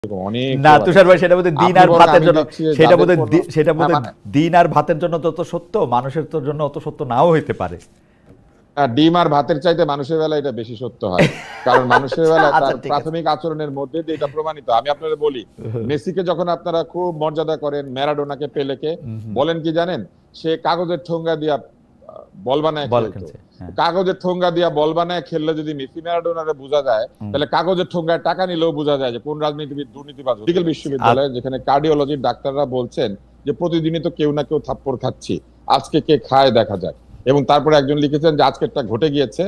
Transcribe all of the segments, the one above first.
অনেক না তুষার ভাই, সেটা বোধহয় দিন আর ভাতের জন্য, সেটা বোধহয় দিন আর ভাতের জন্য যত সত্য, মানুষের জন্য অত সত্য নাও হইতে পারে। ডিম আর ভাতের চাইতে মানুষের বেলা এটা বেশি সত্য হয়, কারণ মানুষের বেলা তার প্রাথমিক আচরণের মধ্যে দিয়ে এটা প্রমাণিত। আমি আপনাদের বলি, মেসিকে যখন আপনারা খুব মর্যাদা করেন, ম্যারাডোনাকে, পেলেকে বলেন কি জানেন, সে কাগজের ঠোঙ্গা দিয়া বল বানায় খেলতো। কাগজের ঠোঙ্গা দিয়া বল বানায় খেললে যদি মেসি ম্যারাডোনারে বোঝা যায়, তাহলে কাগজের ঠোঙ্গায় টাকা নিলেও বোঝা যায় যে কোন রাজনীতিবিদ দুর্নীতিবাজ। মেডিকেল বিশ্ববিদ্যালয়ে যেখানে কার্ডিওলজির ডাক্তাররা বলছেন যে প্রতিদিনই তো কেউ না কেউ থাপ্পড় খাচ্ছি, আজকে কে খায় দেখা যায়। এবং তারপরে একজন লিখেছেন যে আজকেরটা ঘটে গিয়েছে,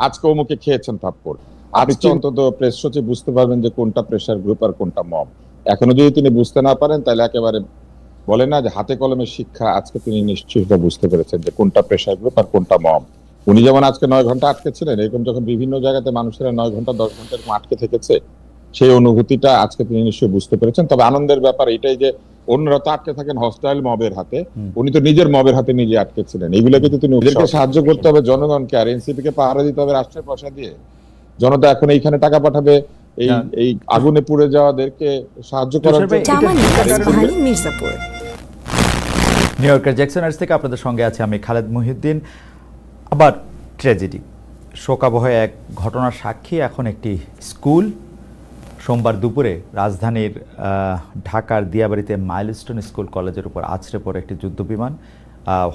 আজকে অমুকে খেয়েছেন থাপ্পড়। আপনি অন্তত প্রেস সচিব বুঝতে পারবেন যে কোনটা প্রেসার গ্রুপ আর কোনটা মব। এখনো যদি তিনি বুঝতে না পারেন, তাহলে একেবারে বলে না যে হাতে কলমের শিক্ষা, আজকে তিনি নিশ্চয়ই বুঝতে পেরেছেন যে কোনটা প্রেসার গ্রুপ আর কোনটা মব। উনি যেমন আজকে 9 ঘন্টা আটকে ছিলেন, এরকম যখন বিভিন্ন জায়গাতে মানুষেরা 9 ঘন্টা 10 ঘন্টা এরকম আটকে থেকেছে, সেই অনুভূতিটা আজকে তিনি নিশ্চয়ই বুঝতে পেরেছেন। তবে আনন্দের ব্যাপার এটাই যে অন্যরা তো আটকে থাকেন হস্টাইল মবের হাতে, উনি তো নিজের মবের হাতে নিজে আটকে ছিলেন। এইগুলোকে তো তিনি ওদেরকে সাহায্য করতে হবে জনগণকে, আর এনসিপি কে পাহারা দিতে হবে রাষ্ট্রের পয়সা দিয়ে। জনতা এখন এইখানে টাকা পাঠাবে এই আগুনে পুড়ে যাওয়াদেরকে সাহায্য করার জন্য। নিউ ইয়র্কের জ্যাকসনার্স থেকে আপনাদের সঙ্গে আছে আমি খালেদ মহিউদ্দিন। আবার ট্র্যাজেডি, শোকাবহ এক ঘটনার সাক্ষী এখন একটি স্কুল। সোমবার দুপুরে রাজধানীর ঢাকার দিয়াবাড়িতে মাইলস্টোন স্কুল কলেজের উপর আছড়ে পড়ে একটি যুদ্ধবিমান।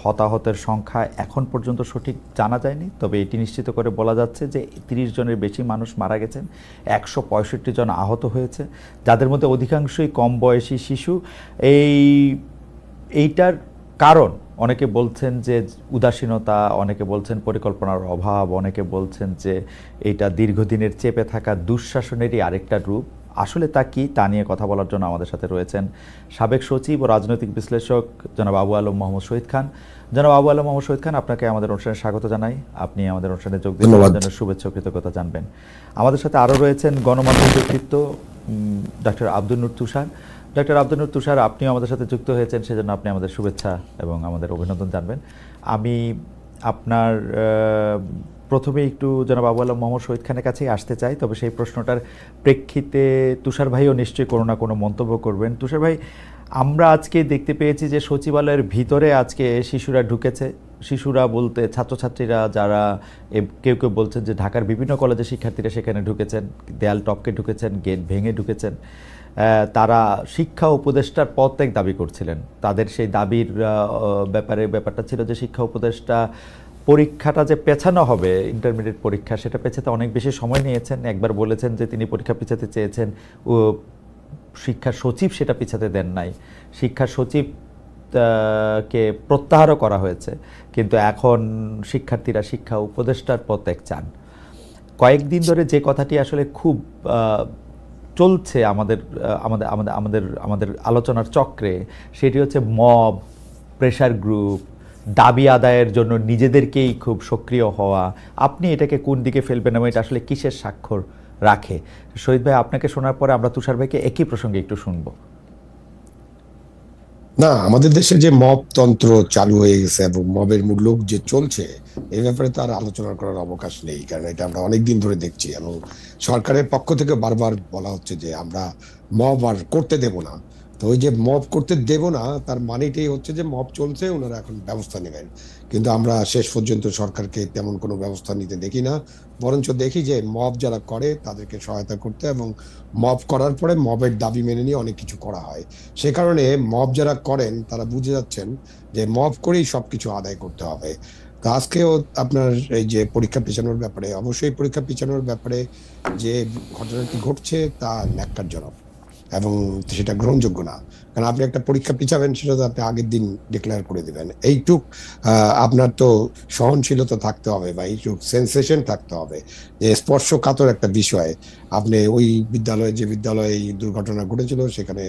হতাহতের সংখ্যা এখন পর্যন্ত সঠিক জানা যায়নি, তবে এটি নিশ্চিত করে বলা যাচ্ছে যে 30 জনের বেশি মানুষ মারা গেছেন, 165 জন আহত হয়েছে, যাদের মধ্যে অধিকাংশই কম বয়সী শিশু। এইটার কারণ অনেকে বলছেন যে উদাসীনতা, অনেকে বলছেন পরিকল্পনার অভাব, অনেকে বলছেন যে এইটা দীর্ঘদিনের চেপে থাকা দুঃশাসনেরই আরেকটা রূপ। আসলে তা কি, তা নিয়ে কথা বলার জন্য আমাদের সাথে রয়েছেন সাবেক সচিব ও রাজনৈতিক বিশ্লেষক জনাব আবু আলম মোহাম্মদ শহীদ খান। জনাব আবু আলম মোহাম্মদ শহীদ খান, আপনাকে আমাদের অনুষ্ঠানে স্বাগত জানাই। আপনি আমাদের অনুষ্ঠানে যোগ দেওয়ার জন্য শুভেচ্ছা কৃতজ্ঞতা জানবেন। আমাদের সাথে আরও রয়েছেন গণমাধ্যম ব্যক্তিত্ব ডক্টর আব্দুল নূর তুষার। ডক্টর আব্দুল নূর তুষার, আপনিও আমাদের সাথে যুক্ত হয়েছেন, সেজন্য আপনি আমাদের শুভেচ্ছা এবং আমাদের অভিনন্দন জানবেন। আমি আপনার প্রথমে একটু জনাব আবু আলম মোহাম্মদ শহীদ খানের কাছেই আসতে চাই, তবে সেই প্রশ্নটার প্রেক্ষিতে তুষার ভাইও নিশ্চয়ই কোনো না কোনো মন্তব্য করবেন। তুষার ভাই, আমরা আজকে দেখতে পেয়েছি যে সচিবালয়ের ভিতরে আজকে শিশুরা ঢুকেছে। শিশুরা বলতে ছাত্রছাত্রীরা, যারা কেউ কেউ বলছেন যে ঢাকার বিভিন্ন কলেজের শিক্ষার্থীরা সেখানে ঢুকেছেন, দেয়াল টপকে ঢুকেছেন, গেট ভেঙে ঢুকেছেন। তারা শিক্ষা উপদেষ্টার পদত্যাগ দাবি করছিলেন। তাদের সেই দাবির ব্যাপারটা ছিল যে শিক্ষা উপদেষ্টা পরীক্ষাটা যে পেছানো হবে, ইন্টারমিডিয়েট পরীক্ষা, সেটা পেছাতে অনেক বেশি সময় নিয়েছেন। একবার বলেছেন যে তিনি পরীক্ষা পিছাতে চেয়েছেন, ও শিক্ষা সচিব সেটা পিছাতে দেন নাই। শিক্ষা সচিব কে প্রত্যাহারও করা হয়েছে, কিন্তু এখন শিক্ষার্থীরা শিক্ষা উপদেষ্টার পদত্যাগ চান। কয়েকদিন ধরে যে কথাটি আসলে খুব চলছে আমাদের আমাদের আমাদের আমাদের আমাদের আলোচনার চক্রে, সেটি হচ্ছে মব, প্রেশার গ্রুপ, দাবি আদায়ের জন্য নিজেদেরকেই খুব সক্রিয় হওয়া। আপনি এটাকে কোন দিকে ফেলবেন এবং এটা আসলে কিসের স্বাক্ষর রাখে? শহীদ ভাই, আপনাকে শোনার পরে আমরা তুষার ভাইকে একই প্রসঙ্গে একটু শুনবো। না, আমাদের দেশে যে মব তন্ত্র চালু হয়ে গেছে এবং মবের মূল্য যে চলছে, এই ব্যাপারে তো আর আলোচনা করার অবকাশ নেই, কারণ এটা আমরা অনেকদিন ধরে দেখছি এবং সরকারের পক্ষ থেকে বারবার বলা হচ্ছে যে আমরা মব আর করতে দেব না। তো ওই যে মব করতে দেব না, তার মানেটাই হচ্ছে যে মব চলছে, ওনারা এখন ব্যবস্থা নেবেন। কিন্তু আমরা শেষ পর্যন্ত সরকারকে তেমন কোনো ব্যবস্থা নিতে দেখি না, বরঞ্চ দেখি যে মব যারা করে তাদেরকে সহায়তা করতে এবং মব করার পরে মবের দাবি মেনে নিয়ে অনেক কিছু করা হয়। সে কারণে মব যারা করেন তারা বুঝে যাচ্ছেন যে মব করেই সবকিছু আদায় করতে হবে। তো আজকেও আপনার এই যে পরীক্ষা পিছানোর ব্যাপারে, অবশ্যই পরীক্ষা পিছানোর ব্যাপারে যে ঘটনাটি ঘটছে তা ন্যাক্কারজনক এবং সেটা গ্রহণযোগ্য না। কারণ আপনি একটা পরীক্ষা পিছাবেন, সেটা তো আপনি আগের দিন ডিক্লেয়ার করে দিবেন। এইটুক আপনার তো সহনশীলতা থাকতে হবে বা এইটুক সেন্সেশন থাকতে হবে যে স্পর্শকাতর একটা বিষয়। আপনি ওই বিদ্যালয়ে, যে বিদ্যালয়ে এই দুর্ঘটনা ঘটেছিল, সেখানে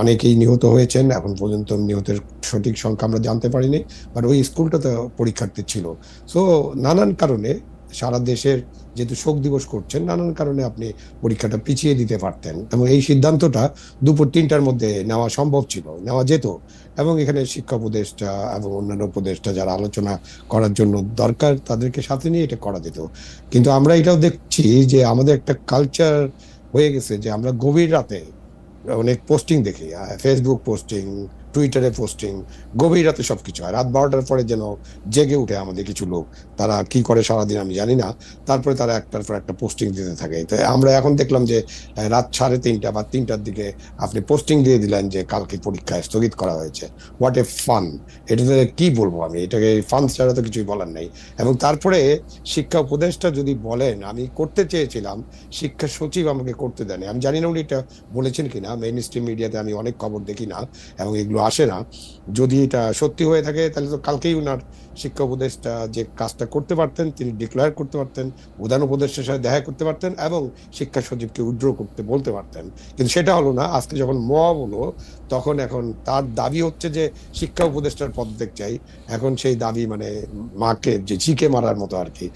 অনেকেই নিহত হয়েছেন। এখন পর্যন্ত নিহতের সঠিক সংখ্যা আমরা জানতে পারিনি, বাট ওই স্কুলটা তো পরীক্ষার্থী ছিল। সো নানান কারণে সারা দেশের যেহেতু শোক দিবস করছেন, নানান কারণে আপনি পরীক্ষাটা পিছিয়ে দিতে পারতেন এবং এই সিদ্ধান্তটা দুপুর 3টার মধ্যে নেওয়া সম্ভব ছিল, নেওয়া যেত। এবং এখানে শিক্ষা উপদেষ্টা এবং অন্যান্য উপদেষ্টা যারা আলোচনা করার জন্য দরকার, তাদেরকে সাথে নিয়ে এটা করা যেত। কিন্তু আমরা এটাও দেখছি যে আমাদের একটা কালচার হয়ে গেছে যে আমরা গভীর রাতে অনেক পোস্টিং দেখি, ফেসবুক পোস্টিং, টুইটারে পোস্টিং, গভীর রাতে সবকিছু হয়। রাত 12টার পরে যেন জেগে উঠে আমাদের কিছু লোক, তারা কি করে সারাদিন আমি জানি না, তারপরে তারা একটার পর একটা পোস্টিং দিতে থাকে। তো আমরা এখন দেখলাম যে রাত 3:30 বা 3টার দিকে আপনি পোস্টিং দিয়ে দিলেন যে কালকে পরীক্ষা স্থগিত করা হয়েছে। What a fun! এটাতে কি বলবো আমি, এটাকে ফান ছাড়া তো কিছুই বলার নেই। এবং তারপরে শিক্ষা উপদেষ্টা যদি বলেন, আমি করতে চেয়েছিলাম, শিক্ষা সচিব আমাকে করতে দেয়নি। আমি জানি না উনি এটা বলেছেন কিনা, মেইন স্ট্রিম মিডিয়াতে আমি অনেক খবর দেখি না এবং এগুলো আসে না। যদি এটা সত্যি হয়ে থাকে তাহলে তো কালকেই উনার শিক্ষা উপদেষ্টা যে কাজটা করতে পারতেন, তিনি ডিক্লেয়ার করতে পারতেন, প্রধান উপদেষ্টার সাথে দেখা করতে পারতেন এবং শিক্ষা সচিবকে উইথড্র করতে বলতে পারতেন। কিন্তু সেটা হলো না। আজকে যখন মব হলো, তখন এখন তার দাবি হচ্ছে যে শিক্ষা উপদেষ্টার পদত্যাগ চাই। এখন সেই দাবি মানে মাকে যে চিকে মারার মতো আর কি,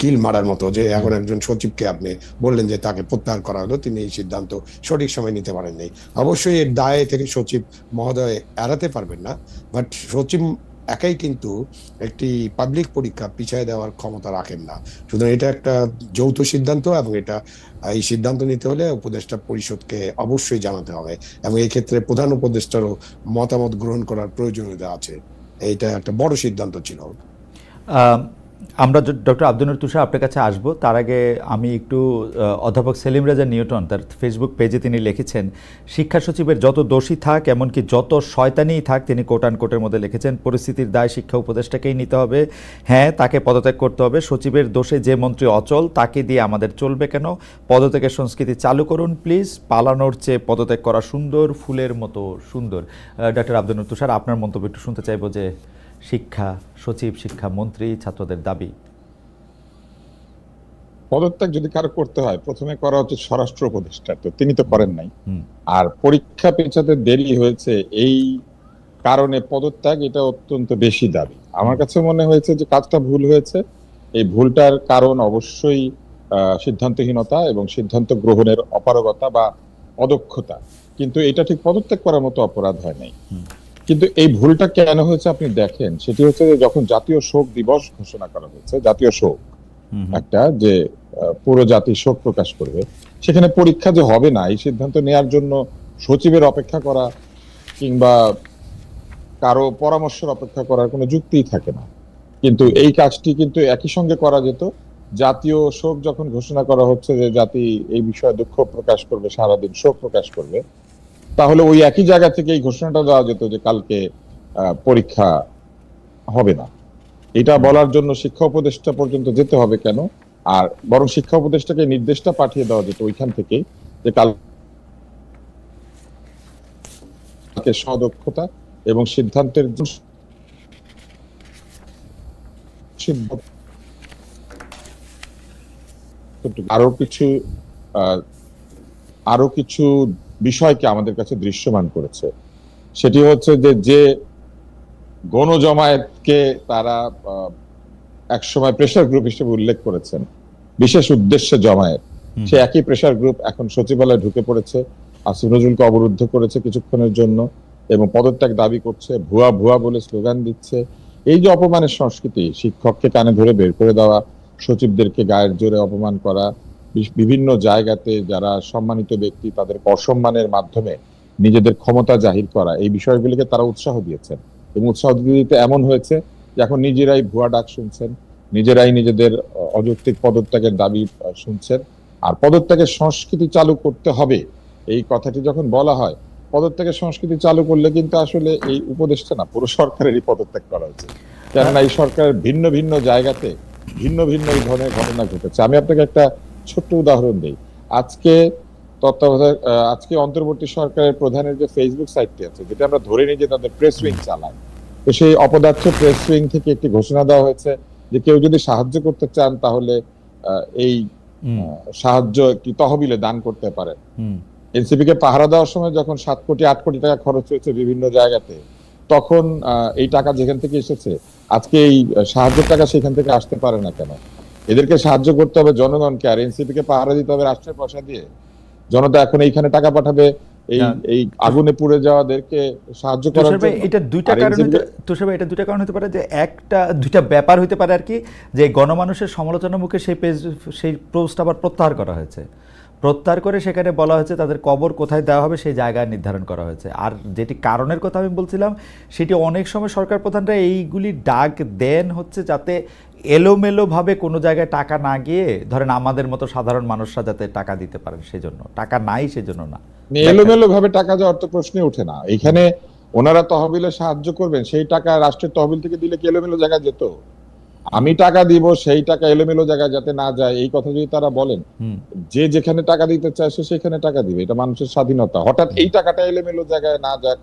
কিল মারার মতো, যে এখন একজন সচিবকে আপনি বললেন যে তাকে প্রত্যাহার করা হলো, তিনি এই সিদ্ধান্ত সঠিক সময় নিতে পারেন নাই। অবশ্যই এর দায় থেকে সচিব মহোদয় এড়াতে পারবেন না, বাট সচিব একাই কিন্তু একটি পাবলিক পরীক্ষা পিছিয়ে দেওয়ার ক্ষমতা রাখেন না। সুতরাং এটা একটা যৌথ সিদ্ধান্ত এবং এই সিদ্ধান্ত নিতে হলে উপদেষ্টা পরিষদকে অবশ্যই জানাতে হবে এবং এই ক্ষেত্রে প্রধান উপদেষ্টারও মতামত গ্রহণ করার প্রয়োজনীয়তা আছে। এইটা একটা বড় সিদ্ধান্ত ছিল। আমরা ডক্টর আব্দুল নূর তুষার আপনার কাছে আসব, তার আগে আমি একটু অধ্যাপক সেলিম রেজা নিউটন তার ফেসবুক পেজে তিনি লিখেছেন, শিক্ষা সচিবের যত দোষী থাক, এমনকি যত শয়তানিই থাক, তিনি কোট আন কোটের মধ্যে লিখেছেন, পরিস্থিতির দায় শিক্ষা উপদেষ্টাকেই নিতে হবে। হ্যাঁ, তাকে পদত্যাগ করতে হবে। সচিবের দোষে যে মন্ত্রী অচল, তাকে দিয়ে আমাদের চলবে কেন? পদত্যাগের সংস্কৃতি চালু করুন প্লিজ। পালানোর চেয়ে পদত্যাগ করা সুন্দর, ফুলের মতো সুন্দর। ডক্টর আব্দুল নূর তুষার, আপনার মন্তব্য একটু শুনতে চাইব যে শিক্ষা সচিব, শিক্ষা মন্ত্রী, ছাত্রদের দাবি। পদত্যাগ যদি কারো করতে হয়, প্রথমে করা হচ্ছে স্বরাষ্ট্র উপদেষ্টা, তো তিনি তো করেন নাই। আর পরীক্ষা পেছাতে দেরি হয়েছে এই কারণে পদত্যাগ, এটা অত্যন্ত বেশি দাবি। আমার কাছে মনে হয়েছে যে কাজটা ভুল হয়েছে। এই ভুলটার কারণ অবশ্যই সিদ্ধান্তহীনতা এবং সিদ্ধান্ত গ্রহণের অপারগতা বা অদক্ষতা, কিন্তু এটা ঠিক পদত্যাগ করার মতো অপরাধ হয় নাই। কিন্তু এই ভুলটা কেন হয়েছে আপনি দেখেন, সেটি হচ্ছে যে যখন জাতীয় শোক দিবস ঘোষণা করা হয়েছে, জাতীয় শোক একটা, যে পুরো জাতি শোক প্রকাশ করবে, সেখানে পরীক্ষা যে হবে না এই সিদ্ধান্ত নেয়ার জন্য সচিবের অপেক্ষা করা কিংবা কারো পরামর্শের অপেক্ষা করার কোনো যুক্তিই থাকে না। কিন্তু এই কাজটি কিন্তু একই সঙ্গে করা যেত। জাতীয় শোক যখন ঘোষণা করা হচ্ছে যে জাতি এই বিষয়ে দুঃখ প্রকাশ করবে, সারাদিন শোক প্রকাশ করবে, তাহলে ওই একই জায়গা থেকে এই ঘোষণাটা দেওয়া যেত যে কালকে পরীক্ষা হবে না। এটা বলার জন্য শিক্ষা উপদেষ্টা পর্যন্ত যেতে হবে কেন? আর বরং শিক্ষা উপদেষ্টাকে নির্দেশটা পাঠিয়ে দেওয়া যেত ওইখান থেকে যে কালকে সদক্ষতা এবং সিদ্ধান্তের আরো কিছু বিষয়কে আমাদের কাছে দৃশ্যমান করেছে। সেটি হচ্ছে যে গণজমায়েতকে তারা একসময় প্রেসার গ্রুপ হিসেবে উল্লেখ করেছেন, বিশেষ উদ্দেশ্যে জমায়েত, সে একই প্রেসার গ্রুপ এখন সচিবালয়ে ঢুকে পড়েছে, আসিফ নজরুলকে অবরুদ্ধ করেছে কিছুক্ষণের জন্য এবং পদত্যাগ দাবি করছে, ভুয়া ভুয়া বলে স্লোগান দিচ্ছে। এই যে অপমানের সংস্কৃতি, শিক্ষককে কানে ধরে বের করে দেওয়া, সচিবদেরকে গায়ের জোরে অপমান করা, বিভিন্ন জায়গাতে যারা সম্মানিত ব্যক্তি তাদের অসম্মানের মাধ্যমে নিজেদের ক্ষমতা জাহির করা, এই বিষয়গুলিকে তারা উৎসাহ দিয়েছেন এবং উৎসাহ দিতে এমন হয়েছে যে এখন নিজেরাই ভুয়া ডাক শুনছেন, নিজেরাই নিজেদের অযৌক্তিক পদত্যাগের দাবি শুনছেন। আর পদত্যাগের সংস্কৃতি চালু করতে হবে এই কথাটি যখন বলা হয়, পদত্যাগের সংস্কৃতি চালু করলে কিন্তু আসলে এই উপদেষ্টা না, পুরো সরকারেরই পদত্যাগ করা উচিত। কেননা এই সরকারের ভিন্ন ভিন্ন জায়গাতে ভিন্ন ভিন্ন এই ধরনের ঘটনা ঘটেছে। আমি আপনাকে একটা ছোট্ট উদাহরণ দিই। আজকে অন্তর্বর্তী সরকারের প্রধানের যে ফেসবুক সাইটটি আছে, যেটা আমরা ধরে নিই যে তাদের প্রেস উইং চালায়, তো সেই অপদার্থ প্রেস উইং থেকে একটি ঘোষণা দেওয়া হয়েছে যে কেউ যদি সাহায্য করতে চান তাহলে এই সাহায্য কি তহবিলে দান করতে পারেন। এনসিপি কে পাহারা দেওয়ার সময় যখন 7 কোটি 8 কোটি টাকা খরচ হয়েছে বিভিন্ন জায়গাতে, তখন এই টাকা যেখান থেকে এসেছে, আজকে এই সাহায্যের টাকা সেখান থেকে আসতে পারে না কেন? এদেরকে সাহায্য করতে হবে জনগণকে, আর এনসিপি কে পাহারা দিতে হবে রাষ্ট্রের পয়সা দিয়ে। জনতা এখন এইখানে টাকা পাঠাবে এই আগুনে পুড়ে যাওয়াদেরকে সাহায্য করার জন্য। এটা দুইটা কারণ, তুষার ভাই, এটা দুইটা কারণ হতে পারে, যে দুইটা ব্যাপার হতে পারে আর কি, যে গণমানুষের সমালোচনার মুখে সেই পোস্ট আবার প্রত্যাহার করা হয়েছে। প্রত্যাহার করে সেখানে বলা হয়েছে তাদের কবর কোথায় দেওয়া হবে সেই জায়গা নির্ধারণ করা হয়েছে। আর যেটি কারণের কথা আমি বলছিলাম, সেটি অনেক সময় সরকার প্রধানরা এইগুলি ডাক দেন হচ্ছে যাতে এলোমেলোভাবে কোনো জায়গায় টাকা না গিয়ে ধরেন আমাদের মতো সাধারণ মানুষরা যাতে টাকা দিতে পারেন, সেজন্য টাকা নাই সেজন্য না। এলোমেলো ভাবে টাকা যাওয়ার তো প্রশ্নই ওঠে না। এখানে ওনারা তহবিলে সাহায্য করবেন, সেই টাকা রাষ্ট্রের তহবিল থেকে দিলে কি এলোমেলো জায়গায় যেত? আমি টাকা দিব, সেই টাকা এলোমেলো জায়গায় যাতে না যায় এই কথা যদি তারা বলেন, যে যেখানে টাকা দিতে চায় সে সেখানে টাকা দিবে, এটা মানুষের স্বাধীনতা। হঠাৎ এই টাকাটা এলোমেলো জায়গায় না যাক,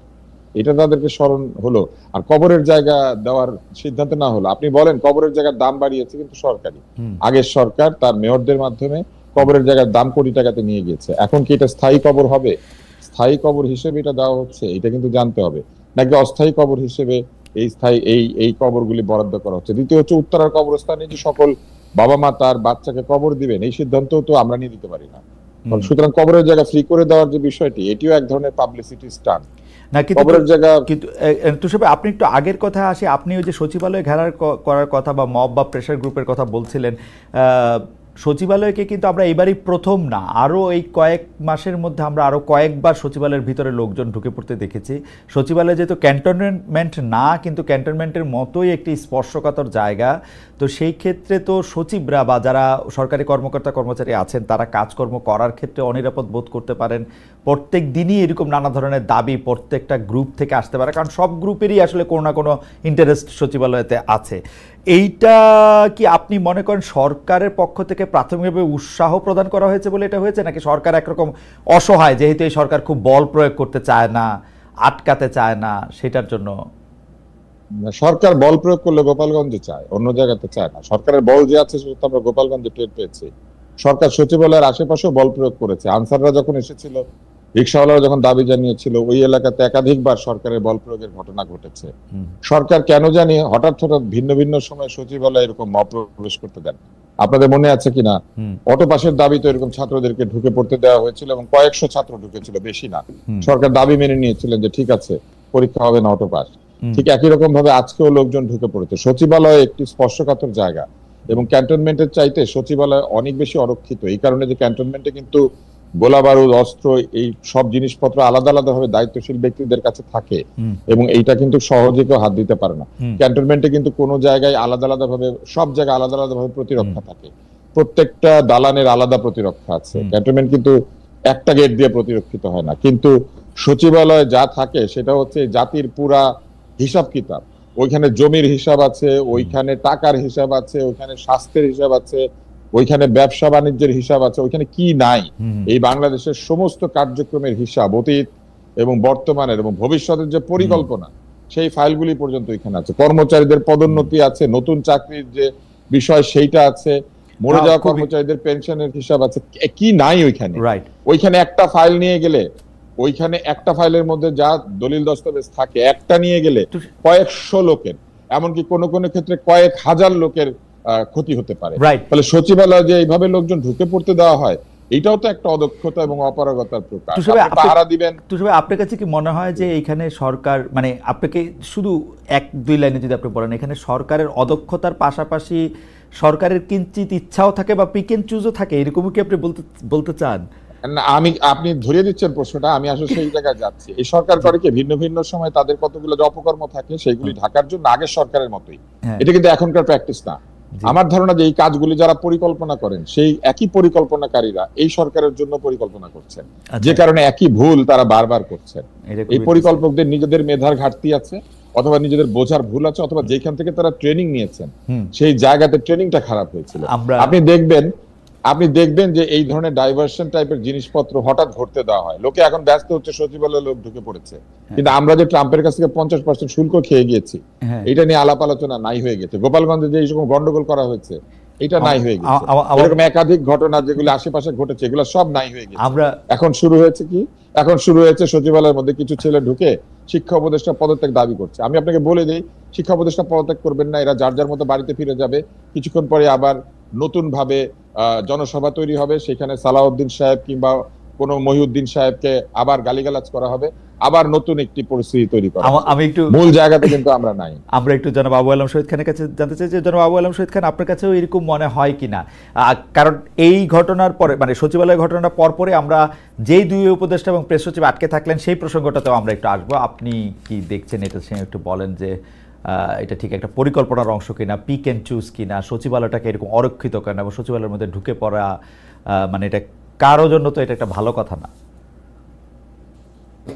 এটা তাদেরকে স্মরণ হলো। আর কবরের জায়গা দেওয়ার সিদ্ধান্ত না হলো, আপনি বলেন কবরের জায়গার দাম বাড়িয়েছে কিন্তু সরকারি, আগের সরকার তার মেয়রদের মাধ্যমে কবরের জায়গার দাম কোটি টাকাতে নিয়ে গেছে। এখন কি এটা স্থায়ী কবর হবে? স্থায়ী কবর হিসেবে এটা দেওয়া হচ্ছে, এটা কিন্তু জানতে হবে, নাকি অস্থায়ী কবর হিসেবে এই স্থায়ী এই কবরগুলি বরাদ্দ করা হচ্ছে। দ্বিতীয় হচ্ছে উত্তরার কবরস্থানে যে সকল বাবা মা তার বাচ্চাকে কবর দিবেন, এই সিদ্ধান্ত তো আমরা নিয়ে দিতে পারি না। সুতরাং কবরের জায়গা ফ্রি করে দেওয়ার যে বিষয়টি, এটিও এক ধরনের পাবলিসিটি স্টান্ট না। কিন্তু তুষার ভাই, আপনি একটু আগের কথা আসি, আপনি ওই যে সচিবালয় ঘেরার করার কথা বা মব বা প্রেশার গ্রুপের কথা বলছিলেন। সচিবালয়কে কিন্তু আমরা এবারই প্রথম না, আরও এই কয়েক মাসের মধ্যে আমরা আরও কয়েকবার সচিবালয়ের ভিতরে লোকজন ঢুকে পড়তে দেখেছি। সচিবালয় যেহেতু ক্যান্টনমেন্ট না, কিন্তু ক্যান্টনমেন্টের মতোই একটি স্পর্শকাতর জায়গা, তো সেই ক্ষেত্রে তো সচিবরা বা যারা সরকারি কর্মকর্তা কর্মচারী আছেন তারা কাজকর্ম করার ক্ষেত্রে অনিরাপদ বোধ করতে পারেন। প্রত্যেক দিনই এরকম নানা ধরনের দাবি প্রত্যেকটা গ্রুপ থেকে আসতে পারে, কারণ সব গ্রুপেরই আসলে কোনো না কোনো ইন্টারেস্ট সচিবালয়তে আছে। এইটা কি আপনি মনে করেন সরকারের পক্ষ থেকে প্রাথমিকভাবে উৎসাহ প্রদান করা হয়েছে বলে এটা হয়েছে, নাকি সরকার একরকম অসহায়, যেহেতু এই সরকার খুব বল প্রয়োগ করতে চায় না, আটকাতে চায় না, সেটার জন্য? সরকার বল প্রয়োগ করলে গোপালগঞ্জে চায়, অন্য জায়গাতে চায় না। সরকারের বল যে আছে সেটা আমরা গোপালগঞ্জে টের পেয়েছি। সরকার সচিবালয়ের আশেপাশেও বল প্রয়োগ করেছে। আনসাররা যখন এসেছিল, রিক্সাওয়ালারা যখন দাবি জানিয়েছিল, ওই এলাকাতে একাধিকবার সরকারের বল প্রয়োগের ঘটনা ঘটেছে। সরকার কেন জানি হঠাৎ হঠাৎ ভিন্ন ভিন্ন সময় সচিবালয় এরকম মব প্রবেশ করতে দেন। আপনাদের মনে আছে কিনা, অটো পাসের দাবি তো এরকম ছাত্রদেরকে ঢুকে পড়তে দেওয়া হয়েছিল এবং কয়েকশো ছাত্র ঢুকেছিল, বেশি না। সরকার দাবি মেনে নিয়েছিলেন যে ঠিক আছে, পরীক্ষা হবে না, অটো পাস। ঠিক একই রকম ভাবে আজকেও লোকজন ঢুকে পড়েছে। সচিবালয় একটি স্পর্শকাতর জায়গা এবং ক্যান্টনমেন্টের চাইতে সচিবালয় অনেক বেশি অরক্ষিত, এই কারণে যে ক্যান্টনমেন্টে কিন্তু গোলা বারুদ, অস্ত্র, এই সব জিনিসপত্র আলাদা আলাদা ভাবে দায়িত্বশীল ব্যক্তিদের কাছে থাকে এবং এইটা কিন্তু সহজে কেউ হাত দিতে পারে না। ক্যান্টনমেন্টে কিন্তু কোনো জায়গায় আলাদা আলাদা ভাবে, সব জায়গায় আলাদা আলাদা ভাবে প্রতিরক্ষা থাকে, প্রত্যেকটা দালানের আলাদা প্রতিরক্ষা আছে। ক্যান্টনমেন্ট কিন্তু একটা গেট দিয়ে প্রতিরক্ষিত হয় না। কিন্তু সচিবালয়ে যা থাকে সেটা হচ্ছে জাতির পুরা হিসাব কিতাব। ওইখানে জমির হিসাব আছে, ওইখানে টাকার হিসাব আছে, ওইখানে স্বাস্থ্যের হিসাব আছে, ওইখানে ব্যবসা বাণিজ্যের হিসাব আছে, ওইখানে কি নাই এই বাংলাদেশের সমস্ত কার্যক্রমের হিসাব, অতীত এবং বর্তমানের এবং ভবিষ্যতের যে পরিকল্পনা, সেই ফাইলগুলি পর্যন্ত এখানে আছে। কর্মচারীদের পদোন্নতি আছে, নতুন চাকরির যে বিষয় সেইটা আছে, মরে যাওয়া কর্মচারীদের পেনশনের হিসাব আছে, কি নাই ওইখানে? ওইখানে একটা ফাইল নিয়ে গেলে, ওইখানে একটা ফাইলের মধ্যে যা দলিল দস্তাবেজ থাকে, একটা নিয়ে গেলে কয়েকশো লোকের, এমনকি কোন কোন ক্ষেত্রে কয়েক হাজার লোকের ক্ষতি হতে পারে। তাহলে সচিবালয় যে এইভাবে লোকজন ঢুকে পড়তে দেওয়া হয়, এটাও তো একটা অদক্ষতা এবং অপারগতার প্রকাশ। পাহারা দিবেন। আপনার কাছে কি মনে হয় যে এখানে সরকার, মানে আপনাকে শুধু এক দুই লাইনে যদি আপনি বলেন, এখানে সরকারের অদক্ষতার পাশাপাশি সরকারের কিঞ্চিত ইচ্ছাও থাকে বা পিক এন্ড চুজও থাকে, এরকমও কি আপনি বলতে চান? আপনি ধরিয়ে দিচ্ছেন প্রশ্নটা, আমি আসলে সেই জায়গায় যাচ্ছি। এই সরকার করে কি ভিন্ন ভিন্ন সময় তাদের কতগুলো অপকর্ম থাকে, সেইগুলি ঢাকার জন্য আগের সরকারের মতোই। এটা কিন্তু এখনকার প্র্যাকটিস না। আমার ধারণা যে এই কাজগুলি যারা পরিকল্পনা করেন, সেই একই পরিকল্পনাকারীরা এই সরকারের জন্য পরিকল্পনা করছেন, যে কারণে একই ভুল তারা বারবার করছেন। এই পরিকল্পকদের নিজেদের মেধার ঘাটতি আছে, অথবা নিজেদের বোঝার ভুল আছে, অথবা যেখান থেকে তারা ট্রেনিং নিয়েছেন সেই জায়গাতে ট্রেনিংটা খারাপ হয়েছিল। আপনি দেখবেন যে এই ধরনের ডাইভার্সন টাইপের জিনিসপত্র হঠাৎ ঘটতে দেওয়া হয়। লোকে এখন ব্যস্ত হচ্ছে, সচিবালয়ে লোক ঢুকে পড়েছে, কিন্তু আমরা যে ট্রাম্পের কাছ থেকে 50% শুল্ক খেয়ে গিয়েছি, এটা নিয়ে আলাপ আলোচনা নাই হয়ে গেছে। গোপালগঞ্জে যে এইরকম গন্ডগোল করা হয়েছে, এটা নাই হয়ে গেছে। এরকম একাধিক ঘটনা যেগুলো আশেপাশে ঘটেছে, এগুলো সব নাই হয়ে গেছে। এখন শুরু হয়েছে কি? এখন শুরু হয়েছে সচিবালয়ের মধ্যে কিছু ছেলে ঢুকে শিক্ষা উপদেষ্টা পদত্যাগ দাবি করছে। আমি আপনাকে বলে দিই, শিক্ষা উপদেষ্টা পদত্যাগ করবেন না, এরা যার যার মতো বাড়িতে ফিরে যাবে। কিছুক্ষণ পরে আবার নতুন ভাবে জনসভা তৈরি হবে, সেখানে সালাউদ্দিন সাহেব কিংবা কোন মহিউদ্দিন সাহেবকে আবার গালিগালাজ করা হবে, আবার নতুন একটি পরিস্থিতি তৈরি করা। আমি একটু মূল জায়গাতে কিন্তু আমরা নাই। আমরা একটু জনাব আবু আলম শহীদ খানের কাছে জানতে চাই যে জনাব আবু আলম শহীদ খান, আপনার কাছেও এরকম মনে হয় কিনা? কারণ এই ঘটনার পরে, মানে সচিবালয় ঘটনার পরপরে আমরা যেই দুই উপদেষ্টা এবং প্রেস সচিব আটকে থাকলেন সেই প্রসঙ্গটাতেও আমরা একটু আসবো। আপনি কি দেখছেন এটা, সে একটু বলেন যে এটা ঠিক একটা পরিকল্পনার অংশ কিনা, পিক অ্যান্ড চুজ কিনা, সচিবালয়টাকে এরকম অরক্ষিত করেন এবং সচিবালয়ের মধ্যে ঢুকে পড়া, মানে এটা কারো জন্য তো এটা একটা ভালো কথা না।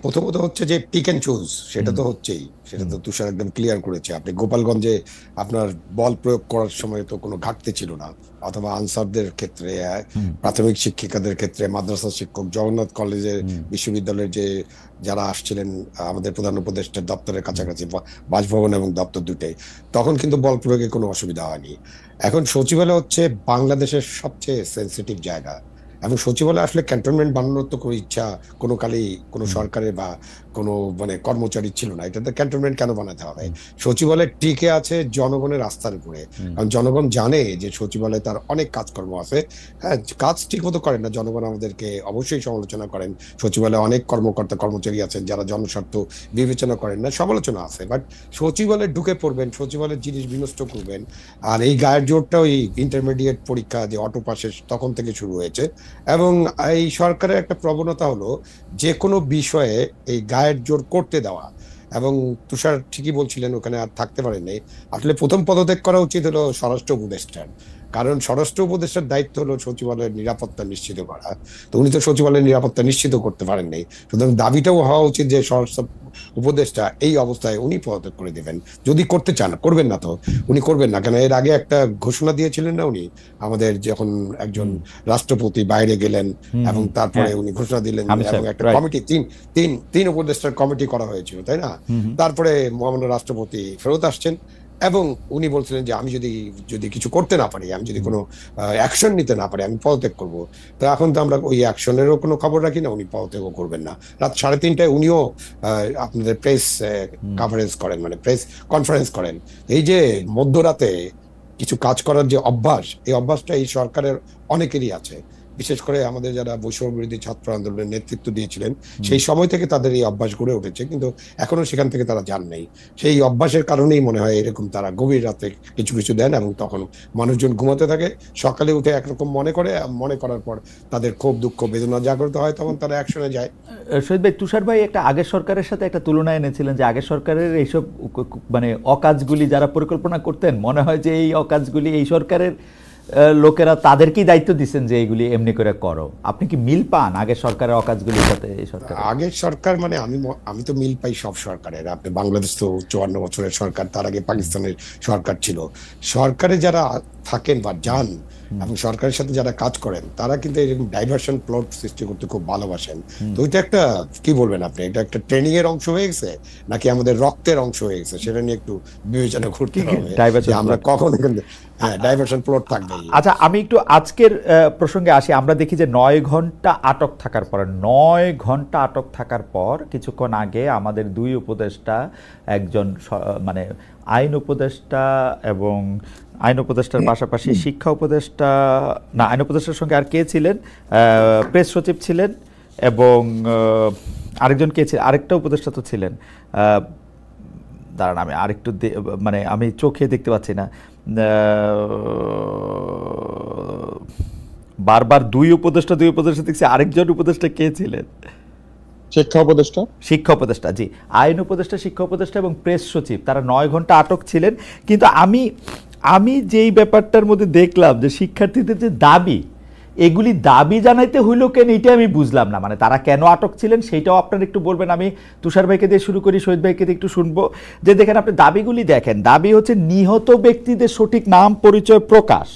প্রথমত হচ্ছে যে পিক এন্ড চুজ, সেটা তো হচ্ছেই, সেটা তো তুষার একদম ক্লিয়ার করেছে। আপনি গোপালগঞ্জে আপনার বল প্রয়োগ করার সময় তো কোনো ঘাটতি ছিল না, অথবা আনসারদের ক্ষেত্রে, প্রাথমিক শিক্ষিকাদের ক্ষেত্রে, মাদ্রাসা শিক্ষক, জগন্নাথ কলেজের বিশ্ববিদ্যালয়ের যে যারা আসছিলেন আমাদের প্রধান উপদেষ্টার দপ্তরের কাছাকাছি, বাসভবন এবং দপ্তর দুটাই, তখন কিন্তু বল প্রয়োগে কোনো অসুবিধা হয়নি। এখন সচিবালয় হচ্ছে বাংলাদেশের সবচেয়ে সেন্সিটিভ জায়গা, এবং সচিবালয় আসলে ক্যান্টনমেন্ট বানানোর তো কোনো ইচ্ছা কোনো কালেই কোনো সরকারের বা কোনো মানে কর্মচারী ছিল না। এটাতে ক্যান্টনমেন্ট কেন বানাতে হবে? সচিবালয় টিকে আছে জনগণের আস্থার উপরে, কারণ জনগণ জানে যে সচিবালয়ে তার অনেক কাজকর্ম আছে। হ্যাঁ, কাজ ঠিক মতো করেন না, জনগণ আমাদেরকে অবশ্যই সমালোচনা করেন। সচিবালয়ে অনেক কর্মকর্তা কর্মচারী আছেন যারা জনস্বার্থ বিবেচনা করেন না, সমালোচনা আছে। বাট সচিবালয়ে ঢুকে পড়বেন, সচিবালয়ের জিনিস বিনষ্ট করবেন। আর এই গায়ের জোরটা ওই ইন্টারমিডিয়েট পরীক্ষা যে অটো পাসের তখন থেকে শুরু হয়েছে, এবং এই সরকারের একটা প্রবণতা হলো যে কোনো বিষয়ে এই গায়ের জোর করতে দেওয়া। এবং তুষার ঠিকই বলছিলেন, ওখানে আর থাকতে পারেননি। আসলে প্রথম পদত্যাগ করা উচিত হলো স্বরাষ্ট্র উপদেষ্টার, কারণ স্বরাষ্ট্র উপদেষ্টার দায়িত্ব হলো সচিবালয়ের নিরাপত্তা নিশ্চিত করা। তো উনি তো সচিবালয়ের নিরাপত্তা নিশ্চিত করতে পারেননি, সুতরাং দাবিটাও হওয়া উচিত যে স্বরাষ্ট্র উপদেষ্টা এই অবস্থায় উনি পদত্যাগ করে দেবেন, যদি করতে চান। করবেন না তো উনি করবেন না কেন? এর আগে একটা ঘোষণা দিয়েছিলেন না উনি, আমাদের যখন একজন রাষ্ট্রপতি বাইরে গেলেন এবং তারপরে উনি ঘোষণা দিলেন এবং একটা কমিটি, তিন উপদেষ্টার কমিটি করা হয়েছিল, তাই না? তারপরে মহামান্য রাষ্ট্রপতি ফেরত আসছেন এবং উনি বলছিলেন যে আমি যদি কিছু করতে না পারি, আমি যদি কোনো অ্যাকশন নিতে না পারি, আমি পদত্যাগ করব। তো এখন তো আমরা ওই অ্যাকশনেরও কোনো খবর রাখি না, উনি পদত্যাগও করবেন না। রাত 3:30টায় উনিও আপনাদের প্রেস কভারেজ করেন, মানে প্রেস কনফারেন্স করেন। এই যে মধ্যরাতে কিছু কাজ করার যে অভ্যাস, এই অভ্যাসটা এই সরকারের অনেকেরই আছে। বিশেষ করে আমাদের যারা বৈষম্য বিরোধী ছাত্র আন্দোলনের নেতৃত্ব দিয়েছিলেন, সেই সময় থেকে তাদের এই অভ্যাস গড়ে উঠেছে, কিন্তু এখনো সেখান থেকে তারা যান নাই। সেই অভ্যাসের কারণেই মনে হয় এরকম তারা গভীর রাতে কিছু কিছু দেন, এবং তখন মানুষজন ঘুমাতে থাকে, সকালে উঠে একরকম মনে করে, মনে করার পর তাদের ক্ষোভ দুঃখ বেদনা জাগ্রত হয়, তখন তারা অ্যাকশনে যায়। শহীদ ভাই, তুষার ভাই একটা আগের সরকারের সাথে একটা তুলনা এনেছিলেন যে আগের সরকারের এইসব মানে অকাজগুলি যারা পরিকল্পনা করতেন, মনে হয় যে এই অকাজগুলি এই সরকারের লোকেরা তাদেরকেই দায়িত্ব দিচ্ছেন যে এইগুলি এমনি করে করো। আপনি কি মিল পান আগের সরকারের অকাজগুলির সাথে এই সরকার? আগের সরকার মানে আমি তো মিল পাই সব সরকারের। আপনি বাংলাদেশ তো 54 বছরের সরকার, তার আগে পাকিস্তানের সরকার ছিল। সরকারে যারা থাকেন বা যান এবং সরকারের সাথে যারা কাজ করেন, তারা কিন্তু এরকম ডাইভার্সন প্লট সৃষ্টি করতে খুব ভালোবাসেন। তো এটা একটা কি বলবেন আপনি, এটা একটা ট্রেনিং এর অংশ হয়ে গেছে নাকি আমাদের রক্তের অংশ হয়ে গেছে, সেটা নিয়ে একটু বিবেচনা করতে হবে যে আমরা কখন ডাইভার্সন প্লট থাকবে। আচ্ছা, আমি একটু আজকের প্রসঙ্গে আসি। আমরা দেখি যে 9 ঘন্টা আটক থাকার পর কিছুক্ষণ আগে আমাদের দুই উপদেষ্টা, একজন মানে আইন উপদেষ্টা এবং আইন উপদেষ্টার পাশাপাশি শিক্ষা উপদেষ্টা, না আইন উপদেষ্টার সঙ্গে আর কে ছিলেন, প্রেস সচিব ছিলেন, এবং আরেকজন কে ছিলেন, আরেকটা উপদেষ্টা তো ছিলেন, দাঁড়ান আমি আরেকটু মানে আমি চোখে দেখতে পাচ্ছি না, বারবার দুই উপদেষ্টা দেখছি, আরেকজন উপদেষ্টা কে ছিলেন? শিক্ষা উপদেষ্টা, জি, আইন উপদেষ্টা, শিক্ষা উপদেষ্টা এবং প্রেস সচিব, তারা 9 ঘন্টা আটক ছিলেন। কিন্তু আমি যেই ব্যাপারটার মধ্যে দেখলাম যে শিক্ষার্থীদের যে দাবি, এগুলি দাবি জানাইতে হইল কেন, এটা আমি বুঝলাম না। মানে তারা কেন আটক ছিলেন সেইটাও আপনারা একটু বলবেন। আমি তুষার ভাইকে দিয়ে শুরু করি, শহীদ ভাইকে দিয়ে একটু শুনবো। যে দেখেন, আপনি দাবিগুলি দেখেন, দাবি হচ্ছে নিহত ব্যক্তিদের সঠিক নাম পরিচয় প্রকাশ,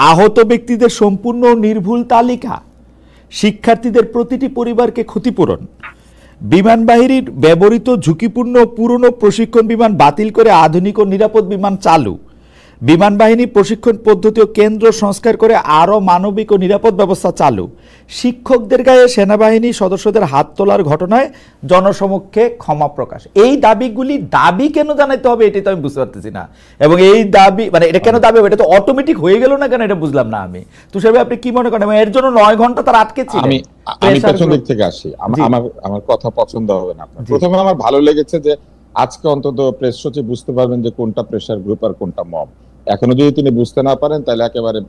আহত ব্যক্তিদের সম্পূর্ণ নির্ভুল তালিকা, শিক্ষার্থীদের প্রতিটি পরিবারকে ক্ষতিপূরণ, বিমান বাহিনীর ব্যবহৃত ঝুঁকিপূর্ণ পুরনো প্রশিক্ষণ বিমান বাতিল করে আধুনিক ও নিরাপদ বিমান চালু, বিমান বাহিনী প্রশিক্ষণ পদ্ধতি ও কেন্দ্র সংস্কার করে আরও মানবিক ও নিরাপদ ব্যবস্থা চালু, শিক্ষকদের গায়ে সেনাবাহিনী সদস্যদের হাত তোলার ঘটনায় জনসমক্ষে ক্ষমা প্রকাশ। এই দাবি কেন জানাইতে হবে এটাই তো আমি বুঝতে পারতেছি না। এবং এই দাবি মানে এটা কেন দাবি হবে, এটা তো অটোমেটিক হয়ে গেল না কেন, এটা বুঝলাম না আমি। তুষার ভাই আপনি কি মনে করেন এর জন্য 9 ঘন্টা তার আটকে ছিল? আমি পেছন দিক থেকে আসি, আমার কথা পছন্দ হবে না আপনার। প্রথমে আমার ভালো লেগেছে যে আজকে অন্তত প্রেস সচিব বুঝতে পারবেন যে কোনটা প্রেসার গ্রুপ আর কোনটা মব। এখনো যদি তিনি বুঝতে না পারেন তাহলে একেবারে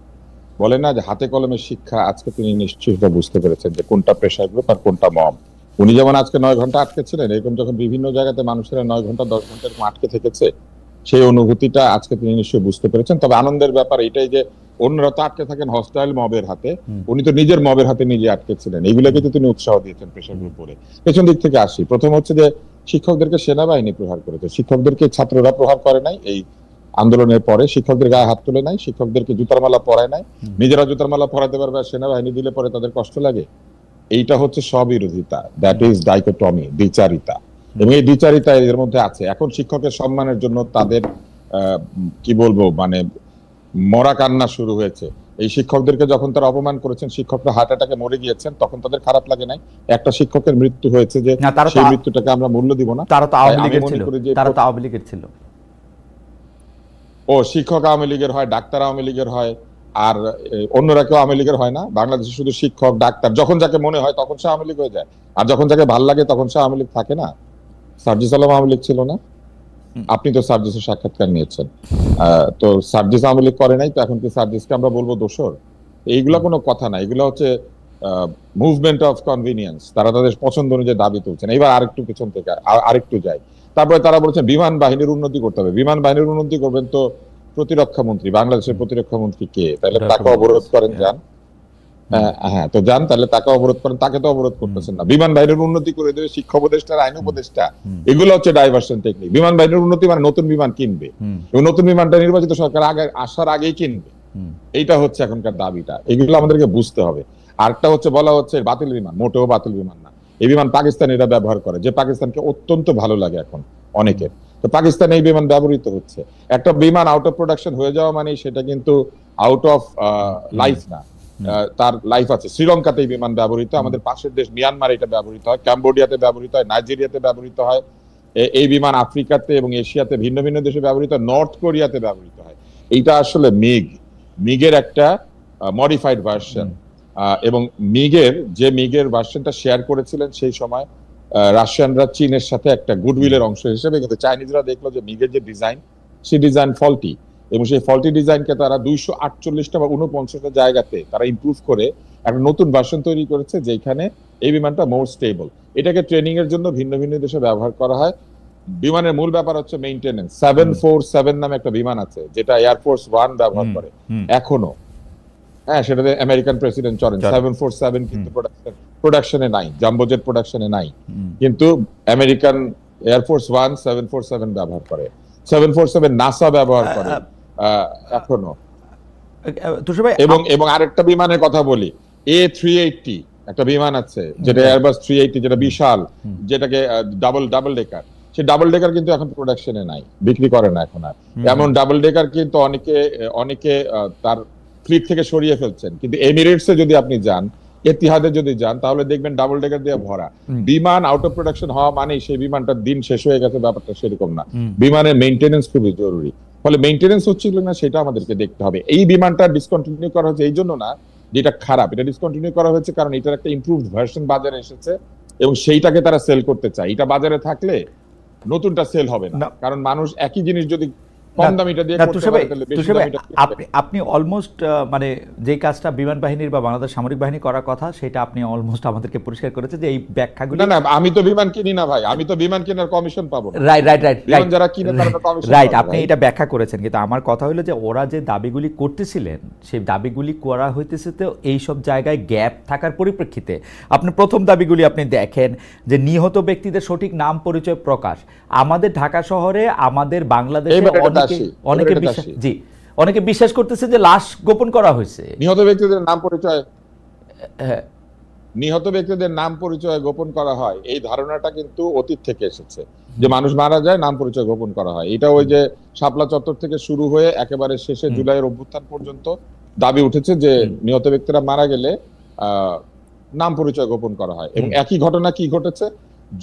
বলে না যে হাতে কলমের শিক্ষা, আজকে তিনি নিশ্চয়ই বুঝতে পেরেছেন যে কোনটা প্রেসার গ্রুপ আর কোনটা মব। উনি যেমন আজকে 9 ঘন্টা আটকে ছিলেন, এরকম যখন বিভিন্ন জায়গাতে মানুষেরা 9 ঘন্টা 10 ঘন্টা এরকম আটকে থেকেছে, সেই অনুভূতিটা আজকে তিনি নিশ্চয়ই বুঝতে পেরেছেন। তবে আনন্দের ব্যাপার এটাই যে অন্যরা তো আটকে থাকেন হস্টাইল মবের হাতে, উনি তো নিজের মবের হাতে নিজে আটকে ছিলেন। এইগুলোকে তো তিনি উৎসাহ দিয়েছেন প্রেসার গ্রুপ করে। পেছন দিক থেকে আসি, প্রথম হচ্ছে যে শিক্ষকদেরকে সেনাবাহিনী প্রহার করেছে, শিক্ষকদেরকে ছাত্ররা প্রহার করে নাই। এই আন্দোলনের পরে শিক্ষকদের গায়ে হাত তুলে নাই, শিক্ষকদেরকে জুতার মালা পরায় নাই। নিজেরা জুতার মালা পরাতে পারবে, সেনাবাহিনী দিলে পরে তাদের কষ্ট লাগে। এইটা হচ্ছে স্ববিরোধিতা, দ্যাট ইজ ডাইকোটমি, দ্বিচারিতা। এবং এই দ্বিচারিতা এর মধ্যে আছে। এখন শিক্ষকের সম্মানের জন্য তাদের কি বলবো মানে মরা কান্না শুরু হয়েছে। এই শিক্ষকদেরকে যখন তারা অপমান করেছেন, শিক্ষকরা হার্ট অ্যাটাকে মরে গিয়েছেন, তখন তাদের খারাপ লাগে নাই? একটা শিক্ষকের মৃত্যু হয়েছে যে সেই মৃত্যুটাকে আমরা মূল্য দিব না? তারা তো আওয়ামী লীগের ছিল। ও শিক্ষক আওয়ামী লীগের হয়, ডাক্তার আওয়ামী লীগের হয়, আর অন্যরা কেউ আওয়ামী লীগের হয় না? বাংলাদেশে শুধু শিক্ষক ডাক্তার, যখন যাকে মনে হয় তখন সে আওয়ামী লীগ হয়ে যায়, আর যখন যাকে ভাল লাগে তখন সে আওয়ামী লীগ থাকে না। সার্জিস আলম আওয়ামী লীগ ছিল না? আপনি তো সার্জিসের সাক্ষাৎকার নিয়েছেন, তো সার্জিস আওয়ামী লীগ করে নাই, তো এখন কি সার্জিসকে আমরা বলবো দোষর? এইগুলা কোনো কথা না, এগুলো হচ্ছে মুভমেন্ট অফ কনভিনিয়েন্স। তারা তাদের পছন্দ অনুযায়ী দাবি তুলছেন। এবার আরেকটু পিছন থেকে আরেকটু যাই। তারপরে তারা বলছেন বিমান বাহিনীর উন্নতি করতে হবে। বিমান বাহিনীর উন্নতি করবেন তো প্রতিরক্ষা মন্ত্রী, বাংলাদেশের প্রতিরক্ষা মন্ত্রী কে? তাহলে তাকে অবরোধ করেন, যান। হ্যাঁ, তো যান, তাহলে তাকে অবরোধ করেন। তাকে তো অবরোধ করতেছেন না। বিমান বাহিনীর উন্নতি করে দেবে শিক্ষা উপদেষ্টা, আইন উপদেষ্টা, এগুলো হচ্ছে ডাইভার্সন টেকনিক। বিমান বাহিনীর উন্নতি মানে নতুন বিমান কিনবে, এবং নতুন বিমানটা নির্বাচিত সরকার আসার আগেই কিনবে। এইটা হচ্ছে এখনকার দাবিটা। এগুলো আমাদেরকে বুঝতে হবে। আরেকটা হচ্ছে বলা হচ্ছে বাতিল বিমান, মোটেও বাতিল বিমান না। এই বিমান পাকিস্তানিরা ব্যবহার করে, যে পাকিস্তানকে অত্যন্ত ভালো লাগে এখন অনেকের। তো পাকিস্তানে এই বিমান ব্যবহৃত হচ্ছে। একটা বিমান আউট অফ প্রোডাকশন হয়ে যাওয়া মানে সেটা কিন্তু আউট অফ লাইফ না, তার লাইফ আছে। শ্রীলঙ্কাতে এই বিমান ব্যবহৃত, আমাদের পাশের দেশ মিয়ানমার এটা ব্যবহৃত হয়, ক্যাম্বোডিয়াতে ব্যবহৃত হয়, নাইজেরিয়াতে ব্যবহৃত হয়। এই বিমান আফ্রিকাতে এবং এশিয়াতে ভিন্ন ভিন্ন দেশে ব্যবহৃত হয়, নর্থ কোরিয়াতে ব্যবহৃত হয়। এইটা আসলে মিগের একটা মডিফাইড ভার্সন। এবং মিগের ভার্সনটা শেয়ার করেছিলেন সেই সময় রাশিয়ানরা চীনের সাথে একটা গুডউইলের অংশ হিসেবে। কিন্তু চাইনিজরা দেখলো যে মিগের যে ডিজাইন, সেই ডিজাইন ফল্টি, এবং সেই ফল্টি ডিজাইনকে তারা 248টা বা 49টা জায়গাতে তারা ইমপ্রুভ করে একটা নতুন ভার্সন তৈরি করেছে, যেখানে এই বিমানটা মোর স্টেবল। এটাকে ট্রেনিং এর জন্য ভিন্ন ভিন্ন দেশে ব্যবহার করা হয়। বিমানের মূল ব্যাপার হচ্ছে মেইনটেনেন্স। 747 নামে একটা বিমান আছে যেটা এয়ারফোর্স 1 ব্যবহার করে এখনো। হ্যাঁ, সেটাতে আমেরিকান প্রেসিডেন্ট চড়েন। 747 কিন্তু প্রোডাকশনে নাই, জাম্বোজেট প্রোডাকশনে নাই, কিন্তু আমেরিকান এয়ারফোর্স 1 747 ব্যবহার করে। 747 নাসা ব্যবহার করে এখনো। এবং আরেকটা বিমানের কথা বলি, A380 একটা বিমান আছে যেটা এয়ারবাস 380, যেটা বিশাল, যেটাকে ডাবল ডেকার। সেই ডাবল ডেকার কিন্তু এখন প্রোডাকশনে নাই, বিক্রি করে না এখন আর। এমন ডাবল ডেকার কিন্তু অনেকে তার ফ্লিট থেকে সরিয়ে ফেলছেন। কিন্তু এমিরেটসে যদি আপনি যান, এতিহাদে যদি যান, তাহলে দেখবেন ডাবল ডেকার দিয়ে ভরা। বিমান আউট অফ প্রোডাকশন হওয়া মানেই সেই বিমানটার দিন শেষ হয়ে গেছে, ব্যাপারটা সেরকম না। বিমানের মেইনটেনেন্স খুবই জরুরি। ফলে মেইনটেনেন্স হচ্ছিল না, সেটা আমাদেরকে দেখতে হবে। এই বিমানটা ডিসকন্টিনিউ করা হচ্ছে এই জন্য না যে এটা খারাপ, এটা ডিসকন্টিনিউ করা হয়েছে কারণ এটার একটা ইমপ্রুভড ভার্সন বাজারে এসেছে, এবং সেইটাকে তারা সেল করতে চায়। এটা বাজারে থাকলে নতুনটা সেল হবে না, কারণ মানুষ একই জিনিস যদি আপনি অলমোস্ট মানে যে কাজটা বিমান বাহিনীর বা বাংলাদেশ সামরিক বাহিনী করার কথা, সেটা আপনি অলমোস্ট আমাদেরকে পরিষ্কার করেছে যে এই ব্যাখ্যাগুলো। না, আমি তো বিমান কিনি না ভাই, আমি তো বিমান কেনার কমিশন পাবো না। রাইট, যারা কিনে তারা কমিশন। রাইট, আপনি এটা ব্যাখ্যা করেছেন, কিন্তু আমার কথা হলো যে ওরা যে দাবিগুলি করতেছিলেন, সেই দাবিগুলি করা হইতেছে তো এই সব জায়গায় গ্যাপ থাকার পরিপ্রেক্ষিতে। আপনি প্রথম দাবিগুলি আপনি দেখেন যে নিহত ব্যক্তিদের সঠিক নাম পরিচয় প্রকাশ। আমাদের ঢাকা শহরে, আমাদের বাংলাদেশে অনেকে বিশ্বাস করতেছে যে লাশ গোপন করা হয়েছে, নিহত ব্যক্তিদের নাম পরিচয়। নিহত ব্যক্তিদের নাম পরিচয় গোপন করা হয়, এই ধারণাটা কিন্তু অতীত থেকে এসেছে, যে মানুষ মারা যায় নাম পরিচয় গোপন করা হয়। এটা ওই যে শাপলা চত্বর থেকে শুরু হয়ে একেবারে শেষে জুলাইয়ের অভ্যুত্থান পর্যন্ত দাবি উঠেছে যে নিহত ব্যক্তিরা মারা গেলে নাম পরিচয় গোপন করা হয়। এবং একই ঘটনা কি ঘটেছে,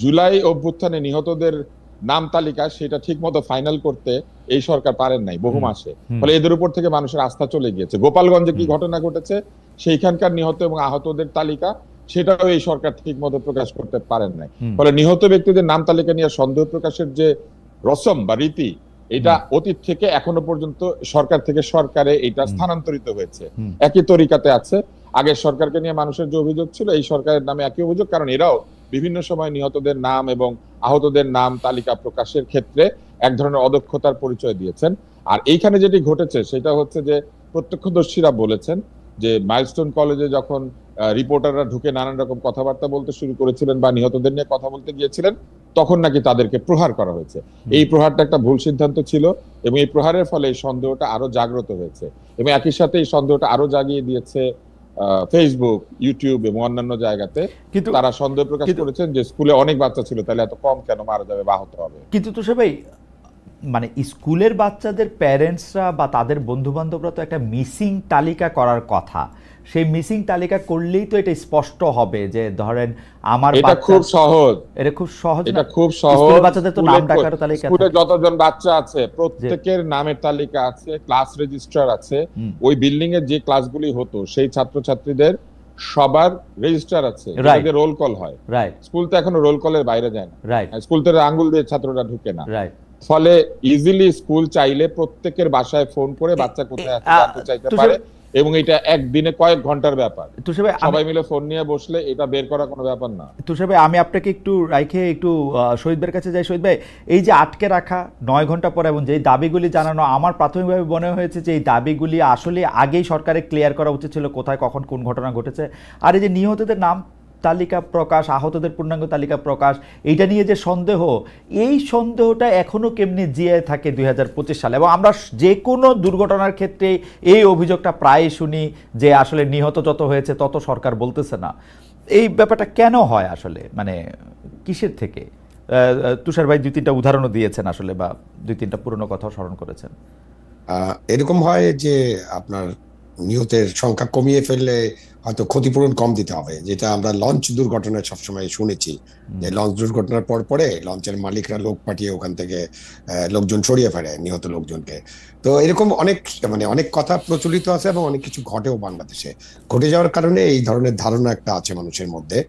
জুলাই অভ্যুত্থানে নিহতদের নাম তালিকা সেটা ঠিক মতো ফাইনাল করতে এই সরকার পারেন নাই বহু মাসে, ফলে এদের উপর থেকে মানুষের আস্থা চলে গিয়েছে। গোপালগঞ্জে কি ঘটনা ঘটেছে, সেইখানকার নিহত এবং আহতদের তালিকা সেটাও এই সরকার ঠিক মতো প্রকাশ করতে পারেন নাই। ফলে নিহত ব্যক্তিদের নাম তালিকা নিয়ে সন্দেহ প্রকাশের যে রসম বা রীতি, এটা অতীত থেকে এখনো পর্যন্ত সরকার থেকে সরকারে এটা স্থানান্তরিত হয়েছে, একই তরিকাতে আছে। আগের সরকারকে নিয়ে মানুষের যে অভিযোগ ছিল, এই সরকারের নামে একই অভিযোগ, কারণ এরাও বিভিন্ন সময় নিহতদের নাম এবং আহতদের নাম তালিকা প্রকাশের ক্ষেত্রে এক ধরনের অদক্ষতার পরিচয় দিয়েছেন। আর এইখানে যেটি ঘটেছে সেটা হচ্ছে যে প্রত্যক্ষদর্শীরা বলেছেন যে মাইলস্টোন কলেজে যখন রিপোর্টাররা ঢুকে নানান রকম কথাবার্তা বলতে শুরু করেছিলেন বা নিহতদের নিয়ে কথা বলতে গিয়েছিলেন, তখন নাকি তাদেরকে প্রহার করা হয়েছে। এই প্রহারটা একটা ভুল সিদ্ধান্ত ছিল এবং এই প্রহারের ফলে এই সন্দেহটা আরো জাগ্রত হয়েছে এবং একই সাথে এই সন্দেহটা আরো জাগিয়ে দিয়েছে ফেসবুক, ইউটিউব এবং অন্যান্য জায়গাতে। কিন্তু তারা সন্দেহ প্রকাশ করেছেন যে স্কুলে অনেক বাচ্চা ছিল, তাহলে এত কম কেন মারা যাবে বা আহত হবে। কিন্তু তো সবাই মানে স্কুলের বাচ্চাদের প্যারেন্টসরা বা তাদের বন্ধু বান্ধবরা তো একটা মিসিং তালিকা করার কথা, সেই মিসিং তালিকা করলেই তো এটা স্পষ্ট হবে যে ধরেন আমার এটা খুব সহজ, এটা খুব সহজ, এটা খুব সহজ। স্কুলের বাচ্চাদের তো নাম ডাকার তালিকা, স্কুলে যতজন বাচ্চা আছে প্রত্যেকের নামের তালিকা আছে, ক্লাস রেজিস্ট্রার আছে, ওই বিল্ডিং এর যে ক্লাসগুলি হতো সেই ছাত্রছাত্রীদের সবার রেজিস্টার আছে, এদের রোল কল হয়। স্কুল তো এখনো রোল কলের বাইরে যায় না, স্কুল থেকে আঙ্গুল দিয়ে ছাত্ররা ঢুকে না, ফলে ইজিলি স্কুল চাইলে প্রত্যেকের বাসায় ফোন করে বাচ্চা কোথায় আছে জানতে চাইতে পারে এবং এটা একদিনে কয়েক ঘন্টার ব্যাপার। সবাই মিলে ফোন নিয়ে বসলে এটা বের করা কোনো ব্যাপার না। তুষার ভাই, আমি আপনাকে একটু রাইখে একটু শহীদ ভাইয়ের কাছে যাই। শহীদ ভাই, এই যে আটকে রাখা 9 ঘন্টা পর এবং যে দাবিগুলি জানানো, আমার প্রাথমিকভাবে মনে হয়েছে যে এই দাবিগুলি আসলে আগেই সরকারের ক্লিয়ার করা উচিত ছিল কোথায় কখন কোন ঘটনা ঘটেছে। আর এই যে নিহতদের নাম তালিকা প্রকাশ, আহতদের পূর্ণাঙ্গ তালিকা প্রকাশ, এইটা নিয়ে যে সন্দেহ, এই সন্দেহটা এখনো কেমনি জিয়ে থাকে 2025 সালে। এবং আমরা যে কোনো দুর্ঘটনার ক্ষেত্রে এই অভিযোগটা প্রায় শুনি যে আসলে নিহত যত হয়েছে তত সরকার বলতেছে না। এই ব্যাপারটা কেন হয় আসলে, মানে কিসের থেকে? তুষার ভাই 2-3টা উদাহরণও দিয়েছেন আসলে, বা 2-3টা পুরনো কথাও স্মরণ করেছেন। এরকম হয় যে আপনার নিহতের সংখ্যা কমিয়ে ফেললে হয়তো ক্ষতিপূরণ কম দিতে হবে, যেটা আমরা লঞ্চ দুর্ঘটনায় সবসময় শুনেছি যে লঞ্চ দুর্ঘটনার পরে লঞ্চের মালিকরা লোক পাঠিয়ে ওখান থেকে লোকজন সরিয়ে ফেলে নিহত লোকজনকে। তো এরকম অনেক কথা প্রচলিত আছে এবং অনেক কিছু ঘটেও বাংলাদেশে। ঘটে যাওয়ার কারণে এই ধরনের ধারণা একটা আছে মানুষের মধ্যে।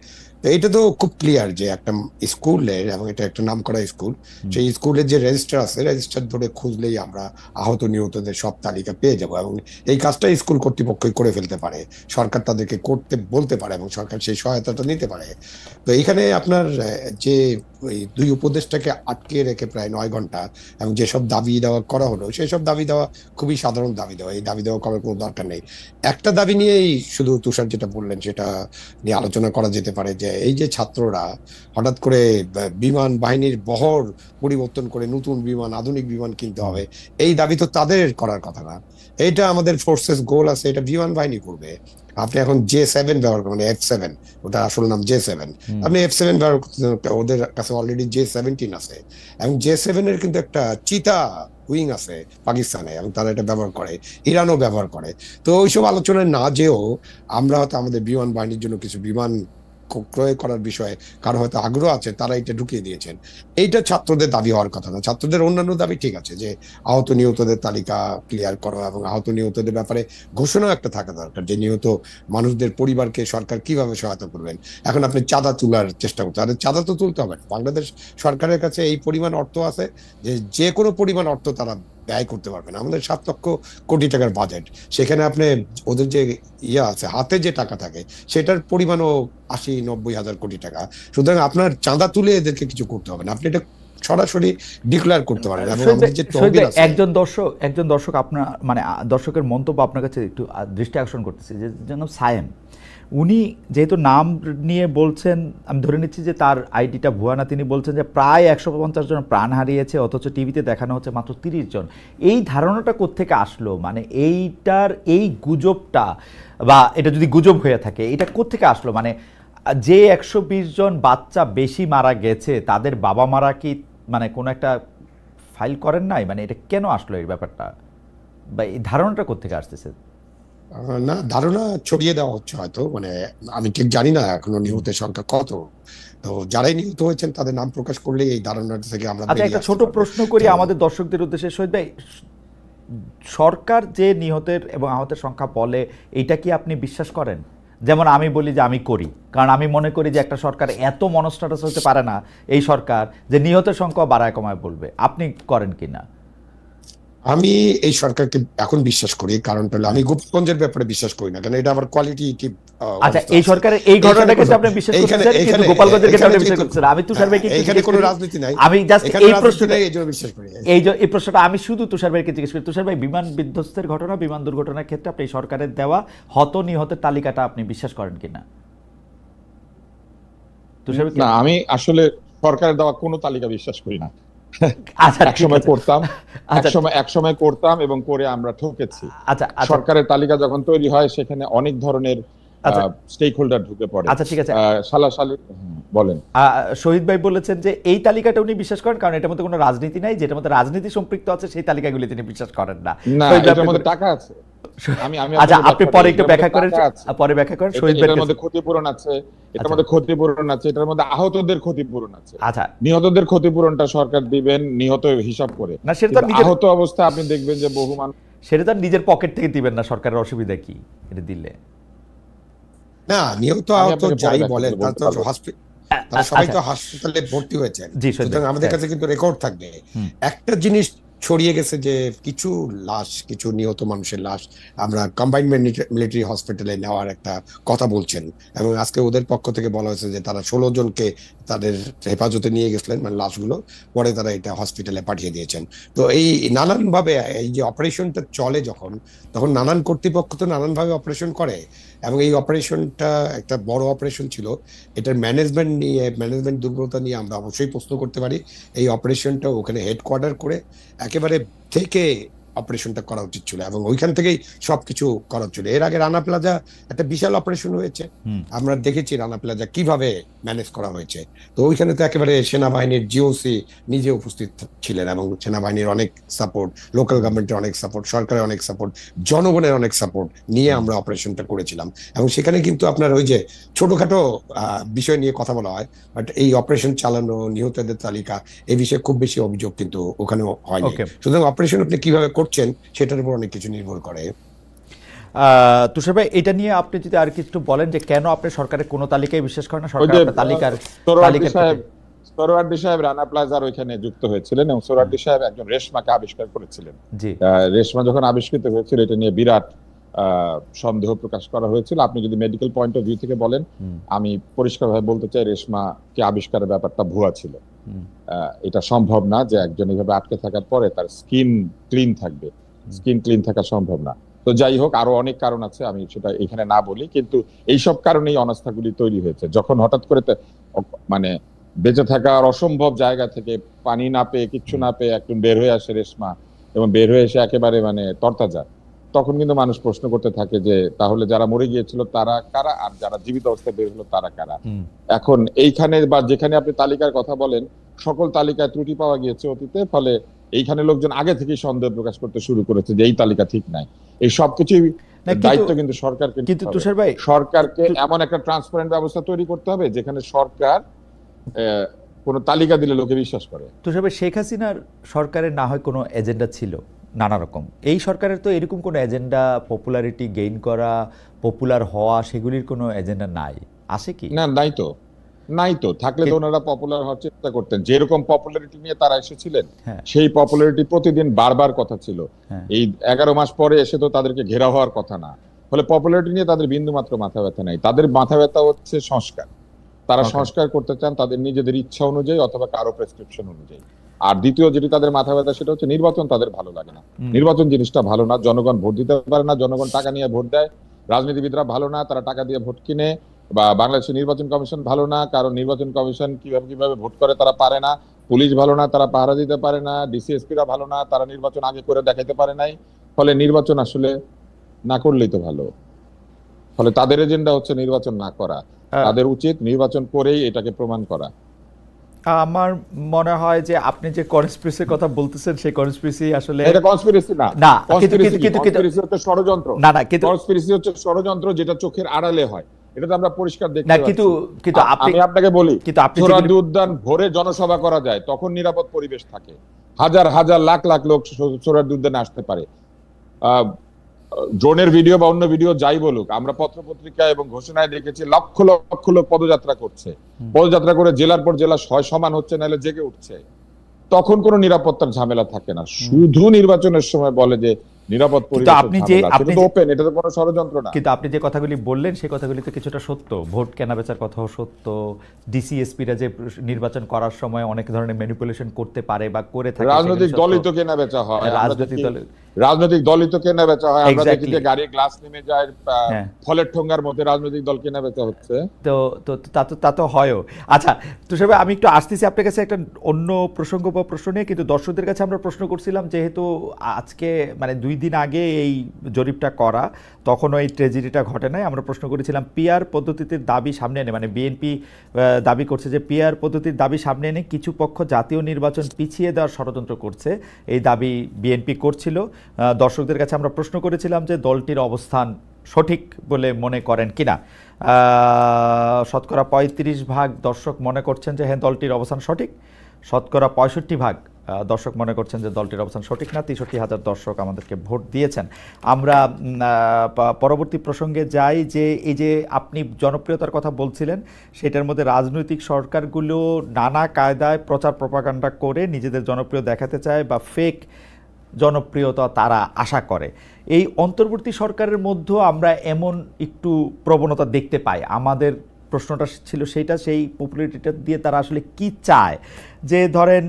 তো এটা তো খুব ক্লিয়ার যে একটা স্কুলের, এবং এটা একটা নাম করা স্কুল, সেই স্কুলের যে রেজিস্টার আছে, রেজিস্টার ধরে খুঁজলেই আমরা আহত নিহতদের সব তালিকা পেয়ে যাব এবং এই কাজটা স্কুল কর্তৃপক্ষই করে ফেলতে পারে, সরকার তাদেরকে করতে বলতে পারে এবং সরকার সেই সহায়তাটা নিতে পারে। তো এখানে আপনার যে ওই 2 উপদেষ্টাকে আটকে রেখে প্রায় 9 ঘন্টা এবং যেসব দাবি দেওয়া করা হলো, সেই সব দাবি দেওয়া খুবই সাধারণ দাবি দেওয়া, এই দাবি দেওয়া করার কোনো দরকার নেই। একটা দাবি নিয়েই শুধু তুষার যেটা বললেন সেটা নিয়ে আলোচনা করা যেতে পারে যে এই যে ছাত্ররা হঠাৎ করে বিমান বাহিনীর বহর পরিবর্তন করে নতুন বিমান, আধুনিক বিমান কিনতে হবে, এই দাবি তো তাদের করার কথা না। এটা আমাদের ফোর্সেস গোল আছে, এটা বিমান বাহিনী করবে। আপনি এখন J7 ব্যবহার করেন, F7, ওটা আসল নাম J7, আপনি F7 ব্যবহার করতে, ওদের কাছে অলরেডি J17 আছে এবং J7 এর কিন্তু একটা চিতা উইং আছে পাকিস্তানে এবং তারা এটা ব্যবহার করে, ইরানও ব্যবহার করে। তো ওইসব আলোচনায় না যেও আমরা হয়তো আমাদের বিমান বাহিনীর জন্য কিছু বিমান ক্রয় করার বিষয়ে কারো হয়তো আগ্রহ আছে, তারা এটা ঢুকিয়ে দিয়েছেন। এইটা ছাত্রদের দাবি হওয়ার কথা না। ছাত্রদের অন্যান্য দাবি ঠিক আছে, যে আহত নিহতদের তালিকা ক্লিয়ার করা এবং আহত নিহতদের ব্যাপারে ঘোষণাও একটা থাকা দরকার, যে নিহত মানুষদের পরিবারকে সরকার কিভাবে সহায়তা করবেন। এখন আপনি চাঁদা তোলার চেষ্টা করতে, আর চাঁদা তো তুলতে হবে না। বাংলাদেশ সরকারের কাছে এই পরিমাণ অর্থ আছে যে কোনো পরিমাণ অর্থ তারা ব্যয় করতে পারবে না। আমাদের 7 লক্ষ কোটি টাকার বাজেট, সেখানে আপনি ওদের যে আছে হাতে যে টাকা থাকে সেটার পরিমাণও 80-90 হাজার কোটি টাকা। সুতরাং আপনার চাঁদা তুলে এদেরকে কিছু করতে হবে না, আপনি এটা সরাসরি ডিক্লেয়ার করতে পারেন। একজন দর্শক আপনার মানে দর্শকের মন্তব্য আপনার কাছে একটু দৃষ্টি আকর্ষণ করতেছে, যে জনাব সায়েম, উনি যেহেতু নাম নিয়ে বলছেন, আমি ধরে নিচ্ছি যে তার আইডিটা ভুয়া না, তিনি বলছেন যে প্রায় 150 জন প্রাণ হারিয়েছে অথচ টিভিতে দেখানো হচ্ছে মাত্র 30 জন। এই ধারণাটা কোত্থেকে আসলো? মানে এই গুজবটা, বা এটা যদি গুজব হয়ে থাকে, এটা কোত্থেকে আসলো? মানে যে 120 জন বাচ্চা বেশি মারা গেছে তাদের বাবা মারা কি মানে কোনো একটা ফাইল করেন নাই? মানে এটা কেন আসলো এই ব্যাপারটা, বা এই ধারণাটা কোত্থেকে আসতেছে? না, ধারণা ছড়িয়ে দেওয়া হচ্ছে হয়তো, মানে আমি ঠিক জানি না এখনো নিহতের সংখ্যা কত। তো যারাই নিহত হয়েছেন তাদের নাম প্রকাশ করলে এই ধারণাটা থেকে আমরা আচ্ছা, একটা ছোট প্রশ্ন করি আমাদের দর্শকদের উদ্দেশ্যে। শহীদ ভাই, সরকার যে নিহতের এবং আহতের সংখ্যা বলে, এটা কি আপনি বিশ্বাস করেন? যেমন আমি বলি যে আমি করি, কারণ আমি মনে করি যে একটা সরকার এত মনস্টাটাস হতে পারে না এই সরকার যে নিহতের সংখ্যা বাড়ায় কমায় বলবে। আপনি করেন কিনা? আমি এই সরকারকে এখন বিশ্বাস করি, কারণটা হলো আমি গোপালগঞ্জের ব্যাপারে বিশ্বাস করি না, কারণ এটা আবার কোয়ালিটি কি। আচ্ছা, এই সরকারের এই ঘটনাটাকে আপনি বিশ্বাস করতেছেন, কিন্তু গোপালগঞ্জের ক্ষেত্রে আপনি বিশ্বাস করতেছেন। আমি তুষার ভাইকে এখানে কোনো রাজনীতি নাই, আমি জাস্ট এই প্রশ্নটা এইজন্য বিশ্বাস করি। এই প্রশ্নটা আমি শুধু তুষার ভাইকে জিজ্ঞেস করি। তুষার ভাই, বিমান বিধ্বস্তের ঘটনা, বিমান দুর্ঘটনার ক্ষেত্রে আপনি সরকারের দেওয়া হত নিহতের তালিকাটা আপনি বিশ্বাস করেন কিনা? তুষার ভাই, না, আমি আসলে সরকারের দেওয়া কোনো তালিকা বিশ্বাস করি না। আচ্ছা, একসময় করতাম, একসময় করতাম এবং করে আমরা ঠকেছি। আচ্ছা, সরকারের তালিকা যখন তৈরি হয় সেখানে অনেক ধরনের স্টেক হোল্ডার ঢুকে পড়ে। আচ্ছা, ঠিক আছে, সালাসালি বলেন। শহীদ ভাই বলেছেন যে এই তালিকাটা উনি বিশ্বাস করেন কারণ এটার মধ্যে কোনো রাজনীতি নাই, যেটার মধ্যে রাজনীতি সম্পৃক্ত আছে সেই তালিকাগুলি তিনি বিশ্বাস করেন না। না, এটার মধ্যে টাকা আছে। আচ্ছা, আপনি পরে একটু ব্যাখ্যা করেন, পরে ব্যাখ্যা করেন। শহীদ ভাইয়ের মধ্যে ক্ষতিপূরণ আছে, এটার মধ্যে ক্ষতিপূরণ আছে, এটার মধ্যে আহতদের ক্ষতিপূরণ আছে। আচ্ছা, নিহতদের ক্ষতিপূরণটা সরকার দিবেন নিহত হিসাব করে। না, সেটা তো আহত অবস্থা আপনি দেখবেন যে বহু মানুষ, সেটা তো নিজের পকেট থেকে দিবেন না। সরকারের অসুবিধা কি এটা দিলে? না, নিহত আহত যাই বলেন তারা সবাই তো হাসপাতালে ভর্তি হয়েছেন, সুতরাং আমাদের কাছে কিন্তু রেকর্ড থাকবে। একটা জিনিস ছড়িয়ে গেছে যে কিছু লাশ, কিছু নিহত মানুষের লাশ আমরা কম্বাইন্ড মিলিটারি হসপিটালে নেওয়ার একটা কথা বলছেন, এবং আজকে ওদের পক্ষ থেকে বলা হয়েছে যে তারা 16 জনকে তাদের হেফাজতে নিয়ে গেছিলেন, মানে লাশগুলো পরে তারা এটা হসপিটালে পাঠিয়ে দিয়েছেন। তো এই নানানভাবে এই যে অপারেশনটা চলে তখন নানান কর্তৃপক্ষ তো নানানভাবে অপারেশন করে, এবং এই অপারেশনটা একটা বড় অপারেশন ছিল। এটার ম্যানেজমেন্ট দুর্বলতা নিয়ে আমরা অবশ্যই প্রশ্ন করতে পারি। এই অপারেশনটা ওখানে হেডকোয়ার্টার করে একেবারে থেকে অপারেশনটা করা উচিত ছিল, এবং ওইখান থেকেই সবকিছু করা ছিল। এর আগে রানা প্লাজা একটা বিশাল অপারেশন হয়েছে, আমরা দেখেছি রানা প্লাজা কিভাবে ম্যানেজ করা হয়েছে। তো ওইখানে তো একেবারে সেনাবাহিনীর জিওসি নিজে উপস্থিত ছিলেন, এবং সেনাবাহিনীর অনেক সাপোর্ট, লোকাল গভর্নমেন্টের অনেক সাপোর্ট, সরকারের অনেক সাপোর্ট, জনগণের অনেক সাপোর্ট নিয়ে আমরা অপারেশনটা করেছিলাম। এবং সেখানে কিন্তু আপনার ওই যে ছোটখাটো বিষয় নিয়ে কথা বলা হয়, বাট এই অপারেশন চালানো, নিহতদের তালিকা, এই বিষয়ে খুব বেশি অভিযোগ কিন্তু ওখানেও হয়নি। সুতরাং অপারেশন আপনি কিভাবে করছেন সেটার উপর অনেক কিছু নির্ভর করে। তুষার ভাই, এটা নিয়ে আপনি যদি আর কিছু বলেন যে কেন আপনি সরকারের কোনো তালিকায় বিশ্বাস করেন না? সরকার সোহরাওয়ার্দী সাহেব রানা প্লাজার ওইখানে যুক্ত হয়েছিলেন, এবং সোহরাওয়ার্দী সাহেব একজন রেশমাকে আবিষ্কার করেছিলেন। রেশমা যখন আবিষ্কৃত হয়েছিল এটা নিয়ে বিরাট সন্দেহ প্রকাশ করা হয়েছিল। আপনি যদি মেডিকেল পয়েন্ট অফ ভিউ থেকে বলেন, আমি পরিষ্কারভাবে বলতে চাই রেশমাকে আবিষ্কারের ব্যাপারটা ভুয়া ছিল। এটা সম্ভব না যে একজন এইভাবে আটকে থাকার পরে তার স্কিন ক্লিন থাকবে, স্কিন ক্লিন থাকা সম্ভব না। তো যাই হোক, আরো অনেক কারণ আছে, আমি সেটা এখানে না বলি, কিন্তু এইসব কারণেই অনাস্থাগুলি তৈরি হয়েছে। যখন হঠাৎ করে মানে বেঁচে থাকার অসম্ভব জায়গা থেকে পানি না পেয়ে, কিচ্ছু না পেয়ে একদম বের হয়ে আসে রেশমা, এবং বের হয়ে এসে একেবারে মানে তরতাজা, তখন কিন্তু মানুষ প্রশ্ন করতে থাকে যে তাহলে যারা মরে গিয়েছিল তারা কারা, আর যারা জীবিত অবস্থায় বের হলো তারা কারা। এখন এইখানে বা যেখানে আপনি তালিকার কথা বলেন, সকল তালিকায় ত্রুটি পাওয়া গিয়েছে অতীতে, ফলে এইখানে লোকজন আগে থেকেই সন্দেহ প্রকাশ করতে শুরু করেছে যে এই তালিকা ঠিক নাই। এই সবকিছুই দায়িত্ব কিন্তু সরকারকে, কিন্তু তুষার ভাই, সরকারকে এমন একটা ট্রান্সপারেন্ট ব্যবস্থা তৈরি করতে হবে যেখানে সরকার কোনো তালিকা দিলে লোকে বিশ্বাস করে। তুষার ভাই, শেখ হাসিনার সরকারের না হয় কোনো এজেন্ডা ছিল নানা রকম, এই সরকারের তো এরকম কোনো এজেন্ডা, পপুলারিটি গেইন করা, পপুলার হওয়া, সেগুলির কোনো এজেন্ডা নাই, আছে কি? না, নাই তো। থাকলে তো ওনারা পপুলার হওয়ার চেষ্টা করতেন। যেরকম পপুলারিটি নিয়ে তারা এসেছিলেন, সেই পপুলারিটি প্রতিদিন বারবার কথা ছিল। এই 11 মাস পরে এসে তো তাদেরকে ঘেরা হওয়ার কথা না। ফলে পপুলারিটি নিয়ে তাদের বিন্দু মাত্র মাথা ব্যথা নাই। তাদের মাথা ব্যথা হচ্ছে সংস্কার। তারা সংস্কার করতে চান তাদের নিজেদের ইচ্ছা অনুযায়ী অথবা কারো প্রেসক্রিপশন অনুযায়ী। আর দ্বিতীয় যেটি তাদের মাথা ব্যথা, সেটা হচ্ছে নির্বাচন তাদের ভালো লাগে না। নির্বাচন জিনিসটা ভালো না, জনগণ ভোট দিতে পারে না, জনগণ টাকা নিয়ে ভোট দেয়, রাজনীতিবিদরা ভালো না, তারা টাকা দিয়ে ভোট কিনে, বা বাংলাদেশের নির্বাচন কমিশন ভালো না, কারণ নির্বাচন কমিশন কিভাবে ভোট করে তারা পারে না, পুলিশ ভালো না, তারা পাহারা দিতে পারে না, ডিসিএসপিরা ভালো না, তারা নির্বাচন আগে করে দেখাইতে পারে নাই। ফলে নির্বাচন আসলে না করলেই তো ভালো। ফলে তাদের এজেন্ডা হচ্ছে নির্বাচন না করা। তাদের উচিত নির্বাচন করেই এটাকে প্রমাণ করা। আমার মনে হয় যে আপনি যে কনস্পিরেসির কথা বলতেছেন সেই কনস্পিরেসি আসলে এটা কনস্পিরেসি না, না, কনস্পিরেসি হচ্ছে ষড়যন্ত্র। না না, কিন্তু কনস্পিরেসি হচ্ছে ষড়যন্ত্র যেটা চোখের আড়ালে হয়, এটা তো আমরা পরিষ্কার দেখতে না, পাচ্ছি। কিন্তু আমি আপনাকে বলি, কিন্তু আপনি সোহরাওয়ার্দী উদ্যান ভোরে জনসভা করা যায়, তখন নিরাপদ পরিবেশ থাকে, হাজার হাজার লাখ লাখ লোক সোহরাওয়ার্দী উদ্যানে আসতে পারে। ড্রোনের ভিডিও বা অন্য ভিডিও যাই বলুক, আমরা পত্রপত্রিকা এবং ঘোষণায় দেখেছি লক্ষ লক্ষ লোক পদযাত্রা করছে, পদযাত্রা করে জেলার পর জেলা সমান হচ্ছে, নাহলে জেগে উঠছে। তখন কোনো নিরাপত্তার ঝামেলা থাকে না। শুধু নির্বাচনের সময় বলে যে নিরাপদ পরিবেশ, ওপেন, এটা তো কোনো ষড়যন্ত্র না। কিন্তু আপনি যে কথাগুলি বললেন সেই কথাগুলি তো কিছুটা সত্য। ভোট কেনাবেচার কথাও সত্য, ডিসিএসপিরা যে নির্বাচন করার সময় অনেক ধরনের ম্যানিপুলেশন করতে পারে বা করে থাকে, রাজনৈতিক দলই তো কেনাবেচা হয়, রাজনৈতিক দলই তো কেনাবেচা হয়। আমরা দেখি যে গাড়ির গ্লাস নেমে যায়, ফলের ঠোঙ্গার মধ্যে রাজনৈতিক দল কেনাবেচা হচ্ছে, তো তা তো হয়ও। আচ্ছা তুষার ভাই, আমি একটু আসতেছি আপনার কাছে একটা অন্য প্রসঙ্গ বা প্রশ্ন নিয়ে। কিন্তু দর্শকদের কাছে আমরা প্রশ্ন করছিলাম, যেহেতু আজকে মানে 2 দিন আগে এই জরিপটা করা, তখনও এই ট্র্যাজেডিটা ঘটে নাই, আমরা প্রশ্ন করেছিলাম পিআর পদ্ধতির দাবি সামনে এনে, মানে বিএনপি দাবি করছে যে পিআর পদ্ধতির দাবি সামনে এনে কিছু পক্ষ জাতীয় নির্বাচন পিছিয়ে দেওয়ার ষড়যন্ত্র করছে, এই দাবি বিএনপি করছিল। দর্শকদের কাছে আমরা প্রশ্ন করেছিলাম যে দলটির অবস্থান সঠিক বলে মনে করেন কিনা। শতকরা 35% দর্শক মনে করছেন যে হ্যাঁ দলটির অবস্থান সঠিক, শতকরা 65% দর্শক মনে করছেন যে দলটির অবস্থান সঠিক না। 63,000 দর্শক আমাদেরকে ভোট দিয়েছেন। আমরা পরবর্তী প্রসঙ্গে যাই, যে এই যে আপনি জনপ্রিয়তার কথা বলছিলেন, সেটার মধ্যে রাজনৈতিক সরকারগুলো নানা কায়দায় প্রচার প্রপাগান্ডা করে নিজেদের জনপ্রিয় দেখাতে চায় বা ফেক জনপ্রিয়তা তারা আশা করে। এই অন্তর্বর্তী সরকারের মধ্যেও আমরা এমন একটু প্রবণতা দেখতে পাই। আমাদের প্রশ্নটা ছিল সেইটা, সেই পপুলারিটিটা দিয়ে তারা আসলে কি চায়। যে ধরেন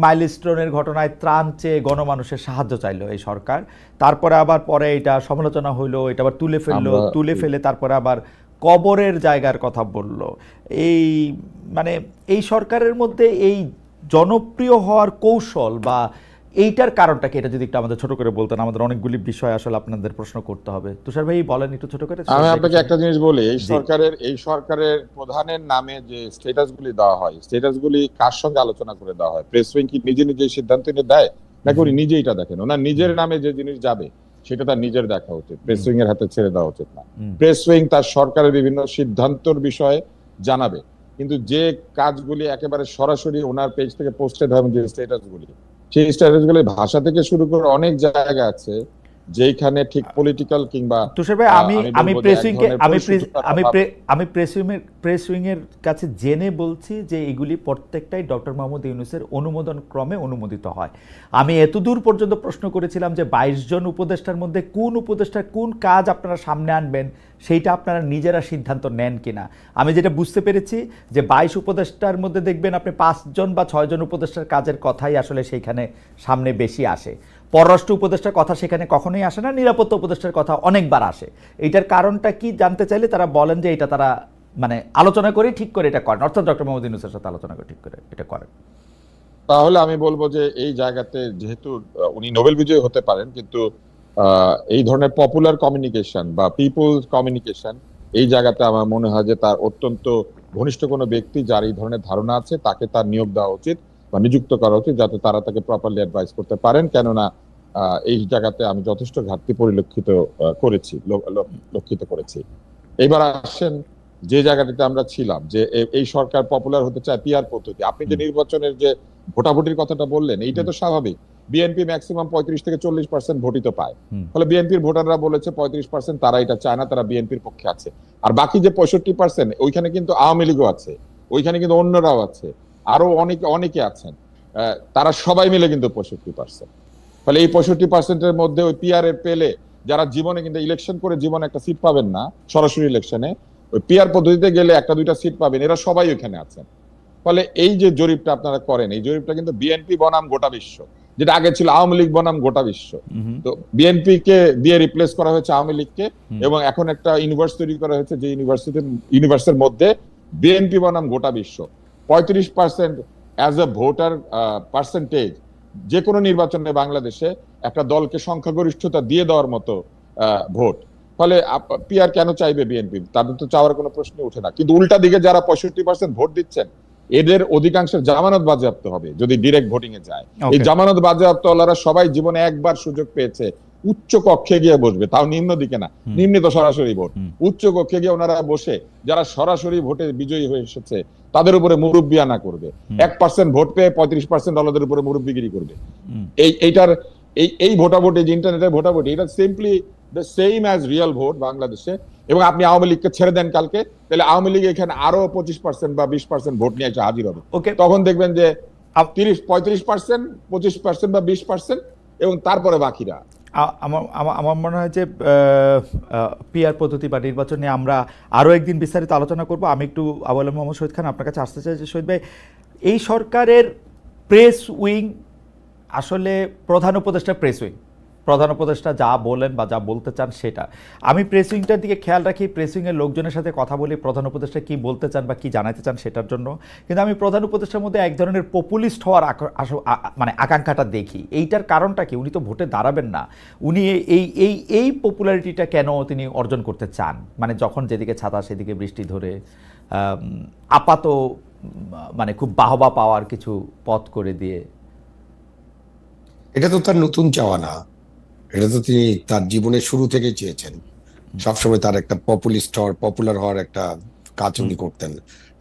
মাইলস্টোনের ঘটনায় ত্রাণ চেয়ে গণমানুষের সাহায্য চাইলো এই সরকার, তারপরে আবার পরে এটা সমালোচনা হইলো, এটা আবার তুলে ফেলে তারপরে আবার কবরের জায়গার কথা বলল। এই মানে এই সরকারের মধ্যে এই জনপ্রিয় হওয়ার কৌশল বা এইটার কারণটা কি, এটা যদি একটু আমাদের ছোট করে বলতেন। আমাদের অনেকগুলি বিষয় আসলে আপনাদের প্রশ্ন করতে হবে। তুষার ভাই বলেন একটু ছোট করে। আমি আপনাকে একটা জিনিস বলি, এই সরকারের প্রধানের নামে যে স্ট্যাটাসগুলি দেওয়া হয়, স্ট্যাটাসগুলি কার সঙ্গে আলোচনা করে দেওয়া হয়? প্রেস উইং কি নিজে সিদ্ধান্ত নিয়ে দেয়, নাকি উনি নিজেই এটা দেখেন? ওনার নিজের নামে যে জিনিস যাবে সেটা তার নিজের দেখা উচিত, প্রেস উইং এর হাতে ছেড়ে দেওয়া উচিত না। প্রেস উইং তার সরকারের বিভিন্ন সিদ্ধান্তর বিষয়ে জানাবে, কিন্তু যে কাজগুলি একেবারে সরাসরি ওনার পেজ থেকে পোস্টেড হয়, যে স্ট্যাটাসগুলি, সেই স্ট্যাটাসগুলির ভাষা থেকে শুরু করে অনেক জায়গা আছে যেখানে ঠিক পলিটিক্যাল কিংবা তুষার ভাই, আমি প্রেস উইং এর কাছে জেনে বলছি যে এগুলি প্রত্যেকটাই ডক্টর মোহাম্মদ ইউনূসের অনুমোদন ক্রমে অনুমোদিত হয়। আমি এতদূর পর্যন্ত প্রশ্ন করেছিলাম যে 22 জন উপদেষ্টার মধ্যে কোন উপদেষ্টার কোন কাজ আপনারা সামনে আনবেন সেইটা আপনারা নিজেরা সিদ্ধান্ত নেন কিনা। আমি যেটা বুঝতে পেরেছি যে 22 উপদেষ্টার মধ্যে দেখবেন আপনি 5 জন বা 6 জন উপদেষ্টার কাজের কথাই আসলে সেইখানে সামনে বেশি আসে। পররাষ্ট্র উপদেষ্টার কথা সেখানে কখনোই আসে না, নিরাপত্তা উপদেষ্টার কথা অনেকবার আসে। এইটার কারণটা কি জানতে চাইলে তারা বলেন যে এটা তারা মানে আলোচনা করে ঠিক করে এটা করেন, অর্থাৎ ডক্টর মোহাম্মদ ইউনূসের সাথে আলোচনা করে ঠিক করে এটা করেন। তাহলে আমি বলবো যে এই জায়গাতে যেহেতু উনি নোবেল বিজয়ী হতে পারেন, কিন্তু এই ধরনের পপুলার কমিউনিকেশন বা পিপলস কমিউনিকেশন, এই জায়গাতে আমার মনে হয় যে তার অত্যন্ত ঘনিষ্ঠ কোনো ব্যক্তি যার এই ধরনের ধারণা আছে তাকে তার নিয়োগ দেওয়া উচিত বা নিযুক্ত করা উচিত, যাতে তারা তাকে প্রপারলি অ্যাডভাইস করতে পারেন। কেননা এই জায়গাতে আমি যথেষ্ট ঘাটতি লক্ষিত করেছি। এবার আসেন যে জায়গাটিতে আমরা ছিলাম, যে এই সরকার পপুলার হতে চায় পিআর পদ্ধতি। আপনি যে নির্বাচনের যে ভোটাভুটির কথাটা বললেন, এইটা তো স্বাভাবিক। বিএনপি ম্যাক্সিমাম 35 থেকে 40% ভোটই তো পায়, ফলে বিএনপির ভোটাররা বলেছে 35% তারা এটা চায় না, তারা বিএনপির পক্ষে আছে। আর বাকি যে 65%, ওইখানে কিন্তু আওয়ামী লীগও আছে, ওইখানে কিন্তু অন্যরাও আছে, আরো অনেকে আছেন, তারা সবাই মিলে কিন্তু 65%। ফলে এই 65%-এর মধ্যে ওই পিআর এর পেলে যারা জীবনে কিন্তু ইলেকশন করে জীবনে একটা সিট পাবেন না, সরাসরি ইলেকশনে ওই পিআর পদ্ধতিতে গেলে 1-2টা সিট পাবেন, এরা সবাই ওইখানে আছেন। ফলে এই যে জরিপটা আপনারা করেন, এই জরিপটা কিন্তু বিএনপি বনাম গোটা বিশ্ব, যেটা আগে ছিল আওয়ামী লীগ বনাম গোটা বিশ্ব। তো বিএনপি কে দিয়ে রিপ্লেস করা হয়েছে আওয়ামী লীগকে, এবং এখন একটা ইউনিভার্স তৈরি করা হয়েছে যে ইউনিভার্সের মধ্যে বিএনপি বনাম গোটা বিশ্ব। 35% অ্যাজ এ ভোটার পার্সেন্টেজ যে কোনো নির্বাচনে বাংলাদেশে একটা দলকে সংখ্যাগরিষ্ঠতা দিয়ে দেওয়ার মতো ভোট। ফলে পিআর কেন চাইবে বিএনপি? তাদের তো চাওয়ার কোনো প্রশ্ন ওঠে না। কিন্তু উল্টা দিকে যারা 65% ভোট দিচ্ছেন, এদের অধিকাংশের জামানত বাজেয়াপ্ত হবে যদি ডিরেক্ট ভোটিং এ যায়। এই জামানত বাজেয়াপ্তওয়ালারা সবাই জীবনে একবার সুযোগ পেয়েছে উচ্চ কক্ষে গিয়ে বসবে, তাও নিম্ন দিকে না, নিম্নে তো সরাসরি ভোট। উচ্চ কক্ষে গিয়ে ওনারা বসে যারা সরাসরি ভোটে বিজয়ী হয়ে এসেছে তাদের উপরে মুরব্বিয়ানা করবে। 1% ভোট পেয়ে 35% দলদের উপরে মুরব্বিগিরি করবে। এই ভোটাভুটি, যে ইন্টারনেটের ভোটাভুটি, এটা simply the same as real vote বাংলাদেশে। এবং আপনি আওয়ামী লীগকে ছেড়ে দেন কালকে, তাহলে আওয়ামী লীগ এখানে আরো 25% বা 20% ভোট নিয়ে এসে হাজির হবে। তখন দেখবেন যে 35%, 25% বা 20%, এবং তারপরে বাকিরা। আমার মনে হয় যে পিআর পদ্ধতি বা নির্বাচন নিয়ে আমরা আরও একদিন বিস্তারিত আলোচনা করব। আমি একটু আবুল আলম মোহাম্মদ শহীদ খান আপনার কাছে আসতে চাই যে, শহীদ ভাই, এই সরকারের প্রেস উইং আসলে প্রধান উপদেষ্টা প্রেস উইং, প্রধান উপদেষ্টা যা বলেন বা যা বলতে চান সেটা। আমি প্রেস উইংটার দিকে খেয়াল রাখি, প্রেস উইংয়ের লোকজনের সাথে কথা বলি প্রধান উপদেষ্টা কি বলতে চান বা কি জানাতে চান সেটার জন্য। কিন্তু আমি প্রধান উপদেষ্টার মধ্যে এক ধরনের পপুলিস্ট হওয়ার মানে আকাঙ্ক্ষাটা দেখি। এইটার কারণটা কি? উনি তো ভোটে দাঁড়াবেন না, উনি এই পপুলারিটিটা কেন তিনি অর্জন করতে চান? মানে যখন যেদিকে ছাতা সেদিকে বৃষ্টি ধরে আপাত মানে খুব বাহবা পাওয়ার কিছু পথ করে দিয়ে। এটা তো তার নতুন চাওয়া না, এটা তো তিনি তার জীবনের শুরু থেকে চেয়েছেন। সবসময় তার একটা পপুলার হওয়ার একটা কাজ উনি করতেন।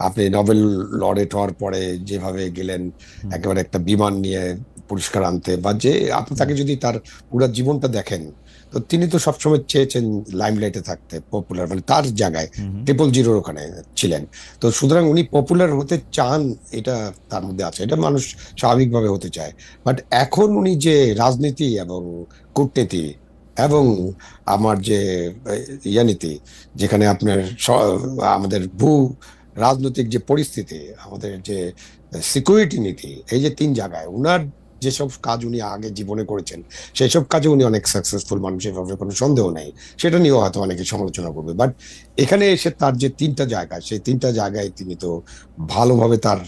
আপনি নোবেল লরেট হওয়ার পরে যেভাবে গেলেন একেবারে একটা বিমান নিয়ে পুরস্কার আনতে, বা যে আপনি তাকে যদি তার পুরো জীবনটা দেখেন, তো তিনি তো সবসময় চেয়েছেন লাইমলাইটে থাকতে, পপুলার, মানে তার জায়গায় 000 ওখানে ছিলেন। তো সুতরাং উনি পপুলার হতে চান, এটা তার মধ্যে আছে, এটা মানুষ স্বাভাবিকভাবে হতে চায়। বাট এখন উনি যে রাজনীতি এবং কূটনীতি এবং আমার যে নীতি, যেখানে আপনার আমাদের ভূ রাজনৈতিক যে পরিস্থিতি, আমাদের যে সিকিউরিটি নীতি, এই যে 3 জায়গায় উনার যেসব কাজ উনি আগে জীবনে করেছেন, সেই সব কাজে উনি অনেক সাকসেসফুল, মানুষের ব্যাপারে কোনো সন্দেহ নেই, সেটা নিয়েও হয়তো অনেকে সমালোচনা করবে। বাট এখানে এসে তার যে 3টা জায়গা, সেই 3টা জায়গায় তিনি তো ভালোভাবে তার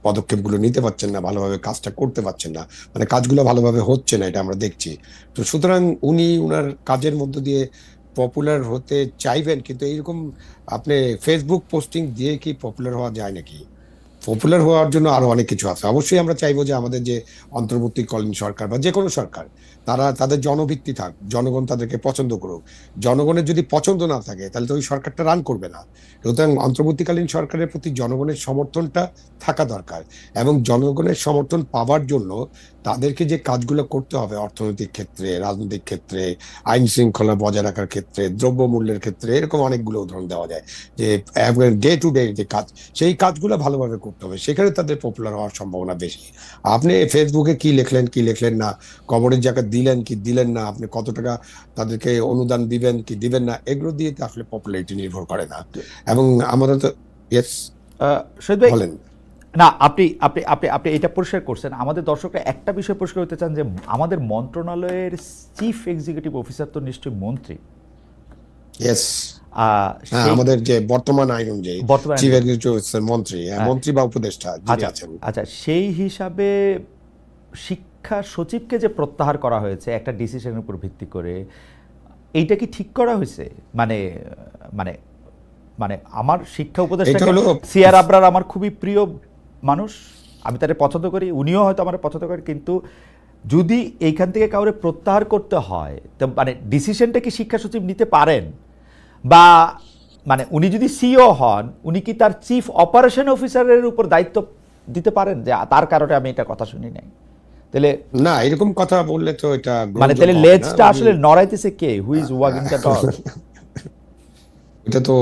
পদক্ষেপগুলো নিতে পারছেন না, ভালোভাবে কাজটা করতে পারছেন না, মানে কাজগুলো ভালোভাবে হচ্ছে না, এটা আমরা দেখছি। তো সুতরাং উনি উনার কাজের মধ্য দিয়ে পপুলার হতে চাইবেন, কিন্তু এইরকম আপনি ফেসবুক পোস্টিং দিয়ে কি পপুলার হওয়া যায় নাকি? পপুলার হওয়ার জন্য আরো অনেক কিছু আছে। অবশ্যই আমরা চাইবো যে আমাদের যে অন্তর্বর্তীকালীন সরকার বা যে কোনো সরকার, তারা তাদের জনভিত্তি থাক, জনগণ তাদেরকে পছন্দ করুক। জনগণের যদি পছন্দ না থাকে তাহলে তো ওই সরকারটা রান করবে না। সুতরাং অন্তর্বর্তীকালীন সরকারের প্রতি জনগণের সমর্থনটা থাকা দরকার, এবং জনগণের সমর্থন পাওয়ার জন্য তাদেরকে যে কাজগুলো করতে হবে অর্থনৈতিক ক্ষেত্রে, রাজনৈতিক ক্ষেত্রে, আইন শৃঙ্খলা বজায় রাখার ক্ষেত্রে, দ্রব্যমূল্যের ক্ষেত্রে, এরকম অনেকগুলো উদাহরণ দেওয়া যায় যে ডে টু ডে যে কাজ, সেই কাজগুলো ভালোভাবে করতে হবে, সেখানে তাদের পপুলার হওয়ার সম্ভাবনা বেশি। আপনি ফেসবুকে কি লিখলেন না, কবরের জায়গা দিলেন কি দিলেন না, আপনি কত টাকা তাদেরকে অনুদান দিবেন কি দিবেন না, এগুলো দিয়ে তো আসলে পপুলারিটি নির্ভর করে না। এবং আমাদের তো বলেন না, আপনি আপনি আপনি আপনি এটা পরিষ্কার করছেন। আমাদের দর্শকরা একটা বিষয় পরিষ্কার করতে চান যে আমাদের মন্ত্রণালয়ের চিফ এক্সিকিউটিভ অফিসার তো নিশ্চয়ই মন্ত্রী। আমাদের যে বর্তমান আইন অনুযায়ী চিফ এক্সিকিউটিভ অফিসার মন্ত্রী, মন্ত্রী বা উপদেষ্টা যিনি আছেন। আচ্ছা, সেই হিসাবে শিক্ষা সচিবকে যে প্রত্যাহার করা হয়েছে একটা ডিসিশনের উপর ভিত্তি করে, এইটা কি ঠিক করা হয়েছে? মানে মানে মানে আমার শিক্ষা উপদেষ্টা সিআর আবরার আমার খুবই প্রিয় মানুষ, আমি তাকে পছন্দ করি, উনিও হয়তো আমার পছন্দ করেন, কিন্তু যদি এইখান থেকে কাউরে প্রত্যাহার করতে হয় তো মানে ডিসিশনটা কি শিক্ষা সচিব নিতে পারেন? বা মানে উনি যদি সিইও হন, উনি কি তার চিফ অপারেশন অফিসারের উপর দায়িত্ব দিতে পারেন যে তার কারণে আমি এটা কথা শুনি নাই? তাহলে না, এরকম কথা বললে তো এটা মানে তাহলে লেজটা আসলে নড়াইতেছে কে? Who is wagging the dog? এটা তো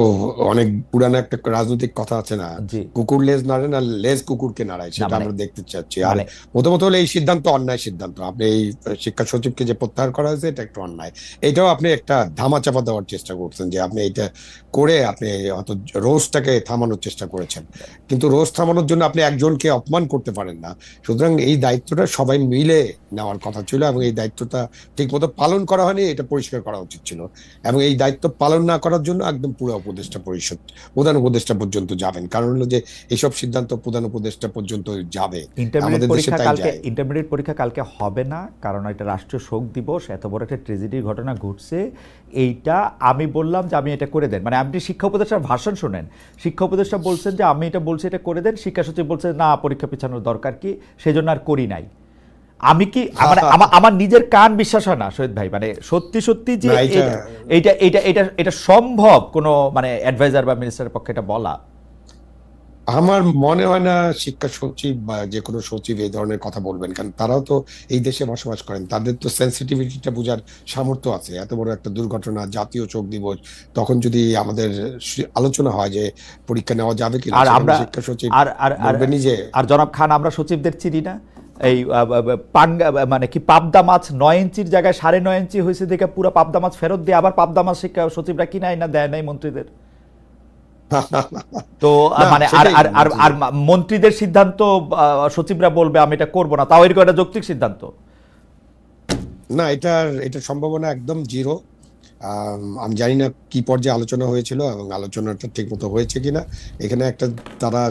অনেক পুরানো একটা রাজনৈতিক কথা আছে না, কুকুর লেজ নাড়ে না, লেজ কুকুরকে নাড়ায়, সেটা আমরা দেখতে চাচ্ছি। আর প্রথমত হলে এই সিদ্ধান্ত অন্যায় সিদ্ধান্ত, আপনি এই শিক্ষা সচিবকে যে প্রত্যাহার করা হয়েছে এটা একটু অন্যায়। এটাও আপনি একটা ধামাচাপা দেওয়ার চেষ্টা করছেন, যে আপনি এটা করে আপনি হয়তো রোজটাকে থামানোর চেষ্টা করেছেন, কিন্তু রোজ থামানোর জন্য আপনি একজনকে অপমান করতে পারেন না। সুতরাং এই দায়িত্বটা সবাই মিলে নেওয়ার কথা ছিল, এবং এই দায়িত্বটা ঠিক মতো পালন করা হয়নি, এটা পরিষ্কার করা উচিত ছিল। এবং এই দায়িত্ব পালন না করার জন্য একদম পুরো উপদেষ্টা পরিষদ প্রধান উপদেষ্টা পর্যন্ত যাবেন, কারণ হলো যে এসব সিদ্ধান্ত প্রধান উপদেষ্টা পর্যন্ত যাবে। আমাদের দেশে তাই যায়। ইন্টারমিডিয়েট পরীক্ষা কালকে হবে না, কারণ এটা রাষ্ট্রীয় শোক দিবস, এত বড় একটা ট্রেজেডির ঘটনা ঘটছে। এইটা আমি বললাম যে আমি এটা করে দেন, মানে আপনি শিক্ষা উপদেষ্টার ভাষণ শোনেন, শিক্ষা উপদেষ্টা বলছেন যে আমি এটা বলছি এটা করে দেন, শিক্ষা সচিব বলছে না পরীক্ষা পিছানোর দরকার কি, সেই জন্য আর করি নাই। আমি কি মানে আমার নিজের কান বিশ্বাস হয় না শহীদ ভাই, মানে সত্যি সত্যি যে এইটা এইটা এটা এটা সম্ভব কোনো মানে অ্যাডভাইজার বা মিনিস্টারের পক্ষে এটা বলা? আমার মনে হয় না শিক্ষা সচিব বা যে কোনো সচিব এই ধরনের কথা বলবেন, কারণ তারাও তো এই দেশে বসবাস করেন, তাদের তো সেন্সিটিভিটিটা বোঝার সামর্থ্য আছে। এত বড় একটা দুর্ঘটনা, জাতীয় শোক দিবস, তখন যদি আমাদের আলোচনা হয় যে পরীক্ষা নেওয়া যাবে কিনা, আর আমরা শিক্ষা সচিব বলবেনই যে আর জনাব খান আমরা সচিবদের চিনি না, এই পাঙ্গা মানে কি পাবদা মাছ 9 ইঞ্চির জায়গায় 9.5 ইঞ্চি হয়েছে দেখে পুরো পাবদা মাছ ফেরত দিয়ে আবার পাবদা মাছ শিক্ষা সচিবরা কিনাই না দেয় নাই মন্ত্রীদের। তো মানে আর মন্ত্রীদের সিদ্ধান্ত সচিবরা বলবে আমি এটা করব না, তাও এরকম একটা যৌক্তিক সিদ্ধান্ত না। এটা সম্ভাবনা একদম জিরো। আমি জানি না কি পর্যায়ে আলোচনা হয়েছিল এবং আলোচনাটা ঠিক মতো হয়েছে কিনা। এখানে একটা তারা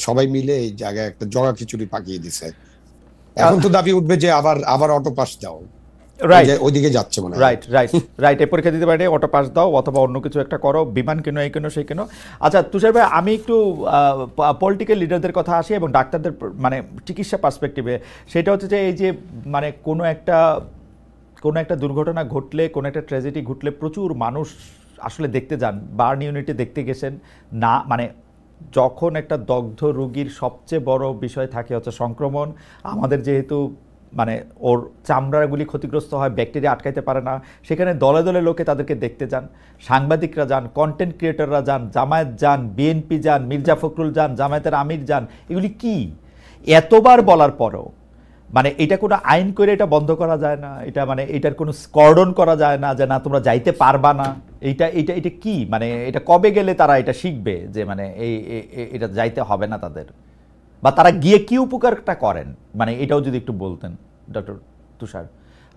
সবাই মিলে এই জায়গায় একটা জগা খিচুড়ি পাকিয়ে দিছে। এখন তো দাবি উঠবে যে আবার অটো পাস দাও, রাইট, ওইদিকে যাচ্ছে মনে হয়। রাইট এই পরীক্ষা দিতে পারে অটো পাস দাও অথবা অন্য কিছু একটা করো, বিমান কেন এই কেন সেই কেন। আচ্ছা তুষার ভাই, আমি একটু পলিটিক্যাল লিডারদের কথা আসি এবং ডাক্তারদের মানে চিকিৎসা পার্সপেক্টিভে। সেটা হচ্ছে যে এই যে মানে কোনো একটা দুর্ঘটনা ঘটলে, কোনো একটা ট্র্যাজেডি ঘটলে প্রচুর মানুষ আসলে দেখতে যান, বার্ন ইউনিটে দেখতে গেছেন না, মানে যখন একটা দগ্ধ রোগীর সবচেয়ে বড় বিষয় থাকে হচ্ছে সংক্রমণ। আমাদের যেহেতু মানে ওর চামড়াগুলি ক্ষতিগ্রস্ত হয়, ব্যাকটেরিয়া আটকাইতে পারে না, সেখানে দলে দলে লোকে তাদেরকে দেখতে যান, সাংবাদিকরা যান, কন্টেন্ট ক্রিয়েটররা যান, জামায়াত যান, বিএনপি যান, মির্জা ফখরুল যান, জামায়াতের আমির যান। এগুলি কি এতবার বলার পরও মানে এটা কোনো আইন করে এটা বন্ধ করা যায় না? এটা মানে এটার কোনো স্কর্ডন করা যায় না যে না তোমরা যাইতে পারবা না? এটা কি মানে এটা কবে গেলে তারা এটা শিখবে যে মানে এটা যাইতে হবে না তাদের, বা তারা গিয়ে কি উপকারটা করেন, মানে এটাও যদি একটু বলতেন ডক্টর তুষার।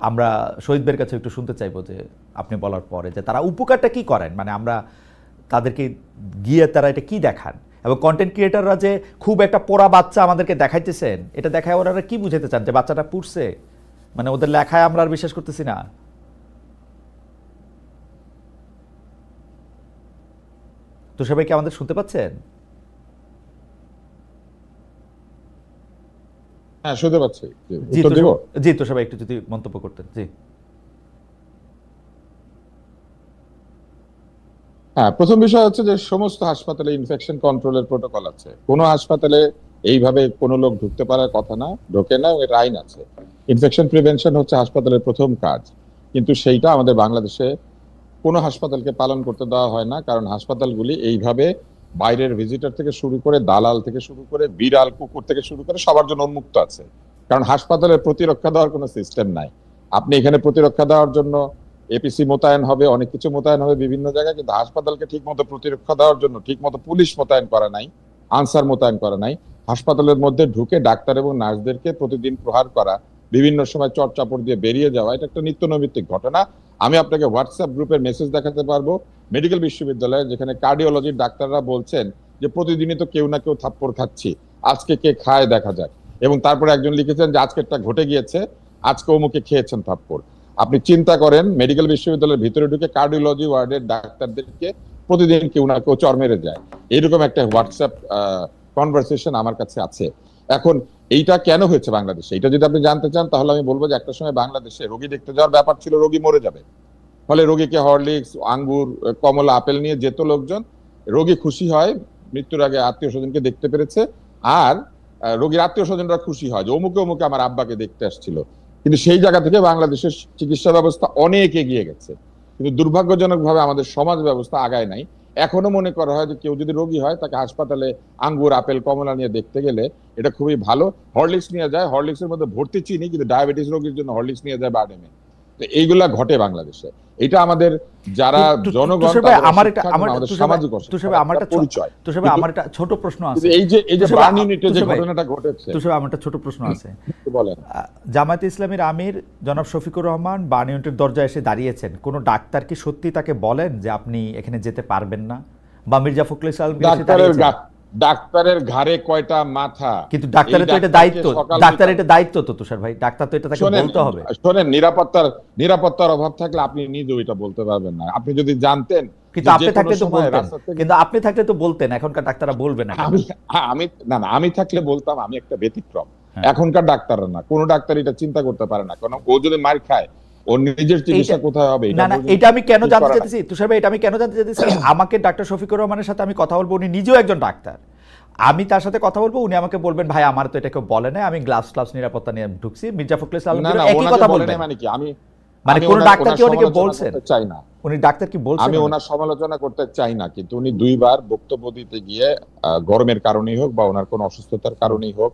আমরা শহীদদের কাছে একটু শুনতে চাইবো যে আপনি বলার পরে যে তারা উপকারটা কি করেন, মানে আমরা তাদেরকে গিয়ে তারা এটা কি দেখান, এবং কন্টেন্ট ক্রিয়েটাররা যে খুব একটা পোড়া বাচ্চা আমাদেরকে দেখাইতেছেন, এটা দেখায় ওরা কি বুঝাতে চান যে বাচ্চাটা পুড়ছে, মানে ওদের লেখায় আমরা আর বিশ্বাস করতেছি না। তো সবাই কি আমাদের শুনতে পাচ্ছেন? হ্যাঁ শুনতে পাচ্ছি। জি তো সবাই একটু যদি মন্তব্য করতেন। জি হ্যাঁ, প্রথম বিষয় হচ্ছে যে সমস্ত হাসপাতালে ইনফেকশন কন্ট্রোলের প্রোটোকল আছে। কোনো হাসপাতালে এইভাবে কোনো লোক ঢুকতে পারার কথা না, ঢোকে না, এটা আইন আছে। ইনফেকশন প্রিভেনশন হচ্ছে হাসপাতালের প্রথম কাজ, কিন্তু সেইটা আমাদের বাংলাদেশে কোনো হাসপাতালকে পালন করতে দেওয়া হয় না, কারণ হাসপাতালগুলি এইভাবে বাইরের ভিজিটর থেকে শুরু করে দালাল থেকে শুরু করে বিড়াল কুকুর থেকে শুরু করে সবার জন্য উন্মুক্ত আছে। কারণ হাসপাতালের প্রতিরক্ষা দেওয়ার কোনো সিস্টেম নাই। আপনি এখানে প্রতিরক্ষা দেওয়ার জন্য এপিসি মোতায়েন হবে, অনেক কিছু মোতায়েন হবে বিভিন্ন জায়গায়, কিন্তু হাসপাতালকে ঠিক মতো প্রতিরক্ষা দেওয়ার জন্য ঠিক মতো পুলিশ মোতায়েন করা নাই, আনসার মোতায়েন করা নাই। হাসপাতালের মধ্যে ঢুকে ডাক্তার এবং নার্সদেরকে প্রতিদিন প্রহার করা, বিভিন্ন সময় চটচাপড় দিয়ে বেরিয়ে যাওয়া, এটা একটা নিত্য নৈমিত্তিক ঘটনা। আমি আপনাকে হোয়াটসঅ্যাপ গ্রুপের মেসেজ দেখাতে পারবো মেডিকেল বিশ্ববিদ্যালয়ে, যেখানে কার্ডিওলজির ডাক্তাররা বলছেন যে প্রতিদিনই তো কেউ না কেউ থাপ্পড় খাচ্ছি, আজকে কে খায় দেখা যাক। এবং তারপরে একজন লিখেছেন যে আজকেরটা ঘটে গিয়েছে, আজকে অমুকে খেয়েছেন থাপ্পড়। আপনি চিন্তা করেন মেডিকেল বিশ্ববিদ্যালয়ের ভিতরে ঢুকে কার্ডিওলজি ওয়ার্ডের ডাক্তারদেরকে প্রতিদিন কেউ না কেউ চর মেরে যায়। এরকম একটা হোয়াটসঅ্যাপ কনভারসেশন আমার কাছে আছে। এখন এইটা কেন হয়েছে বাংলাদেশে, এটা যদি আপনি জানতে চান তাহলে আমি বলবো যে একটা সময় বাংলাদেশে রোগী দেখতে যাওয়ার ব্যাপার ছিল, রোগী মরে যাবে, ফলে রোগীকে হরলিক্স, আঙ্গুর, কমলা, আপেল নিয়ে যেত লোকজন। রোগী খুশি হয় মৃত্যুর আগে আত্মীয় স্বজনকে দেখতে পেরেছে, আর রোগীর আত্মীয় স্বজনরা খুশি হয় যে অমুকে অমুকে আমার আব্বাকে দেখতে আসছিল। কিন্তু সেই জায়গা থেকে বাংলাদেশের চিকিৎসা ব্যবস্থা অনেক এগিয়ে গেছে, কিন্তু দুর্ভাগ্যজনক ভাবে আমাদের সমাজ ব্যবস্থা আগায় নাই। এখনো মনে করা হয় যে কেউ যদি রোগী হয় তাকে হাসপাতালে আঙ্গুর, আপেল, কমলা নিয়ে দেখতে গেলে এটা খুবই ভালো। হরলিক্স নিয়ে যায়, হরলিক্সের মধ্যে ভর্তি চিনি, কিন্তু ডায়াবেটিস রোগীর জন্য হরলিক্স নিয়ে যায় বারডেমে। তো এইগুলা ঘটে বাংলাদেশে। এটা আমাদের যারা জনগণ সামাজিক আমার একটা ছোট প্রশ্ন আছে, এই যে বার্ন ইউনিটে যে ঘটনাটা ঘটেছে, আমার একটা ছোট প্রশ্ন আছে। বলেন। জামায়াতে ইসলামীর আমির জনাব শফিকুর রহমান বার্ন ইউনিটের দরজায় এসে দাঁড়িয়েছেন, কোন ডাক্তার কি সত্যি তাকে বলেন যে আপনি এখানে যেতে পারবেন না? বা মির্জা ফখরুল ইসলাম ডাক্তারের ঘাড়ে কয়টা মাথা? কিন্তু ডাক্তারের তো এটা দায়িত্ব, ডাক্তারের এটা দায়িত্ব তো তুষার ভাই, ডাক্তার তো এটা তাকে বলতে হবে। শোনেন, নিরাপত্তার অভাব থাকলে আপনি নিজেও এটা বলতে পারবেন না। আপনি যদি জানতেন, কিন্তু আপনি থাকলে তো বলতেন, কিন্তু আপনি থাকলে তো বলতেন, এখনকার ডাক্তাররা বলবে না। আমি থাকলে বলতাম, আমি একটা ব্যতিক্রম। এখনকার ডাক্তাররা না, কোন ডাক্তার এটা চিন্তা করতে পারে না, কারণ ও যদি মার খায় ওর নিজের চিকিৎসা কোথায় হবে? না না, এটা আমি কেন জানতে চাইতেছি তুষার ভাই, এটা আমি কেন জানতে চাইতেছি, আমাকে ডাক্তার শফিকুর রহমানের সাথে আমি কথা বলবো, উনি নিজেও একজন ডাক্তার, আমি তার সাথে কথা বলবো, উনি আমাকে বলবেন ভাই আমার তো এটা কেউ বলে না, আমি গ্লাভস নিরাপত্তা নিয়ে ঢুকছি। মির্জা ফখরুল ইসলাম একই কথা বলবেন, মানে কি মানে কোন ডাক্তার কি ওনাকে বলছেন? চাই না, উনি ডাক্তার কি বলছেন? আমি ওনার সমালোচনা করতে চাই না, কিন্তু উনি দুইবার বক্তব্য দিতে গিয়ে গরমের কারণেই হোক বা ওনার কোন অসুস্থতার কারণেই হোক,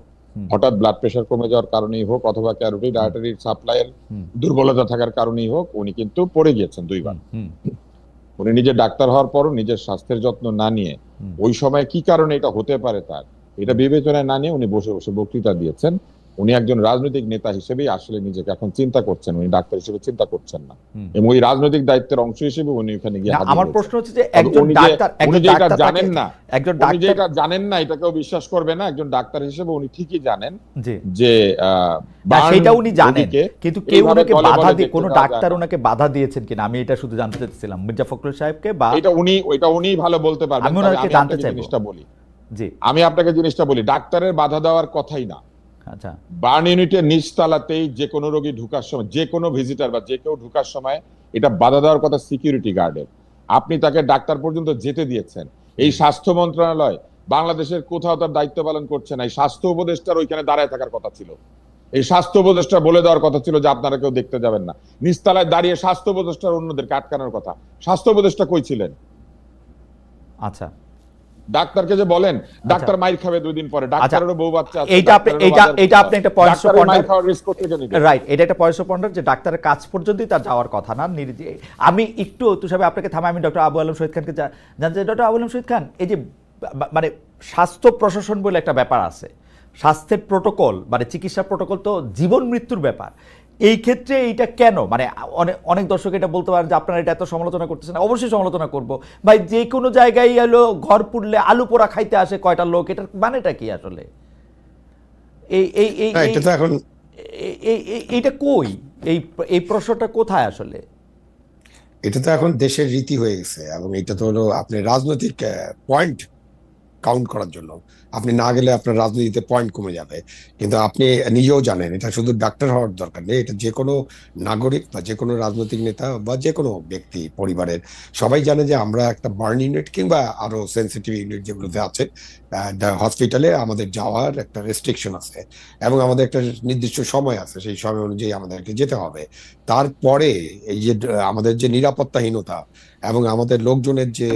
হঠাৎ ব্লাড প্রেশার কমে যাওয়ার কারণেই হোক, অথবা ক্যারোটিড আর্টারির সাপ্লাইয়ের দুর্বলতা থাকার কারণেই হোক, উনি কিন্তু পড়ে গিয়েছেন দুইবার। উনি নিজে ডাক্তার হওয়ার পরও নিজের স্বাস্থ্যের যত্ন না নিয়ে, ওই সময় কি কারণে এটা হতে পারে তার এটা বিবেচনায় না নিয়ে উনি বসে বসে বক্তৃতা দিয়েছেন। উনি একজন রাজনৈতিক নেতা হিসেবেই আসলে নিজেকে এখন চিন্তা করছেন, উনি ডাক্তার হিসেবে চিন্তা করছেন না, এবং ওই রাজনৈতিক দায়িত্বের অংশ হিসেবে উনি ওখানে গিয়ে হাজির। আমার প্রশ্ন হচ্ছে যে একজন ডাক্তার, উনি যেটা জানেন না, একজন ডাক্তার যেটা জানেন না এটা কেউ বিশ্বাস করবে না। একজন ডাক্তার হিসেবে উনি ঠিকই জানেন যে সেটা উনি জানেন, কিন্তু কেউ ওনাকে বাধা দিয়ে, কোন ডাক্তার ওনাকে বাধা দিয়েছেন কিনা আমি এটা শুধু জানতে চাইছিলাম মির্জা ফখরুল সাহেবকে। বা ওইটা উনি ভালো বলতে পারবেন। আমি ওনাকে জানতে চাই জিনিসটা বলি, জি আমি আপনাকে জিনিসটা বলি, ডাক্তারের বাধা দেওয়ার কথাই না। আচ্ছা, বার্ন ইউনিটের নিচতলাতেই যে কোনো রোগী ঢোকার সময়, যে কোনো ভিজিটার বা যে কেউ ঢোকার সময় এটা বাধা দেওয়ার কথা সিকিউরিটি গার্ডের। আপনি তাকে ডাক্তার পর্যন্ত যেতে দিয়েছেন। এই স্বাস্থ্য মন্ত্রণালয় বাংলাদেশের কোথাও তার দায়িত্ব পালন করছে না। এই স্বাস্থ্য উপদেষ্টার ওইখানে দাঁড়ায় থাকার কথা ছিল। এই স্বাস্থ্য উপদেষ্টা বলে দেওয়ার কথা ছিল যে আপনারা কেউ দেখতে যাবেন না। নিচতলায় দাঁড়িয়ে স্বাস্থ্য উপদেষ্টার অন্যদেরকে আটকানোর কথা। স্বাস্থ্য উপদেষ্টা কই ছিলেন? আচ্ছা, ডাক্তারকে যে বলেন ডাক্তার মাইর খাবে 2 দিন পরে, ডাক্তারেরও বউ বাচ্চা আছে, এইটা আপনি একটা পয়েন্ট অফ পয়েন্ট, রাইট, এটা একটা পয়েন্ট অফ পয়েন্ট যে ডাক্তারের কাজ পর্যন্তই তার যাওয়ার কথা না। আমি একটু তুষার আপনাকে থামাই, আমি ডক্টর আবু আলম শহীদ খানকে জানতে চাই। ডক্টর আবু আলম শহীদ খান, এই যে মানে স্বাস্থ্য প্রশাসন বলে একটা ব্যাপার আছে, স্বাস্থ্যের প্রোটোকল মানে চিকিৎসা প্রোটোকল তো জীবন মৃত্যুর ব্যাপার। এই ক্ষেত্রে এইটা কেন, মানে অনেক দর্শক এটা বলতে পারেন যে আপনারা এটা এত সমালোচনা করতেছেন, অবশ্যই সমালোচনা করব ভাই। যে কোনো জায়গায় এলো ঘর পুড়লে আলু পোড়া খাইতে আসে কয়টা লোক, এটার মানেটা কি আসলে? এইটা কই, এই প্রশ্নটা কোথায় আসলে? এটা তো এখন দেশের রীতি হয়ে গেছে, এবং এটা তো হলো আপনি রাজনৈতিক পয়েন্ট কাউন্ট করার জন্য। আপনি না গেলে আপনার রাজনীতিতে পয়েন্ট কমে যাবে, কিন্তু আপনি নিজেও জানেন এটা শুধু ডাক্তার হওয়ার দরকার নেই, এটা যে কোনো নাগরিক বা যে কোনো রাজনৈতিক নেতা বা যে কোনো ব্যক্তি পরিবারের সবাই জানে যে আমরা একটা বার্ন ইউনিট কিংবা আরো সেন্সিটিভ ইউনিট যেগুলোতে আছে হসপিটালে আমাদের যাওয়ার একটা রেস্ট্রিকশন আছে, এবং আমাদের একটা নির্দিষ্ট সময় আছে, সেই সময় অনুযায়ী আমাদেরকে যেতে হবে। তারপরে এই যে আমাদের যে নিরাপত্তাহীনতা এবং আমাদের লোকজনের যে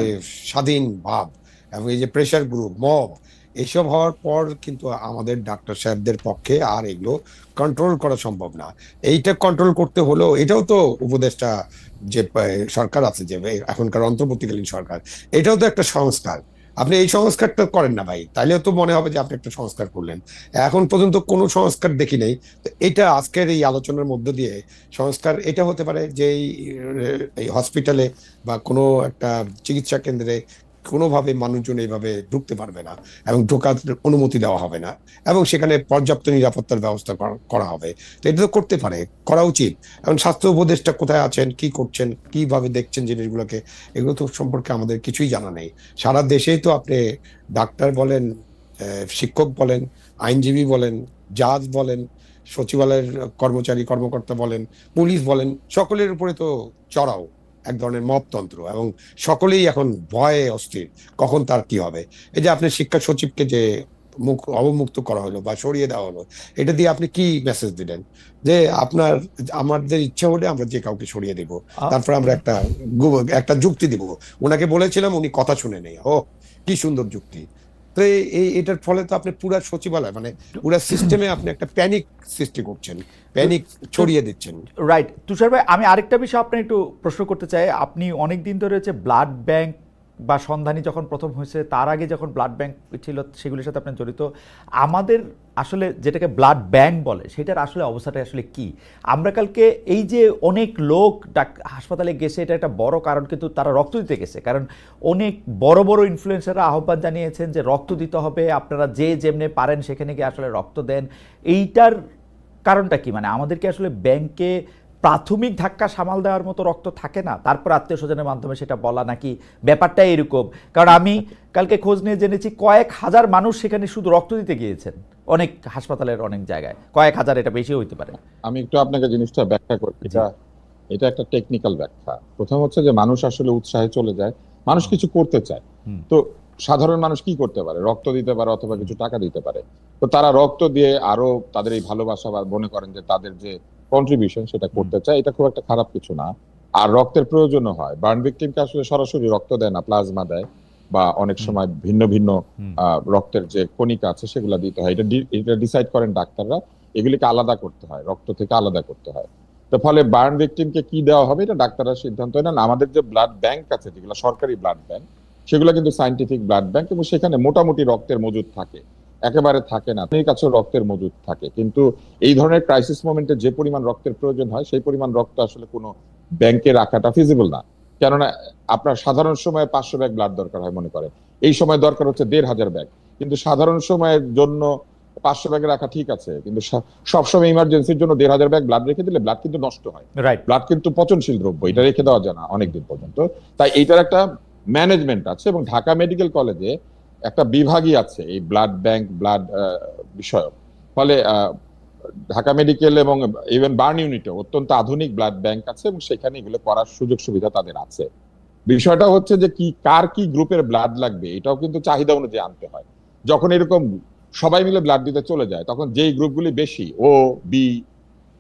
স্বাধীন ভাব এবং এই যে প্রেশার গ্রুপ মব এইসব হওয়ার পর কিন্তু আমাদের ডাক্তার সাহেবদের পক্ষে আর এগুলো কন্ট্রোল করা সম্ভব না। এইটা কন্ট্রোল করতে হলেও এটাও তো উপদেষ্টা যে সরকার আছে, যে এখনকার অন্তর্বর্তীকালীন সরকার, এটাও তো একটা সংস্কার। আপনি এই সংস্কারটা করেন না ভাই, তাইলেও তো মনে হবে যে আপনি একটা সংস্কার করলেন। এখন পর্যন্ত কোনো সংস্কার দেখি নাই। এটা আজকের এই আলোচনার মধ্য দিয়ে সংস্কার এটা হতে পারে যে এই হসপিটালে বা কোনো একটা চিকিৎসা কেন্দ্রে কোনোভাবে মানুষজন এইভাবে ঢুকতে পারবে না এবং ঢোকার অনুমতি দেওয়া হবে না, এবং সেখানে পর্যাপ্ত নিরাপত্তার ব্যবস্থা করা হবে। তো এটা তো করতে পারে, করা উচিত। এখন স্বাস্থ্য উপদেষ্টা কোথায় আছেন, কি করছেন, কিভাবে দেখছেন জিনিসগুলোকে, এগুলো তো সম্পর্কে আমাদের কিছুই জানা নেই। সারা দেশেই তো আপনি ডাক্তার বলেন, শিক্ষক বলেন, আইনজীবী বলেন, জাজ বলেন, সচিবালয়ের কর্মচারী কর্মকর্তা বলেন, পুলিশ বলেন, সকলের উপরে তো চড়াও এক ধরনের মপতন্ত্র, এবং সকলেই এখন ভয়ে অস্থির কখন তার কি হবে। এই যে আপনি শিক্ষা সচিবকে যে অবমুক্ত করা হলো বা সরিয়ে দেওয়া হলো, এটা দিয়ে আপনি কি মেসেজ দিলেন? যে আমাদের ইচ্ছা হলে আমরা যে কাউকে সরিয়ে দেব, তারপর আমরা একটা যুক্তি দিব। ওনাকে বলেছিলাম, উনি কথা শুনে নেই। ও কি সুন্দর যুক্তি! তো এটার ফলে তো আপনি পুরা সচিবালয় মানে পুরা সিস্টেমে আপনি একটা প্যানিক সৃষ্টি করছেন, প্যানিক ছড়িয়ে দিচ্ছেন। রাইট। তুষার ভাই, আমি আরেকটা বিষয় আপনি একটু প্রশ্ন করতে চাই। আপনি অনেক দিন ধরে হচ্ছে ব্লাড ব্যাংক বা সন্ধানী যখন প্রথম হয়েছে, তার আগে যখন ব্লাড ব্যাংক ছিল সেগুলির সাথে আপনি জড়িত। আমাদের আসলে যেটাকে ব্লাড ব্যাংক বলে সেটার আসলে অবস্থাটা আসলে কি? আমরা কালকে এই যে অনেক লোক হাসপাতালে গেছে, এটা একটা বড় কারণ, কিন্তু তারা রক্ত দিতে গেছে। কারণ অনেক বড় বড় ইনফ্লুয়েন্সাররা আহ্বান জানিয়েছেন যে রক্ত দিতে হবে, আপনারা যে যেমনে পারেন সেখানে গিয়ে আসলে রক্ত দেন। এইটার কারণটা কি? মানে আমাদেরকে আসলে ব্যাংকে প্রাথমিক ধাক্কা সামাল দেওয়ার মতো রক্ত থাকে না, তারপর আত্মীয় স্বজনের মাধ্যমে সেটা বলা, নাকি ব্যাপারটা এরকম? কারণ আমি কালকে খোঁজ নিয়ে জেনেছি কয়েক হাজার মানুষ সেখানে শুধু রক্ত দিতে গিয়েছেন, অনেক হাসপাতালের অনেক জায়গায় কয়েক হাজার, এটা বেশি হইতে পারে। আমি একটু আপনাকে জিনিসটা ব্যাখ্যা করি। এটা একটা টেকনিক্যাল ব্যাখ্যা। প্রথম হচ্ছে যে মানুষ আসলে উৎসাহে চলে যায়, মানুষ কিছু করতে চায়। তো সাধারণ মানুষ কি করতে পারে? রক্ত দিতে পারে অথবা কিছু টাকা দিতে পারে। তো তারা রক্ত দিয়ে আরো তাদের এই ভালোবাসা বা মনে করেন যে তাদের যে কন্ট্রিবিউশন সেটা করতে চায়, এটা খুব একটা খারাপ কিছু না। আর রক্তের প্রয়োজনও হয়। বার্ন ভিকটিমকে আসলে সরাসরি রক্ত দেয় না, প্লাজমা দেয় বা অনেক সময় ভিন্ন ভিন্ন রক্তের যে কণিকা আছে সেগুলো দিতে হয়। এটা ডিসাইড করেন ডাক্তাররা, এগুলিকে আলাদা করতে হয়, রক্ত থেকে আলাদা করতে হয়। তো ফলে বার্ন ভিকটিমকে কি দেওয়া হবে এটা ডাক্তাররা সিদ্ধান্ত নেন। আমাদের যে ব্লাড ব্যাংক আছে, যেগুলো সরকারি ব্লাড ব্যাংক, সেগুলো কিন্তু সায়েন্টিফিক ব্লাড ব্যাংক, এবং সেখানে মোটামুটি রক্তের মজুদ থাকে, একেবারে থাকে না, আপনার কাছেও রক্তের মজুদ থাকে। কিন্তু এই ধরনের ক্রাইসিস মোমেন্টে যে পরিমাণ রক্তের প্রয়োজন হয় সেই পরিমাণ রক্ত আসলে কোনো ব্যাংকে রাখাটা ফিজিবল না। কেননা আপনার সাধারণ সময়ে 500 ব্যাগ ব্লাড দরকার হয় মনে করেন, এই সময় দরকার হচ্ছে 1500 ব্যাগ। কিন্তু সাধারণ সময়ের জন্য 500 ব্যাগ রাখা ঠিক আছে, কিন্তু সবসময় ইমার্জেন্সির জন্য 1500 ব্যাগ ব্লাড রেখে দিলে ব্লাড কিন্তু নষ্ট হয়। ব্লাড কিন্তু পচনশীল দ্রব্য, এটা রেখে দেওয়া যায় না অনেকদিন পর্যন্ত। তাই এইটার একটা ম্যানেজমেন্ট আছে, এবং ঢাকা মেডিকেল কলেজে একটা বিভাগই আছে এই ব্লাড ব্যাংক, ব্লাড বিষয়ক। ফলে ঢাকা মেডিকেল এবং ইভেন বার্ন ইউনিটে অত্যন্ত আধুনিক ব্লাড ব্যাংক আছে, এবং সেখানে এগুলো করার সুযোগ সুবিধা তাদের আছে। বিষয়টা হচ্ছে যে কি কার কি গ্রুপের ব্লাড লাগবে এটাও কিন্তু চাহিদা অনুযায়ী আনতে হয়। যখন এরকম সবাই মিলে ব্লাড দিতে চলে যায়, তখন যেই গ্রুপগুলি বেশি, ও বি,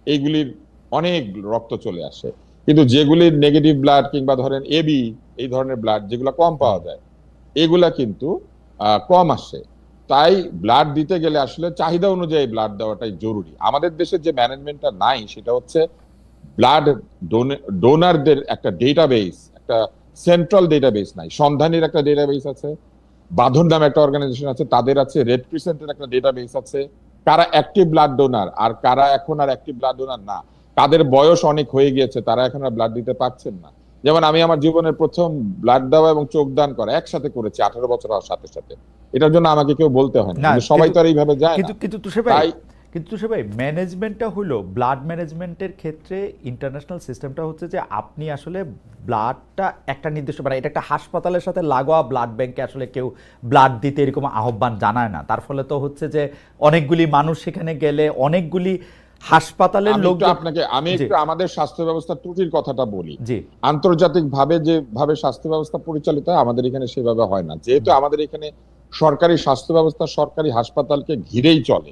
এইগুলির অনেক রক্ত চলে আসে। কিন্তু যেগুলির নেগেটিভ ব্লাড কিংবা ধরেন এবি, এই ধরনের ব্লাড যেগুলো কম পাওয়া যায়, এগুলা কিন্তু কম আসে। তাই ব্লাড দিতে গেলে আসলে চাহিদা অনুযায়ী ব্লাড দেওয়াটাই জরুরি। আমাদের দেশের যে ম্যানেজমেন্টটা নাই সেটা হচ্ছে ব্লাড ডোনারদের একটা ডেটাবেস, একটা সেন্ট্রাল ডেটাবেস নাই। সন্ধানীর একটা ডেটাবেস আছে, বাঁধন নামে একটা অর্গানাইজেশন আছে, তাদের আছে, রেড ক্রিসেন্টের একটা ডেটাবেস আছে, কারা অ্যাক্টিভ ব্লাড ডোনার আর কারা এখন আর অ্যাক্টিভ ব্লাড ডোনার না, তাদের বয়স অনেক হয়ে গিয়েছে, তারা এখন আর ব্লাড দিতে পারছেন না। যেমন আমি আমার জীবনের প্রথম ব্লাড দেওয়া এবং চোখ দান করা একসাথে করেছি 18 বছর হওয়ার সাথে সাথে। এটার জন্য আমাকে কেউ বলতে হয় না, সবাই তো আর এইভাবে যায় না। কিন্তু তুষার ভাই, ম্যানেজমেন্টটা হলো ব্লাড ম্যানেজমেন্টের ক্ষেত্রে ইন্টারন্যাশনাল সিস্টেমটা হচ্ছে যে আপনি আসলে ব্লাডটা একটা নির্দিষ্ট, মানে এটা একটা হাসপাতালের সাথে লাগোয়া ব্লাড ব্যাংকে আসলে কেউ ব্লাড দিতে এরকম আহ্বান জানায় না। তার ফলে তো হচ্ছে যে অনেকগুলি মানুষ সেখানে গেলে অনেকগুলি হাসপাতালের লোক। আমি একটু আমাদের স্বাস্থ্য ব্যবস্থার ত্রুটির কথাটা বলি। আন্তর্জাতিক ভাবে যেভাবে স্বাস্থ্য ব্যবস্থা পরিচালিত হয় আমাদের এখানে সেভাবে হয় না। যেহেতু আমাদের এখানে সরকারি স্বাস্থ্য ব্যবস্থা সরকারি হাসপাতালকে ঘিরেই চলে,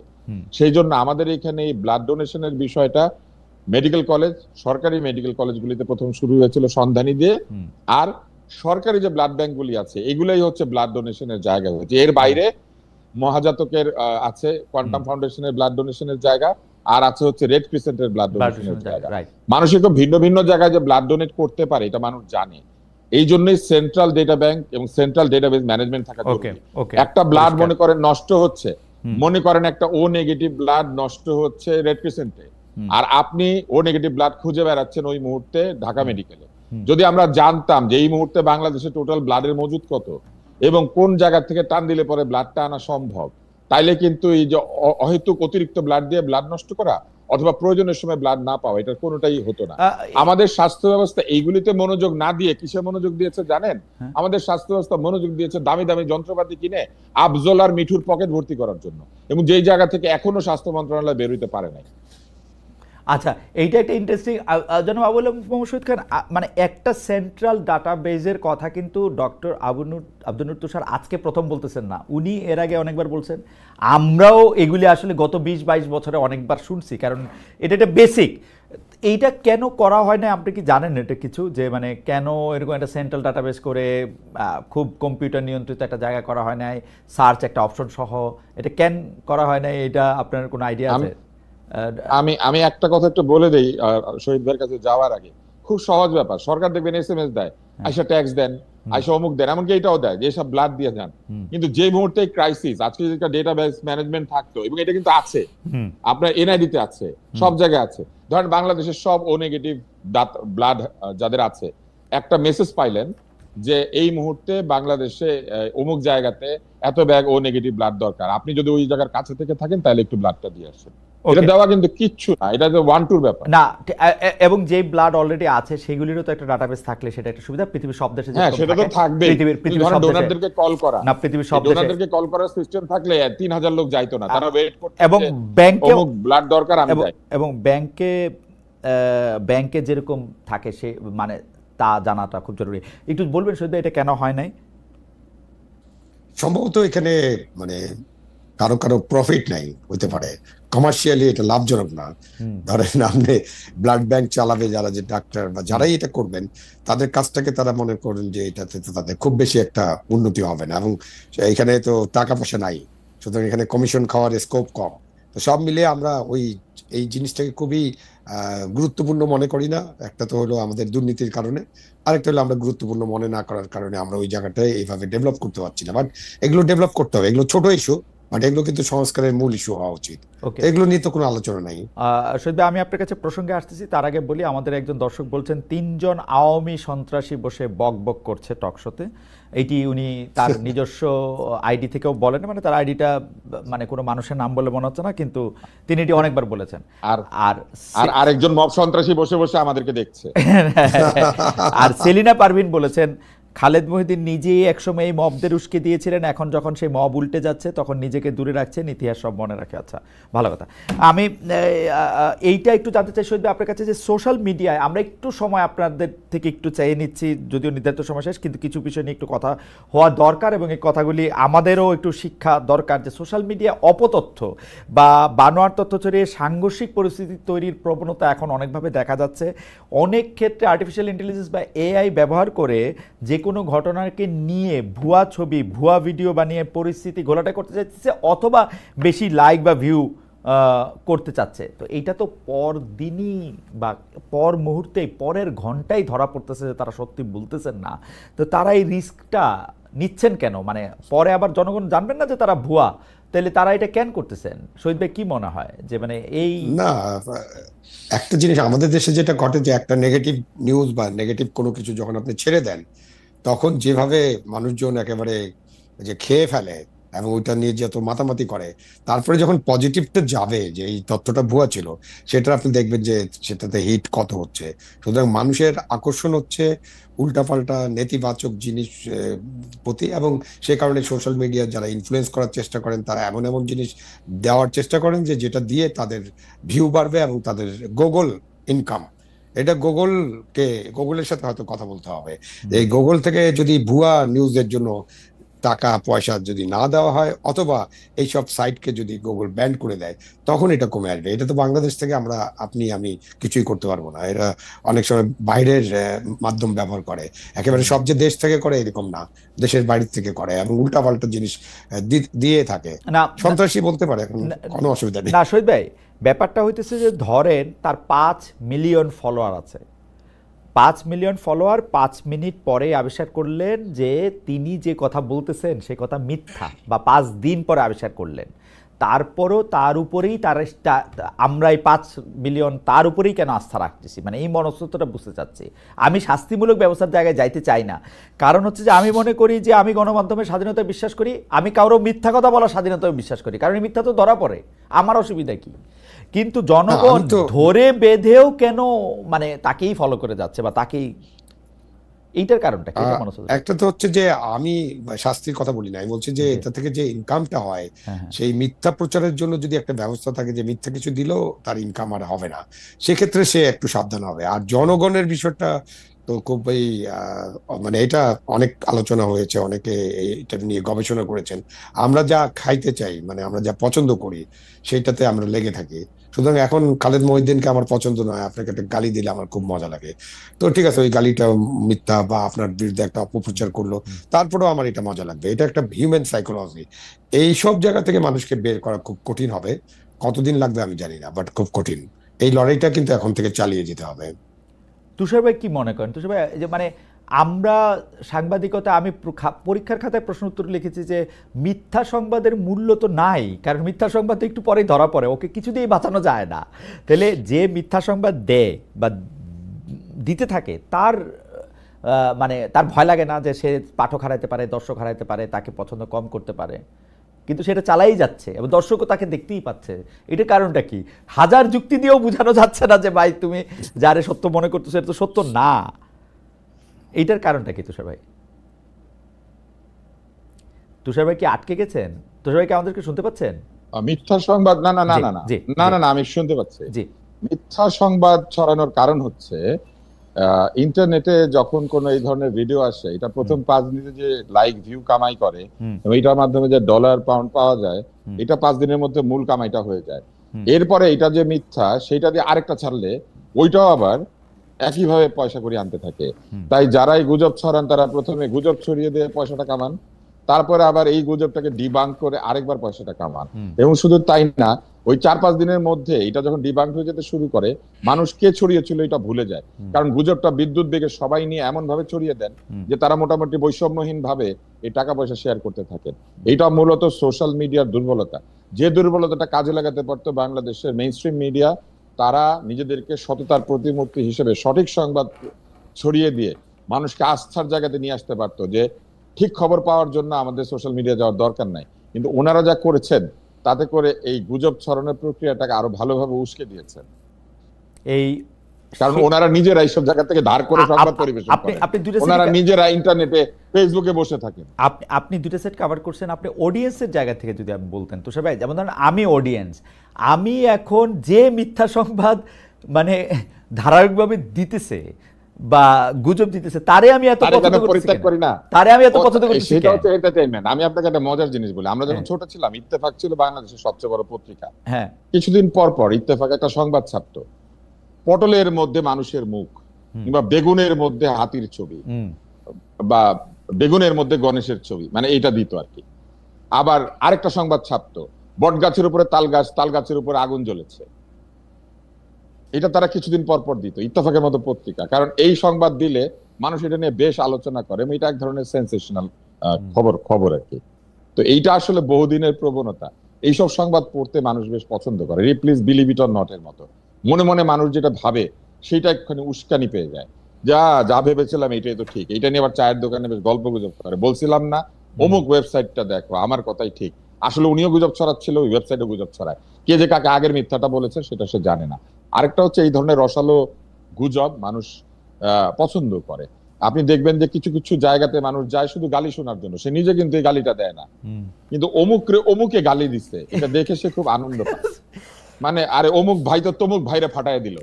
সেই জন্য আমাদের এখানে এই ব্লাড ডোনেশনের বিষয়টা মেডিকেল কলেজ, সরকারি মেডিকেল কলেজগুলিতে প্রথম শুরু হয়েছিল সন্ধানী দিয়ে, আর সরকারি যে ব্লাড ব্যাংকগুলি আছে এগুলাই হচ্ছে ব্লাড ডোনেশনের জায়গা হয়েছে। এর বাইরে মহাজাতকের আছে, কোয়ান্টাম ফাউন্ডেশনের ব্লাড ডোনেশনের জায়গা, আর আছে হচ্ছে রেড ক্রিসেন্টের ব্লাড ডোনেশনের জায়গা। মানুষ একটু ভিন্ন ভিন্ন জায়গায় যে ব্লাড ডোনেট করতে পারে এটা মানুষ জানে। এই জন্যই সেন্ট্রাল ডেটা ব্যাংক এবং সেন্ট্রাল ডেটাবেস ম্যানেজমেন্ট থাকা জরুরি। একটা ব্লাড মনে করেন নষ্ট হচ্ছে, মনে করেন একটা ও নেগেটিভ ব্লাড নষ্ট হচ্ছে রেড ক্রিসেন্টে, আর আপনি ও নেগেটিভ ব্লাড খুঁজে বেড়াচ্ছেন ওই মুহূর্তে ঢাকা মেডিকেলে। যদি আমরা জানতাম যে এই মুহূর্তে বাংলাদেশে টোটাল ব্লাডের মজুদ কত এবং কোন জায়গা থেকে টান দিলে পরে ব্লাডটা আনা সম্ভব, তাইলে কিন্তু এই যে অহেতুক অতিরিক্ত ব্লাড দিয়ে ব্লাড নষ্ট করা অথবা প্রয়োজনের সময় ব্লাড না পাওয়া, এটা কোনোটাই হতো না। আমাদের স্বাস্থ্য ব্যবস্থা এইগুলিতে মনোযোগ না দিয়ে কিসে মনোযোগ দিয়েছে জানেন? আমাদের স্বাস্থ্য ব্যবস্থা মনোযোগ দিয়েছে দামি দামি যন্ত্রপাতি কিনে আফজল আর মিঠুর পকেট ভর্তি করার জন্য, এবং যেই জায়গা থেকে এখনো স্বাস্থ্য মন্ত্রণালয় বের হইতে পারে নাই। আচ্ছা, এইটা একটা ইন্টারেস্টিং জনাব আবুল মহসুদ খান, মানে একটা সেন্ট্রাল ডাটাবেজের কথা কিন্তু ডক্টর আব্দুল নূর তুষার আজকে প্রথম বলতেছেন না, উনি এর আগে অনেকবার বলছেন। আমরাও এগুলি আসলে গত 20-22 বছরে অনেকবার শুনছি, কারণ এটা একটা বেসিক এইটা কেন করা হয় না আপনি কি জানেন এটা কিছু, যে মানে কেন এরকম একটা সেন্ট্রাল ডাটাবেস করে খুব কম্পিউটার নিয়ন্ত্রিত একটা জায়গা করা হয় নাই, সার্চ একটা অপশন সহ, এটা কেন করা হয় নাই, এটা আপনার কোনো আইডিয়া আছে? আমি আমি একটা কথা একটু বলে দেই শহীদ ভাইয়ের কাছে যাওয়ার আগে। খুব সহজ ব্যাপার, সরকার দেখবেন এসএমএস দেয়, আইসা ট্যাক্স দেন, আইসা অমুক দেন, এমনকি এটাও দেয় যে সব ব্লাড দিয়ে যান। কিন্তু যে মুহূর্তে ক্রাইসিস, আজকে যেটা ডেটাবেস ম্যানেজমেন্ট থাকতো, এবং এটা কিন্তু আছে আপনার এনআইডি তে আছে, সব জায়গায় আছে। ধরেন বাংলাদেশের সব ও নেগেটিভ ব্লাড যাদের আছে, একটা মেসেজ পাইলেন যে এই মুহূর্তে বাংলাদেশে অমুক জায়গাতে এত ব্যাগ ও নেগেটিভ ব্লাড দরকার, আপনি যদি ওই জায়গার কাছে থেকে থাকেন তাহলে একটু ব্লাডটা দিয়ে আসেন। এটা দেওয়া কিন্তু কিচ্ছু না, এটা যে ওয়ান টুর ব্যাপার না। এবং যে ব্লাড অলরেডি আছে সেগুলিরও তো একটা ডাটাবেস থাকলে সেটা একটা সুবিধা। পৃথিবীর সব দেশে হ্যাঁ, সেটা তো থাকবে। পৃথিবীর সব ডোনারদেরকে কল করা, না, পৃথিবীর সব দেশে ডোনারদেরকে কল করার সিস্টেম থাকলে 3000 লোক যাইতো না, তারা ওয়েট করতে। এবং ব্যাংকে ব্লাড দরকার, আমি যাই। এবং ব্যাংকে যেরকম থাকে সে মানে তা জানাটা খুব জরুরি। একটু বলবেন শুধু এটা কেন হয় নাই? সম্ভবত এখানে মানে কারো কারো প্রফিট নাই, হতে পারে কমার্শিয়ালি এটা লাভজনক না। ধরেন আপনি ব্লাড ব্যাংক চালাবে যারা, যে ডাক্তার বা যারাই এটা করবেন, তাদের কাজটাকে তারা মনে করেন যে এটাতে তো তাদের খুব বেশি একটা উন্নতি হবে না, এবং এখানে তো টাকা পয়সা নাই, সুতরাং এখানে কমিশন খাওয়ার স্কোপ কম। তো সব মিলিয়ে আমরা এই জিনিসটাকে খুবই গুরুত্বপূর্ণ মনে করি না। একটা তো হলো আমাদের দুর্নীতির কারণে, আরেকটা হলো আমরা গুরুত্বপূর্ণ মনে না করার কারণে আমরা ওই জায়গাটায় এইভাবে ডেভেলপ করতে পারছি না। বাট এগুলো ডেভেলপ করতে হবে, এগুলো ছোট ইস্যু, বাট এগুলো কিন্তু সংস্কারের মূল ইস্যু হওয়া উচিত। এগুলো নিয়ে তো কোনো আলোচনা নাই। শহীদ ভাই, আমি আপনার কাছে প্রসঙ্গে আসতেছি, তার আগে বলি আমাদের একজন দর্শক বলছেন 3 জন আওয়ামী সন্ত্রাসী বসে বক বক করছে টকশোতে। এইটি উনি তার নিজস্ব আইডি থেকেও বলেন, মানে তার আইডিটা মানে কোনো মানুষের নাম বলে মনে হচ্ছে না, কিন্তু তিনি এটি অনেকবার বলেছেন। আর আরেকজন মব সন্ত্রাসী বসে বসে আমাদেরকে দেখছে। আর সেলিনা পারভিন বলেছেন খালেদ মহিউদ্দিন নিজেই একসময় এই মবদের উস্কে দিয়েছিলেন, এখন যখন সেই মব উল্টে যাচ্ছে তখন নিজেকে দূরে রাখছেন, ইতিহাস সব মনে রাখে। আচ্ছা, ভালো কথা। আমি এইটা একটু জানতে চাই শহীদ ভাই আপনার কাছে, যে সোশ্যাল মিডিয়ায় আমরা একটু সময় আপনাদের থেকে একটু চেয়ে নিচ্ছি, যদিও নির্ধারিত সময় শেষ, কিন্তু কিছু বিষয় নিয়ে একটু কথা হওয়া দরকার, এবং এই কথাগুলি আমাদেরও একটু শিক্ষা দরকার। যে সোশ্যাল মিডিয়া অপতথ্য বা বানোয়ার তথ্য ছড়িয়ে সাংঘর্ষিক পরিস্থিতি তৈরির প্রবণতা এখন অনেকভাবে দেখা যাচ্ছে। অনেক ক্ষেত্রে আর্টিফিশিয়াল ইন্টেলিজেন্স বা এআই ব্যবহার করে যে কোনো ঘটনাকে নিয়ে ভুয়া ছবি, ভুয়া ভিডিও বানিয়ে পরিস্থিতি ঘোলাটে করতে চাইছে, অথবা বেশি লাইক বা ভিউ করতে চাচ্ছে। তো এইটা তো পর দিনই বা পর মুহূর্তেই, পরের ঘন্টাই ধরা পড়তেছে যে তারা সত্যি বলতেছেন না। তো তারা এই রিস্কটা নিচ্ছেন কেন? মানে পরে আবার জনগণ জানবেন না যে তারা ভুয়া, তাহলে তারা এটা কেন করতেছেন? শহীদ ভাই কি মনে হয় যে মানে এই না, একটা জিনিস আমাদের দেশে যেটা ঘটে, যে একটা নেগেটিভ নিউজ বা নেগেটিভ কোনো কিছু যখন আপনি ছেড়ে দেন, তখন যেভাবে মানুষজন একেবারে যে খেয়ে ফেলে এবং ওইটা নিয়ে যত মাতামাতি করে, তারপরে যখন পজিটিভটা যাবে যে এই তথ্যটা ভুয়া ছিল, সেটা আপনি দেখবেন যে সেটাতে হিট কত হচ্ছে। সুতরাং মানুষের আকর্ষণ হচ্ছে উল্টাপাল্টা নেতিবাচক জিনিস প্রতি, এবং সে কারণে সোশ্যাল মিডিয়া যারা ইনফ্লুয়েন্স করার চেষ্টা করেন, তারা এমন এমন জিনিস দেওয়ার চেষ্টা করেন যে যেটা দিয়ে তাদের ভিউ বাড়বে এবং তাদের গুগল ইনকাম। এটা গুগলের সাথে হয়তো কথা বলতে হবে। এই গুগল থেকে যদি ভুয়া নিউজের জন্য টাকা পয়সা যদি না দেওয়া হয়, অথবা এইসব সাইটকে যদি গুগল ব্যান করে দেয়, তখন এটা কমে আসবে। এটা তো বাংলাদেশ থেকে আমি কিছুই করতে পারবো না। এরা অনেক সময় বাইরের মাধ্যম ব্যবহার করে, একেবারে সব যে দেশ থেকে করে এরকম না, দেশের বাইরে থেকে করে এবং উল্টাপাল্টা জিনিস দিয়ে থাকে। সন্ত্রাসী বলতে পারে, কোনো অসুবিধা নেই। না শহীদ ভাই, ব্যাপারটা হইতেছে যে ধরেন তার 5 মিলিয়ন ফলোয়ার আছে, 5 মিলিয়ন ফলোয়ার 5 মিনিট পরে আবিষ্কার করলেন যে তিনি যে কথা বলতেছেন সে কথা মিথ্যা, বা 5 দিন পরে আবিষ্কার করলেন, তারপরও তার উপরেই আমরা এই 5 মিলিয়ন তার উপরেই কেন আস্থা রাখতেছি? মানে এই মনস্তত্ত্বটা বুঝতে চাচ্ছি। আমি শাস্তিমূলক ব্যবস্থার জায়গায় যাইতে চাই না, কারণ হচ্ছে যে আমি মনে করি যে আমি গণমাধ্যমের স্বাধীনতায় বিশ্বাস করি, আমি কারো মিথ্যা কথা বলার স্বাধীনতায় বিশ্বাস করি, কারণ মিথ্যা তো ধরা পড়ে, আমার অসুবিধা কি? কিন্তু জনগণ ধরে বেঁধেও কেন মানে তাকেই ফলো করে যাচ্ছে বা তাকেই, এইটার কারণটা কি? একটা তো হচ্ছে যে আমি শাস্তির কথা বলি না, আমি বলছি যে এটা থেকে যে ইনকামটা হয়, সেই মিথ্যা প্রচারের জন্য যদি একটা ব্যবস্থা থাকে যে মিথ্যা কিছু দিলেও তার ইনকাম আর হবে না, সেক্ষেত্রে সে একটু সাবধান হবে। আর জনগণের বিষয়টা তো খুবই মানে এটা অনেক আলোচনা হয়েছে, অনেকে এটা নিয়ে গবেষণা করেছেন। আমরা যা খাইতে চাই, মানে আমরা যা পছন্দ করি সেটাতে আমরা লেগে থাকি। সুতরাং এখন খালেদ মহিউদ্দিনকে আমার পছন্দ নয়, আপনাকে একটা গালি দিলে আমার খুব মজা লাগে। তো ঠিক আছে, ওই গালিটা মিথ্যা বা আপনার বিরুদ্ধে একটা অপপ্রচার করলো, তারপরেও আমার এটা মজা লাগবে। এটা একটা হিউম্যান সাইকোলজি। এই সব জায়গা থেকে মানুষকে বের করা খুব কঠিন হবে। কতদিন লাগবে আমি জানি না, বাট খুব কঠিন। এই লড়াইটা কিন্তু এখন থেকে চালিয়ে যেতে হবে। তুষার ভাই কি মনে করেন? তুষার ভাই, এই যে মানে আমরা সাংবাদিকতা, আমি পরীক্ষার খাতায় প্রশ্ন উত্তর লিখেছি যে মিথ্যা সংবাদের মূল্য তো নাই, কারণ মিথ্যা সংবাদ তো একটু পরেই ধরা পড়ে, ওকে কিছুতেই বাঁচানো যায় না। তাহলে যে মিথ্যা সংবাদ দেয় বা দিতে থাকে তার মানে তার ভয় লাগে না যে সে পাঠক হারাইতে পারে, দর্শক হারাইতে পারে, তাকে পছন্দ কম করতে পারে, কিন্তু সেটা চালাই যাচ্ছে এবং দর্শকও তাকে দেখতেই পাচ্ছে। এটার কারণটা কি? হাজার যুক্তি দিয়েও বোঝানো যাচ্ছে না যে ভাই তুমি যারে সত্য মনে করতেছো এটা তো সত্য না। এইটার কারণটা কি তুষার ভাই? তুষার ভাই কি আটকে গেছেন? তুষার ভাই কি আমাদেরকে শুনতে পাচ্ছেন? মিথ্যা সংবাদ, না না না না না জি, না জি। না না, আমি শুনতে পাচ্ছি। জি। মিথ্যা সংবাদ ছড়ানোর কারণ হচ্ছে ইন্টারনেটে যখন কোনো এই ধরনের ভিডিও আসে, এটা প্রথম 5 দিনে যে লাইক ভিউ কামাই করে এবং এটার মাধ্যমে যে ডলার পাউন্ড পাওয়া যায়, এটা 5 দিনের মধ্যে মূল কামাইটা হয়ে যায়। এরপরে এটা যে মিথ্যা, সেটা দিয়ে আরেকটা ছাড়লে ওইটাও আবার একইভাবে পয়সা করে আনতে থাকে। তাই যারাই গুজব ছড়ান তারা প্রথমে গুজব ছড়িয়ে দিয়ে পয়সাটা কামান, তারপরে আবার এই গুজবটাকে ডিবাঙ্ক করে আরেকবার পয়সাটা কামান। এবং শুধু তাই না, ওই 4-5 দিনের মধ্যে এটা যখন ডিবাঙ্ক হয়ে যেতে শুরু করে, মানুষ কে ছড়িয়েছিল এটা ভুলে যায়। কারণ গুজবটা বিদ্যুৎ বেগে সবাই নিয়ে এমন ভাবে ছড়িয়ে দেন যে তারা মোটামুটি বৈষম্যহীন ভাবে এই টাকা পয়সা শেয়ার করতে থাকেন। এটা মূলত সোশ্যাল মিডিয়ার দুর্বলতা। যে দুর্বলতাটা কাজে লাগাতে পারতো বাংলাদেশের মেইনস্ট্রিম মিডিয়া, তারা নিজেদেরকে সততার প্রতিমূর্তি হিসেবে সঠিক সংবাদ ছড়িয়ে দিয়ে মানুষকে আস্থার জায়গাতে নিয়ে আসতে পারতো, যে ঠিক খবর পাওয়ার জন্য আমাদের সোশ্যাল মিডিয়া যাওয়ার দরকার নাই। কিন্তু ওনারা যা করেছেন তাতে করে এই গুজব ছড়ানোর প্রক্রিয়াটাকে আরো ভালোভাবে উস্কে দিয়েছেন। এই কারণ ওনারা নিজেরা এইসব জায়গা থেকে ধার করে সংবাদ পরিবেশন করেন, ওনারা নিজেরা ইন্টারনেটে ফেসবুকে বসে থাকেন। আপনি দুটো সেট কভার করছেন। আপনি অডিয়েন্সের জায়গা থেকে যদি আপনি বলতেন তুষার ভাই, যেমন ধরেন আমি অডিয়েন্স, আমি এখন যে মিথ্যা সংবাদ মানে ধারাবাহিকভাবে দিতেছে বা গুজব দিতেছে তারে আমি এত পরিত্যাগ করি না, তারে আমি এত পছন্দ করতেছি। সেটা হচ্ছে এন্টারটেইনমেন্ট। আমি আপনাকে একটা মজার জিনিস বলি, আমরা যখন ছোট ছিলাম, ইত্তেফাক ছিল বাংলাদেশের সবচেয়ে বড় পত্রিকা। হ্যাঁ, কিছুদিন পর পর ইত্তেফাক একটা সংবাদ ছাপতো, পটলের মধ্যে মানুষের মুখ, কিংবা বেগুনের মধ্যে হাতির ছবি, বা বেগুনের মধ্যে গণেশের ছবি, মানে এইটা দিত আর কি। আবার আরেকটা সংবাদ ছাপতো, বট গাছের উপরে তাল গাছ, তাল গাছের উপরে আগুন জ্বলেছে। এটা তারা কিছুদিন পর পর দিত, ইত্তেফাকের মতো পত্রিকা। কারণ এই সংবাদ দিলে মানুষ এটা নিয়ে বেশ আলোচনা করে, এটা এক ধরনের সেন্সেশনাল খবর আর কি। তো এইটা আসলে বহুদিনের প্রবণতা। এইসব সংবাদ পড়তে মানুষ বেশ পছন্দ করে, please believe it or not এর মতো। মনে মনে মানুষ যেটা ভাবে সেটা একখানে উস্কানি পেয়ে যায়, যা যা ভেবেছিলাম এটাই তো ঠিক। এটা নিয়ে আবার চায়ের দোকানে বেশ গল্প গুজব করে, বলছিলাম না অমুক ওয়েবসাইটটা দেখো, আমার কথাই ঠিক। আসলে উনিও গুজব ছড়াচ্ছিল, ওই ওয়েবসাইটে গুজব ছড়ায়। কে যে কাকে আগের মিথ্যাটা বলেছে সেটা সে জানে না। আরেকটা হচ্ছে এই ধরনের রসালো গুজব মানুষ পছন্দ করে। আপনি দেখবেন যে কিছু কিছু জায়গাতে মানুষ যায় শুধু গালি শোনার জন্য, সে নিজে কিন্তু এই গালিটা দেয় না, কিন্তু অমুকে গালি দিচ্ছে এটা দেখে সে খুব আনন্দ পায়। মানে আরে অমুক ভাই তো তমুক ভাইরে ফাটায় দিল,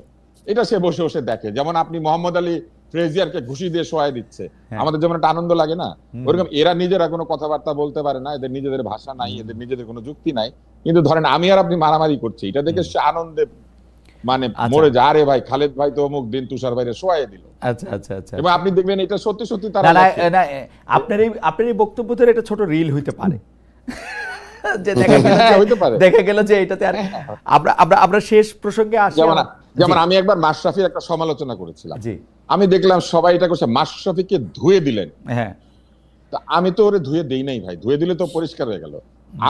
এটা সে বসে বসে দেখে। যেমন আপনি মোহাম্মদ আলী ফ্রেজিয়ারকে ঘুষি দিয়ে শোয়াই দিচ্ছে, আমাদের যেমন একটা আনন্দ লাগে না, ওরকম এরা নিজেরা কোনো কথাবার্তা বলতে পারে না, এদের নিজেদের ভাষা নাই, এদের নিজেদের কোনো যুক্তি নাই, কিন্তু ধরেন আমি আর আপনি মারামারি করছি, এটা দেখে সে আনন্দে মানে মরে যায়, আরে ভাই খালেদ ভাই তো অমুক দিন তুষার ভাইরে শোয়াই দিল। আচ্ছা আচ্ছা আচ্ছা, এবং আপনি দেখবেন এটা সত্যি সত্যি তারা আপনার এই বক্তব্য ধরে এটা ছোট রিল হইতে পারে, যে দেখা গেল যে এটাতে আর আমরা শেষ প্রসঙ্গে আসি। যেমন আমি একবার মাশরাফির একটা সমালোচনা করেছিলাম, আমি দেখলাম সবাই এটা করছে, মাশরাফিকে ধুয়ে দিলেন। হ্যাঁ, আমি তো ওরে ধুয়ে দেই নাই ভাই, ধুয়ে দিলে তো পরিষ্কার হয়ে গেল।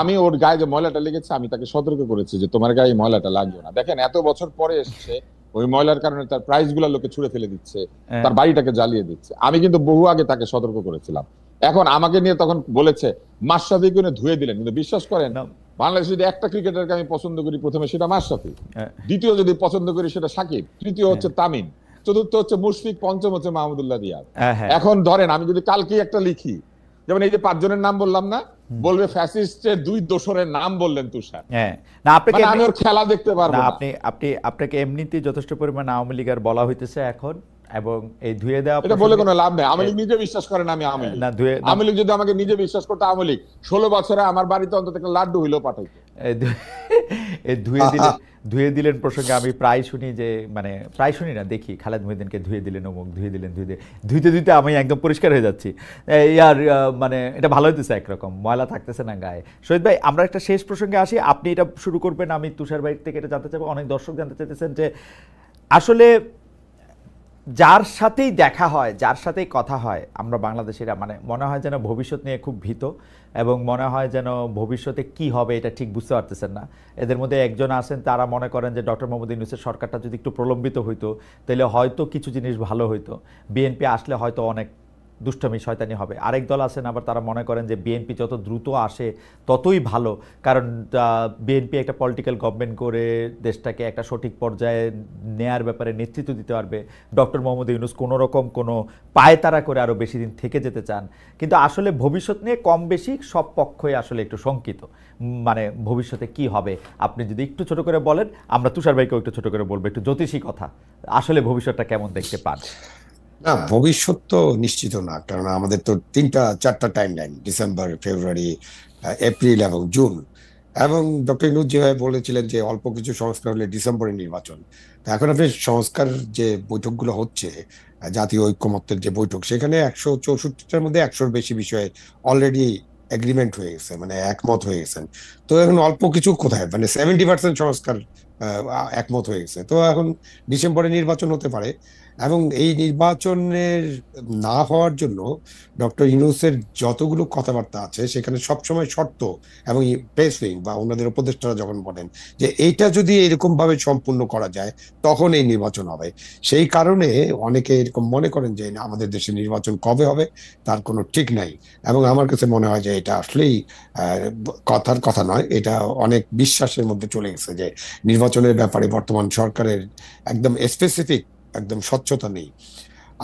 আমি ওর গায়ে যে ময়লাটা লেগেছে আমি তাকে সতর্ক করেছি যে তোমার গায়ে ময়লাটা লাগবে না। দেখেন এত বছর পরে এসছে, ওই ময়লার কারণে তার প্রাইস গুলা লোকে ছুঁড়ে ফেলে দিচ্ছে, তার বাড়িটাকে জ্বালিয়ে দিচ্ছে। আমি কিন্তু বহু আগে তাকে সতর্ক করেছিলাম। এখন আমাকে নিয়ে তখন বলেছে মাশরাফিকে ধুয়ে দিলেন, কিন্তু বিশ্বাস করেন বাংলাদেশে যদি একটা ক্রিকেটারকে আমি পছন্দ করি, প্রথমে সেটা মাশরাফি, দ্বিতীয় যদি পছন্দ করি সেটা সাকিব, তৃতীয় হচ্ছে তামিম, চতুর্থ হচ্ছে মুশফিক, পঞ্চম হচ্ছে মাহমুদুল্লাহ রিয়াদ। এখন ধরেন আমি যদি কালকে একটা লিখি, যেমন এই যে 5 জনের নাম বললাম না, বলবে ফ্যাসিস্টের 2 দোসরের নাম বললেন তুষার। না আপনাকে আমি ওর খেলা দেখতে পারবো না। আপনাকে এমনিতেই যথেষ্ট পরিমাণ আওয়ামী লীগের বলা হইতেছে এখন, এবং এই ধুয়ে দেওয়া এটা বলে কোনো লাভ নেই। আওয়ামী লীগ নিজে বিশ্বাস করে না আমি আওয়ামী লীগ। আওয়ামী লীগ যদি আমাকে নিজে বিশ্বাস করতো, আওয়ামী লীগ 16 বছরে আমার বাড়িতে অন্তত একটা লাড্ডু হইলেও পাঠাইতো। এই ধুয়ে দিলেন প্রসঙ্গে আমি প্রায় শুনি যে, মানে প্রায় শুনি না, দেখি খালেদ মহিউদ্দিনকে ধুয়ে দিলেন, অমুক ধুয়ে দিলেন, ধুইতে ধুইতে আমি একদম পরিষ্কার হয়ে যাচ্ছি। আর মানে এটা ভালো হইতেছে, একরকম ময়লা থাকতেছে না গায়ে। শহীদ ভাই, আমরা একটা শেষ প্রসঙ্গে আসি, আপনি এটা শুরু করবেন, আমি তুষার ভাই থেকে এটা জানতে চাইবো। অনেক দর্শক জানতে চাইতেছেন যে আসলে যার সাথেই দেখা হয়, যার সাথেই কথা হয়, আমরা বাংলাদেশিরা মানে মনে হয় যেন ভবিষ্যৎ নিয়ে খুব ভীত, এবং মনে হয় যেন ভবিষ্যতে কি হবে এটা ঠিক বুঝতে পারতেছেন না। এদের মধ্যে একজন আছেন, তারা মনে করেন যে ডক্টর মোহাম্মদ ইউনূসের সরকারটা যদি একটু প্রলম্বিত হইতো তাহলে হয়তো কিছু জিনিস ভালো হইতো, বিএনপি আসলে হয়তো অনেক দুষ্টমি শয়তানি হবে। আরেক দল আছেন আবার, তারা মনে করেন যে বিএনপি যত দ্রুত আসে ততই ভালো, কারণ বিএনপি একটা পলিটিক্যাল গভর্নমেন্ট করে দেশটাকে একটা সঠিক পর্যায়ে নেয়ার ব্যাপারে নেতৃত্ব দিতে পারবে। ডক্টর মোহাম্মদ ইউনূস কোনো রকম কোনো পায়তারা করে আরও বেশি দিন থেকে যেতে চান, কিন্তু আসলে ভবিষ্যৎ নিয়ে কম বেশি সব পক্ষই আসলে একটু শঙ্কিত। মানে ভবিষ্যতে কি হবে আপনি যদি একটু ছোট করে বলেন, আমরা তুষার ভাইকেও একটু ছোট করে বলবো, একটু জ্যোতিষী কথা, আসলে ভবিষ্যৎটা কেমন দেখতে পান? না, ভবিষ্যৎ তো নিশ্চিত না, কারণ আমাদের তো 3-4টা টাইম লাইন, ডিসেম্বর, ফেব্রুয়ারি, এপ্রিল এবং জুন। এবং ডক্টর ইউনূস যেভাবে বলেছিলেন যে অল্প কিছু সংস্কার হলে ডিসেম্বরে নির্বাচন। তো এখন আপনি সংস্কার যে বৈঠকগুলো হচ্ছে, জাতীয় ঐক্যমত্যের যে বৈঠক, সেখানে 164টার মধ্যে 100-র বেশি বিষয়ে অলরেডি এগ্রিমেন্ট হয়ে গেছে, মানে একমত হয়ে গেছেন। তো এখন অল্প কিছু কোথায়, মানে 70% সংস্কার একমত হয়ে গেছে। তো এখন ডিসেম্বরে নির্বাচন হতে পারে, এবং এই নির্বাচনের না হওয়ার জন্য ডক্টর ইউনূসের যতগুলো কথাবার্তা আছে সেখানে সবসময় শর্ত, এবং প্রেস উইং বা ওনাদের উপদেষ্টারা যখন বলেন যে এইটা যদি এরকম ভাবে সম্পূর্ণ করা যায় তখন এই নির্বাচন হবে। সেই কারণে অনেকে এরকম মনে করেন যে আমাদের দেশে নির্বাচন কবে হবে তার কোনো ঠিক নাই। এবং আমার কাছে মনে হয় যে এটা আসলেই কথার কথা নয়, এটা অনেক বিশ্বাসের মধ্যে চলে গেছে যে নির্বাচনের ব্যাপারে বর্তমান সরকারের একদম স্পেসিফিক একদম স্বচ্ছতা নেই।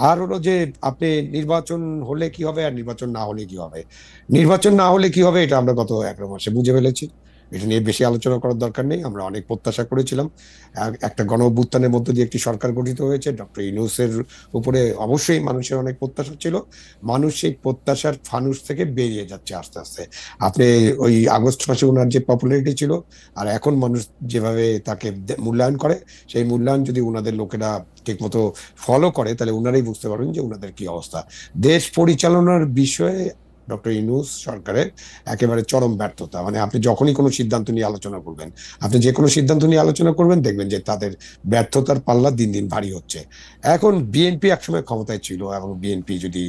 আর হলো যে আপনি নির্বাচন হলে কি হবে আর নির্বাচন না হলে কি হবে, নির্বাচন না হলে কি হবে এটা আমরা গত 11 মাসে বুঝে ফেলেছি। এটা নিয়ে বেশি আলোচনা করার দরকার নেই। আমরা অনেক প্রত্যাশা করেছিলাম, একটা গণ অভ্যুত্থানের মধ্যে দিয়ে একটি সরকার গঠিত হয়েছে, ডক্টর ইউনূসের উপরে অবশ্যই মানুষের অনেক প্রত্যাশা ছিল। মানুষ সেই প্রত্যাশার ফানুস থেকে বেরিয়ে যাচ্ছে আস্তে আস্তে। আপনি ওই আগস্ট মাসে ওনার যে পপুলারিটি ছিল, আর এখন মানুষ যেভাবে তাকে মূল্যায়ন করে, সেই মূল্যায়ন যদি ওনাদের লোকেরা ঠিক মতো ফলো করে তাহলে ওনারাই বুঝতে পারবেন যে ওনাদের কি অবস্থা। দেশ পরিচালনার বিষয়ে ডক্টর ইউনূস সরকারের একেবারে চরম ব্যর্থতা। মানে আপনি যখনই কোনো সিদ্ধান্ত নিয়ে আলোচনা করবেন, আপনি যে কোনো সিদ্ধান্ত নিয়ে আলোচনা করবেন, দেখবেন যে তাদের ব্যর্থতার পাল্লা দিন দিন ভারী হচ্ছে। এখন বিএনপি একসময় ক্ষমতায় ছিল, এবং বিএনপি যদি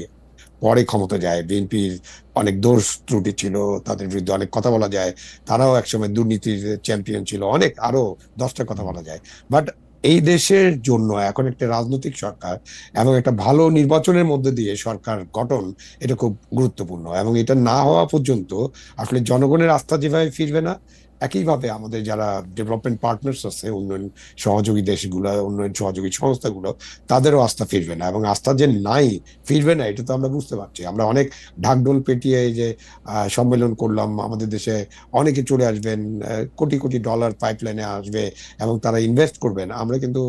পরে ক্ষমতা যায়, বিএনপির অনেক দোষ ত্রুটি ছিল, তাদের বিরুদ্ধে অনেক কথা বলা যায়, তারাও একসময় দুর্নীতির চ্যাম্পিয়ন ছিল, অনেক আরো 10টা কথা বলা যায়। বাট এই দেশের জন্য এখন একটা রাজনৈতিক সরকার এবং একটা ভালো নির্বাচনের মধ্যে দিয়ে সরকার গঠন, এটা খুব গুরুত্বপূর্ণ। এবং এটা না হওয়া পর্যন্ত আসলে জনগণের আস্থা যেভাবে ফিরবে না, একইভাবে আমাদের যারা ডেভেলপমেন্ট পার্টনার্স আছে, উন্নয়ন সহযোগী দেশগুলো, উন্নয়ন সহযোগী সংস্থাগুলো, তাদেরও আস্থা ফিরবে না। এবং আস্থা যে নাই, ফিরবে না, এটা তো আমরা বুঝতে পারছি। আমরা অনেক ঢাকঢোল পেটিয়ে এই যে সম্মেলন করলাম, আমাদের দেশে অনেকে চলে আসবেন, কোটি কোটি ডলার পাইপলাইনে আসবে এবং তারা ইনভেস্ট করবেন, আমরা কিন্তু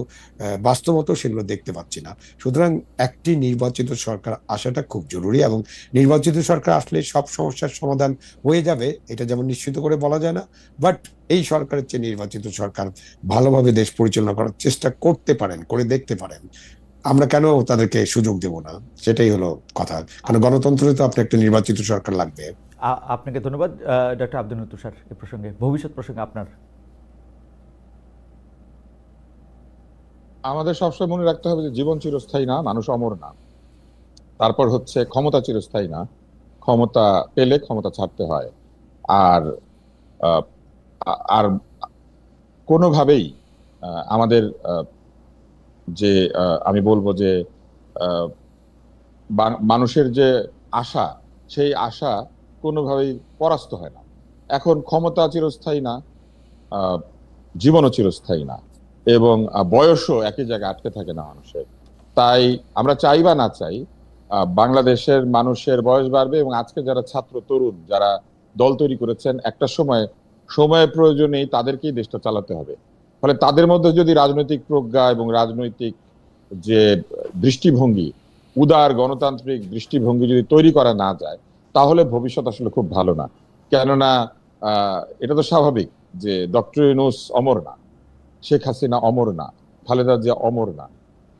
বাস্তবত সেগুলো দেখতে পাচ্ছি না। সুতরাং একটি নির্বাচিত সরকার আসাটা খুব জরুরি, এবং নির্বাচিত সরকার আসলে সব সমস্যার সমাধান হয়ে যাবে এটা যেমন নিশ্চিত করে বলা যায় না, বাট এই সরকারের চেয়ে নির্বাচিত সরকার ভালোভাবে দেশ পরিচালনা করার চেষ্টা করতে পারেন, করে দেখতে পারেন। আমরা কেন তাদেরকে সুযোগ দেব না, সেটাই হলো কথা। কারণ গণতন্ত্রে তো আপনার একটা নির্বাচিত সরকার লাগবে। আপনাকে ধন্যবাদ ডক্টর আব্দুল তুষার। এই প্রসঙ্গে, ভবিষ্যৎ প্রসঙ্গে আপনার? আমাদের সবসময় মনে রাখতে হবে যে জীবন চিরস্থায়ী না, মানুষ অমর না। তারপর হচ্ছে ক্ষমতা চিরস্থায়ী না, ক্ষমতা পেলে ক্ষমতা ছাড়তে হয়। আর আর কোনোভাবেই আমাদের যে আমি বলবো যে মানুষের যে আশা, সেই আশা কোনোভাবেই পরাস্ত হয় না। এখন ক্ষমতা চিরস্থায়ী না, জীবনও চিরস্থায়ী না, এবং বয়সও একই জায়গায় আটকে থাকে না মানুষের। তাই আমরা চাই বা না চাই, বাংলাদেশের মানুষের বয়স বাড়বে, এবং আজকে যারা ছাত্র তরুণ যারা দল তৈরি করেছেন, একটা সময়ের প্রয়োজনেই তাদেরকেই দেশটা চালাতে হবে। ফলে তাদের মধ্যে যদি রাজনৈতিক প্রজ্ঞা এবং রাজনৈতিক যে দৃষ্টিভঙ্গি, উদার গণতান্ত্রিক দৃষ্টিভঙ্গি যদি তৈরি করা না যায়, তাহলে ভবিষ্যৎ আসলে খুব ভালো না। কেননা এটা তো স্বাভাবিক যে ডক্টর ইউনূস অমর না, শেখ হাসিনা অমর না, খালেদা জিয়া অমর না।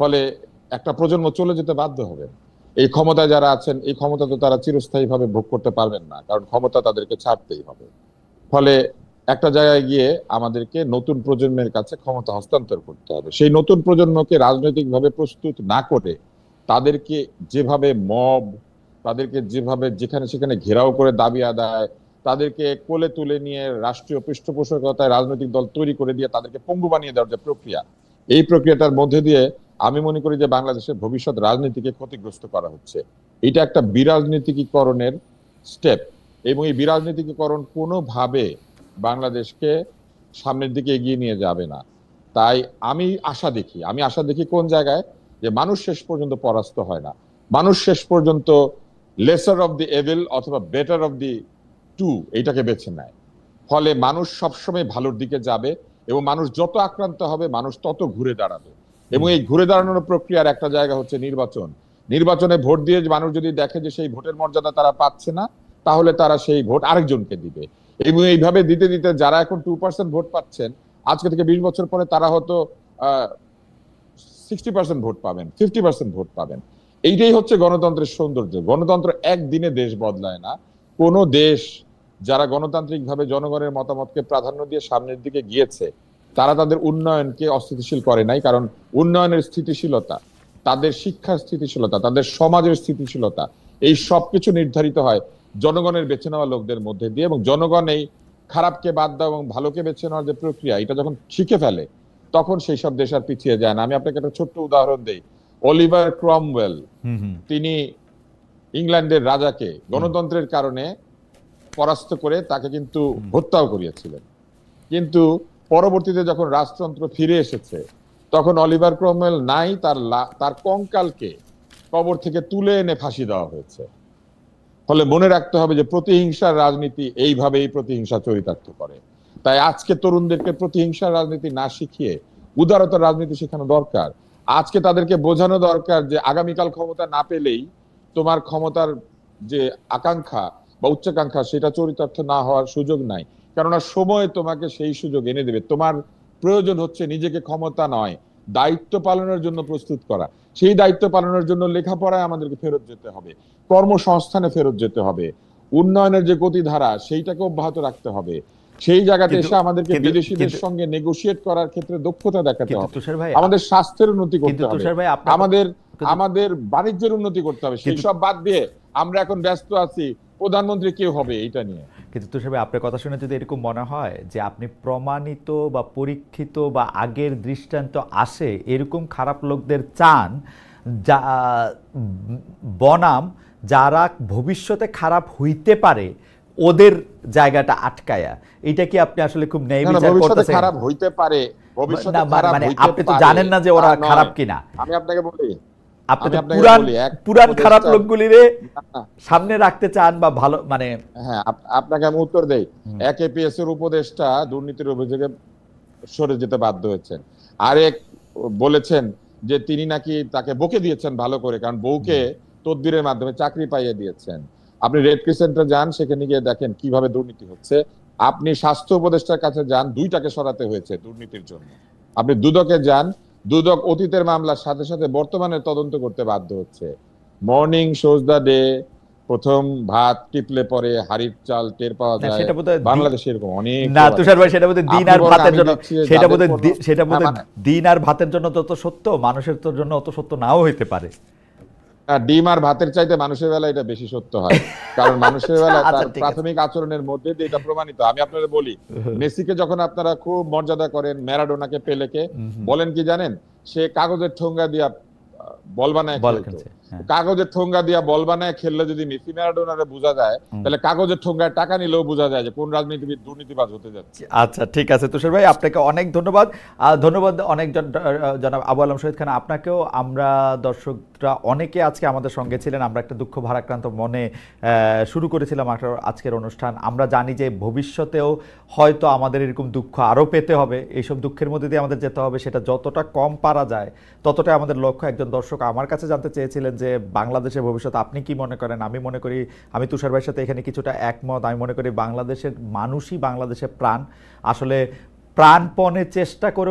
ফলে একটা প্রজন্ম চলে যেতে বাধ্য হবে। এই ক্ষমতায় যারা আছেন, এই ক্ষমতা তো তারা চিরস্থায়ীভাবে ভোগ করতে পারবেন না, কারণ ক্ষমতা তাদেরকে ছাড়তেই হবে। ফলে একটা জায়গায় গিয়ে আমাদেরকে নতুন প্রজন্মের কাছে ক্ষমতা হস্তান্তর করতে হবে। সেই নতুন প্রজন্মকে রাজনৈতিকভাবে প্রস্তুত না করে তাদেরকে যেভাবে মব, তাদেরকে যেভাবে যেখানে সেখানে ঘেরাও করে দাবি আদায়, তাদেরকে কোলে তুলে নিয়ে রাষ্ট্রীয় পৃষ্ঠপোষকতায় রাজনৈতিক দল তৈরি করে দিয়ে তাদেরকে পঙ্গু বানিয়ে দেওয়ার যে প্রক্রিয়া, এই প্রক্রিয়াটার মধ্যে দিয়ে আমি মনে করি যে বাংলাদেশের ভবিষ্যৎ রাজনীতিকে ক্ষতিগ্রস্ত করা হচ্ছে। এটা একটা বিরাজনীতিকীকরণের স্টেপ, এবং এই বিরাজনীতিকীকরণ কোনোভাবে বাংলাদেশকে সামনের দিকে এগিয়ে নিয়ে যাবে না। তাই আমি আশা দেখি কোন জায়গায়, যে মানুষ শেষ পর্যন্ত পরাস্ত হয় না, মানুষ শেষ পর্যন্ত লেসার অফ দি এভিল অথবা বেটার অফ দি টু এইটাকে বেছে নেয়। ফলে মানুষ সবসময় ভালোর দিকে যাবে, এবং মানুষ যত আক্রান্ত হবে মানুষ তত ঘুরে দাঁড়াবে। এবং এই ঘুরে দাঁড়ানোর প্রক্রিয়ার একটা জায়গা হচ্ছে নির্বাচন। নির্বাচনে ভোট দিয়ে মানুষ যদি দেখে যে সেই ভোটের মর্যাদা তারা পাচ্ছে না, তাহলে তারা সেই ভোট আরেকজনকে দিবে। এবং এইভাবে দিতে দিতে যারা এখন 2% ভোট পাচ্ছেন, আজকে থেকে 20 বছর পরে তারা হয়তো 60% ভোট পাবেন, 50% ভোট পাবেন। এইটাই হচ্ছে গণতন্ত্রের সৌন্দর্য। গণতন্ত্র একদিনে দেশ বদলায় না। কোন দেশ যারা গণতান্ত্রিক ভাবে জনগণের মতামতকে প্রাধান্য দিয়ে সামনের দিকে গিয়েছে, তারা তাদের উন্নয়নকে অস্থিতিশীল করে নাই। কারণ উন্নয়নের স্থিতিশীলতা, তাদের শিক্ষার স্থিতিশীলতা, তাদের সমাজের স্থিতিশীলতা, এই সবকিছু নির্ধারিত হয় জনগণের বেছে নেওয়া লোকদের মধ্যে দিয়ে। এবং জনগণ এই খারাপকে বাদ দেওয়া এবং ভালোকে বেছে নেওয়ার যে প্রক্রিয়া, এটা যখন শিখে ফেলে, তখন সেই সব দেশ আর পিছিয়ে যায় না। আমি আপনাকে একটা ছোট্ট উদাহরণ দেই। অলিভার ক্রমওয়েল, তিনি ইংল্যান্ডের রাজাকে গণতন্ত্রের কারণে পরাস্ত করে তাকে কিন্তু হত্যাও করিয়েছিলেন। কিন্তু পরবর্তীতে যখন রাজতন্ত্র ফিরে এসেছে, তখন অলিভার ক্রমওয়েল নাই, তার কঙ্কালকে কবর থেকে তুলে এনে ফাঁসি দেওয়া হয়েছে। ফলে মনে রাখতে হবে যে প্রতিহিংসার রাজনীতি এইভাবেই প্রতিহিংসা চরিতার্থ করে। তাই আজকে তরুণদেরকে প্রতিহিংসার রাজনীতি না শিখিয়ে উদারতার রাজনীতি শেখানো দরকার। আজকে তাদেরকে বোঝানো দরকার যে আগামীকাল ক্ষমতা না পেলেই তোমার ক্ষমতার যে আকাঙ্ক্ষা বা উচ্চাকাঙ্ক্ষা, সেটা চরিতার্থ না হওয়ার সুযোগ নাই। কেননা সময় তোমাকে সেই সুযোগ এনে দেবে। তোমার প্রয়োজন হচ্ছে নিজেকে ক্ষমতা নয়, দায়িত্ব পালনের জন্য প্রস্তুত করা। সেই দায়িত্ব পালনের জন্য লেখাপড়ায় আমাদেরকে ফেরত যেতে হবে, কর্মসংস্থানে ফেরত যেতে হবে, উন্নয়নের যে গতিধারা সেইটাকে অব্যাহত রাখতে হবে। সেই জায়গাতে এসে আমাদেরকে বিদেশিদের সঙ্গে নেগোশিয়েট করার ক্ষেত্রে দক্ষতা দেখাতে হবে। আমাদের স্বাস্থ্যের উন্নতি করতে হবে, আমাদের বাণিজ্যের উন্নতি করতে হবে। সেই সব বাদ দিয়ে আমরা এখন ব্যস্ত আছি প্রধানমন্ত্রী কে হবে এইটা নিয়ে। কিন্তু তুষার ভাই, আপনার কথা শুনে যদি এরকম মনে হয় যে আপনি প্রমাণিত বা পরীক্ষিত বা আগের দৃষ্টান্ত আসে এরকম খারাপ লোকদের চান, যা বনাম যারা ভবিষ্যতে খারাপ হইতে পারে ওদের জায়গাটা আটকায়া, এটা কি আপনি আসলে খুব ন্যায় বিচার করতেছেন? খারাপ হইতে পারে, ভবিষ্যতে খারাপ হইতে পারে, আপনি তো জানেন না যে ওরা খারাপ কিনা। আমি আপনাকে বলি, আপনি পুরান খারাপ লোকগুলিরে সামনে রাখতে চান বা ভালো, মানে হ্যাঁ, আপনাকে আমি উত্তর দেই। একেপিএস এর উপদেষ্টা দুর্নীতির অভিযোগে সরে যেতে বাধ্য হয়েছেন। আরেক বলেছেন যে তিনি নাকি তাকে বকে দিয়েছেন ভালো করে, কারণ বউকে তদবিরের মাধ্যমে চাকরি পাইয়ে দিয়েছেন। আপনি রেড ক্রিসেন্টে যান, সেখানে গিয়ে দেখেন কিভাবে দুর্নীতি হচ্ছে। আপনি স্বাস্থ্য উপদেষ্টার কাছে যান, দুইটাকে সরাতে হয়েছে দুর্নীতির জন্য। আপনি দুদকে যান, দুদক অতীতের মামলার সাথে সাথে বর্তমানে তদন্ত করতে বাধ্য হচ্ছে। মর্নিং শোজ দ্য ডে, প্রথম ভাত টিপলে পরে হাড়ির চাল টের পাওয়া যায়। বাংলাদেশে এরকম অনেক না তুষার ভাই, সেটা বোধহয় দিন আর ভাতের জন্য, সেটা বোধহয় দিন আর ভাতের জন্য তত সত্য, মানুষের জন্য অত সত্য নাও হইতে পারে। ডিম আর ভাতের চাইতে মানুষের বেলায় এটা বেশি সত্য হয়, কারণ মানুষের বেলায় তার প্রাথমিক আচরণের মধ্যে দিয়ে এটা প্রমাণিত। আমি আপনাদের বলি, মেসিকে যখন আপনারা খুব মর্যাদা করেন, ম্যারাডোনাকে, পেলেকে বলেন কি জানেন, সে কাগজের ঠোঙ্গা দিয়া বল বানায় খেলতো। কাগজের ঠোঙ্গা দিয়া বল বানায় খেললে যদি মেসি ম্যারাডোনারে বোঝা যায়, তাহলে কাগজের ঠোঙ্গায় টাকা নিলেও বোঝা যায় যে কোন রাজনীতিবিদ দুর্নীতিবাজ হতে যাচ্ছে। আচ্ছা, ঠিক আছে তুষার ভাই, আপনাকে অনেক ধন্যবাদ। ধন্যবাদ অনেক জনাব আবু আলম শহীদ খান, আপনাকেও। আমরা দর্শকরা অনেকে আজকে আমাদের সঙ্গে ছিলেন। আমরা একটা দুঃখ ভারাক্রান্ত মনে শুরু করেছিলাম আজকের অনুষ্ঠান। আমরা জানি যে ভবিষ্যতেও হয়তো আমাদের এরকম দুঃখ আরও পেতে হবে, এইসব দুঃখের মধ্যে দিয়ে আমাদের যেতে হবে। সেটা যতটা কম পারা যায় ততটাই আমাদের লক্ষ্য। একজন দর্শক দর্শক আমার কাছে জানতে চেয়েছিলেন যে বাংলাদেশের ভবিষ্যৎ আপনি কি মনে করেন। আমি মনে করি, আমি তুষার ভাইয়ের সাথে এখানে কিছুটা একমত। আমি মনে করি বাংলাদেশের মানুষই বাংলাদেশের প্রাণ। আসলে প্রাণপণে চেষ্টা করে